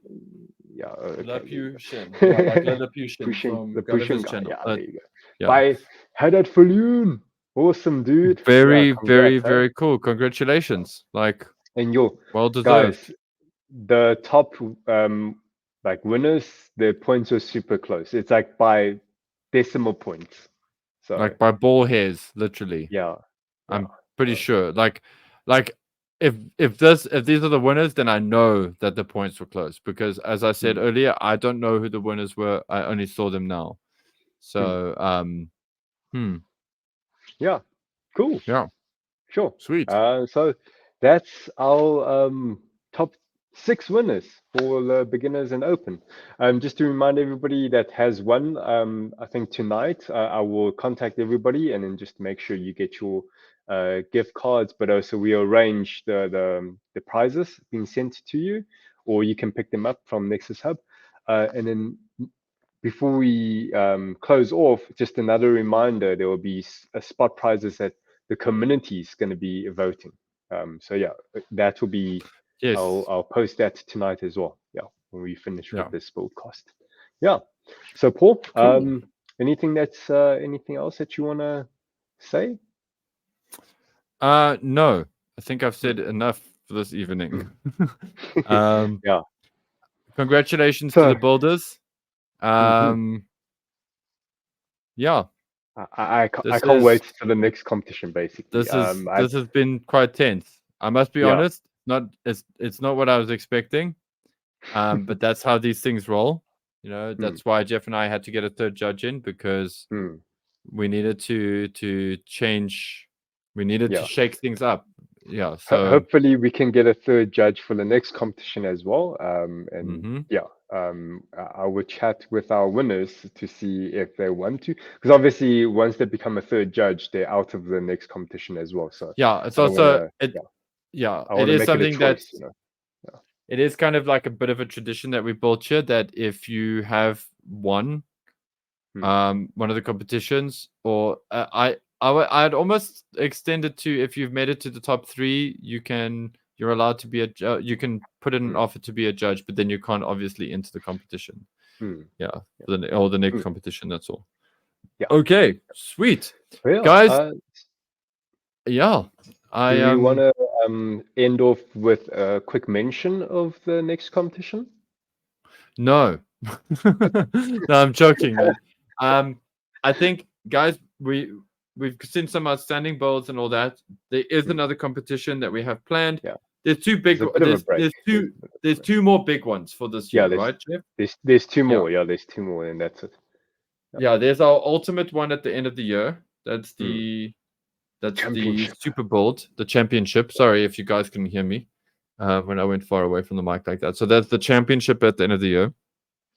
B: Yeah. Okay.
A: Laputian. Yeah, like Lilliputian from
B: Laputian guy.
A: channel.
B: Yeah, there you go.
A: Yeah.
B: By Haddad Falloon. Awesome, dude.
A: Very, very cool. Congratulations. Like,
B: and yo,
A: well deserved.
B: Guys, the top winners, their points are super close. It's like by decimal points. So
A: like by ball hairs, literally.
B: Yeah.
A: I'm pretty sure. Like if these are the winners, then I know that the points were close because as I said earlier, I don't know who the winners were. I only saw them now. So
B: yeah. Cool.
A: Yeah.
B: Sure.
A: Sweet.
B: So that's our top 6 winners for the beginners and open. Just to remind everybody that has won, I think tonight I will contact everybody and then just make sure you get your gift cards, but also we arrange the prizes being sent to you, or you can pick them up from Nexus Hub. And then before we close off, just another reminder, there will be spot prizes that the community is going to be voting. So yeah, that will be,
A: yes.
B: I'll post that tonight as well. Yeah, when we finish with this BuildCast. Yeah. So Paul, cool. Anything else that you want to say?
A: No, I think I've said enough for this evening.
B: Yeah.
A: Congratulations to the builders. Yeah.
B: I can't wait for the next competition. Basically,
A: this has been quite tense. I must be honest. It's not what I was expecting. But that's how these things roll. That's why Jeff and I had to get a third judge in because we needed to change. We needed to shake things up. Yeah. So
B: hopefully we can get a third judge for the next competition as well. I will chat with our winners to see if they want to, because obviously once they become a third judge, they're out of the next competition as well. So
A: yeah, it's also it is something that it is kind of like a bit of a tradition that we built here, that if you have won one of the competitions, or I'd almost extend it to if you've made it to the top 3, you you're allowed to be you can put in an offer to be a judge, but then you can't obviously enter the competition. Yeah, or the next competition. That's all.
B: Yeah.
A: Okay, sweet,
B: Well,
A: guys. Yeah,
B: do we want to end off with a quick mention of the next competition?
A: No, no, I'm joking, man. I think, guys, we've seen some outstanding builds and all that. There is another competition that we have planned.
B: Yeah,
A: there's two big. There's two more big ones for this year, right, Jeff?
B: There's two more. Yeah, there's two more, and that's it.
A: Yeah, there's our ultimate one at the end of the year. That's the super build, the championship. Sorry if you guys couldn't hear me when I went far away from the mic like that. So that's the championship at the end of the year.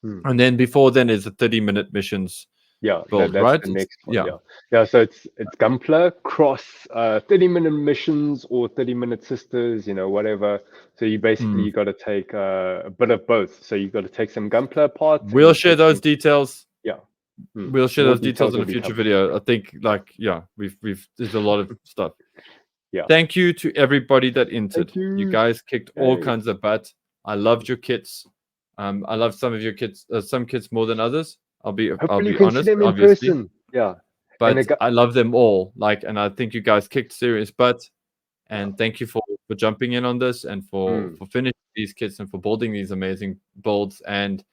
A: And then before then is the 30-minute missions.
B: Yeah,
A: build,
B: that's
A: right?
B: the next one. Yeah. So it's Gunpla cross 30-minute missions or 30-minute sisters, whatever. So you basically got to take a bit of both. So you got to take some Gunpla parts.
A: We'll share those details.
B: Yeah.
A: We'll share those details in a future video. I think, we've there's a lot of stuff.
B: Yeah.
A: Thank you to everybody that entered. You guys kicked all kinds of butt. I loved your kits. I love some of your kits, some kits more than others. I'll be honest, obviously.
B: Yeah.
A: But I love them all. And I think you guys kicked serious butt. And thank you for jumping in on this and for finishing these kits and for building these amazing builds. And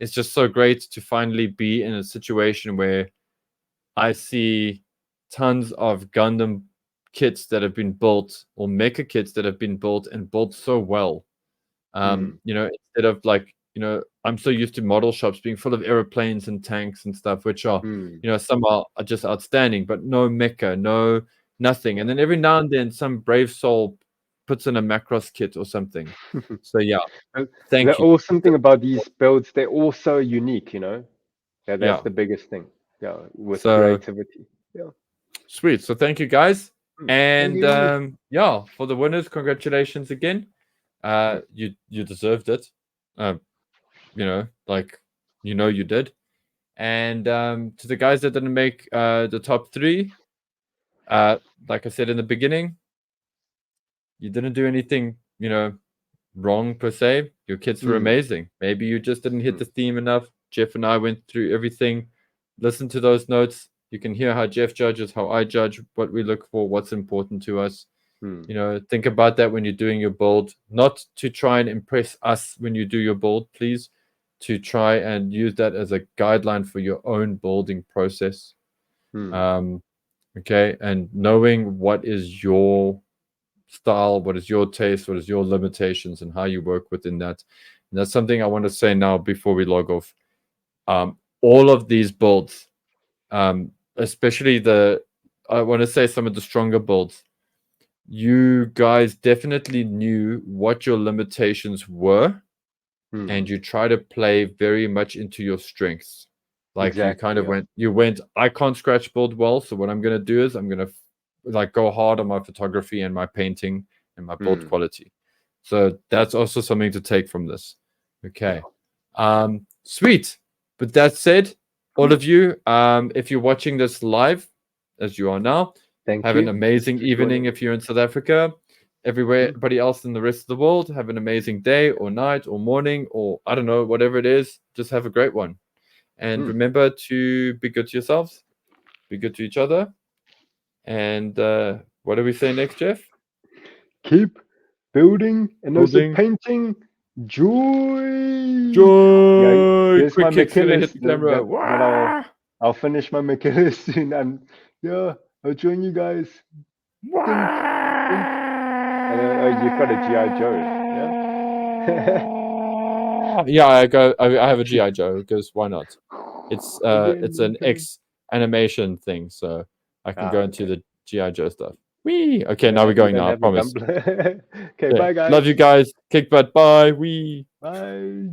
A: it's just so great to finally be in a situation where I see tons of Gundam kits that have been built, or mecha kits that have been built and built so well. Instead of I'm so used to model shops being full of aeroplanes and tanks and stuff, which are, some are just outstanding, but no mecha, no nothing. And then every now and then some brave soul puts in a Macross kit or something. So yeah, thank you.
B: The awesome thing about these builds, they're all so unique, that's the biggest thing. Yeah, with creativity. Yeah.
A: Sweet. So thank you guys. And for the winners, congratulations again. You deserved it. You did. And to the guys that didn't make the top 3, like I said in the beginning, you didn't do anything, wrong per se. Your kits were amazing. Maybe you just didn't hit the theme enough. Jeff and I went through everything. Listen to those notes. You can hear how Jeff judges, how I judge, what we look for, what's important to us. Think about that when you're doing your build. Not to try and impress us when you do your build, please. To try and use that as a guideline for your own building process. Okay, and knowing what is your style, what is your taste, what is your limitations, and how you work within that. And that's something I want to say now before we log off. All of these builds, especially I want to say some of the stronger builds, you guys definitely knew what your limitations were, and you try to play very much into your strengths. You kind of went, I can't scratch build well, so what I'm going to do is I'm going to go hard on my photography and my painting and my build quality. So that's also something to take from this. Okay. Sweet. But that said, all of you, if you're watching this live, as you are now, have an amazing evening if you're in South Africa. Everybody else in the rest of the world, have an amazing day or night or morning or I don't know, whatever it is. Just have a great one. And remember to be good to yourselves, be good to each other. And what do we say next, Jeff?
B: Keep building and also painting. Joy.
A: Joy.
B: Here's
A: Quick
B: my
A: kick's gonna hit
B: mechanics.
A: the camera.
B: I'll finish my mechanics soon. And I'll join you guys. You've got a G.I. Joe,
A: yeah? I have a G.I. Joe because why not? It's an X animation thing, so I can go into the G.I. Joe stuff. Wee. Okay, now we're going now. I promise.
B: Okay, bye guys.
A: Love you guys. Kick butt. Bye. Wee.
B: Bye.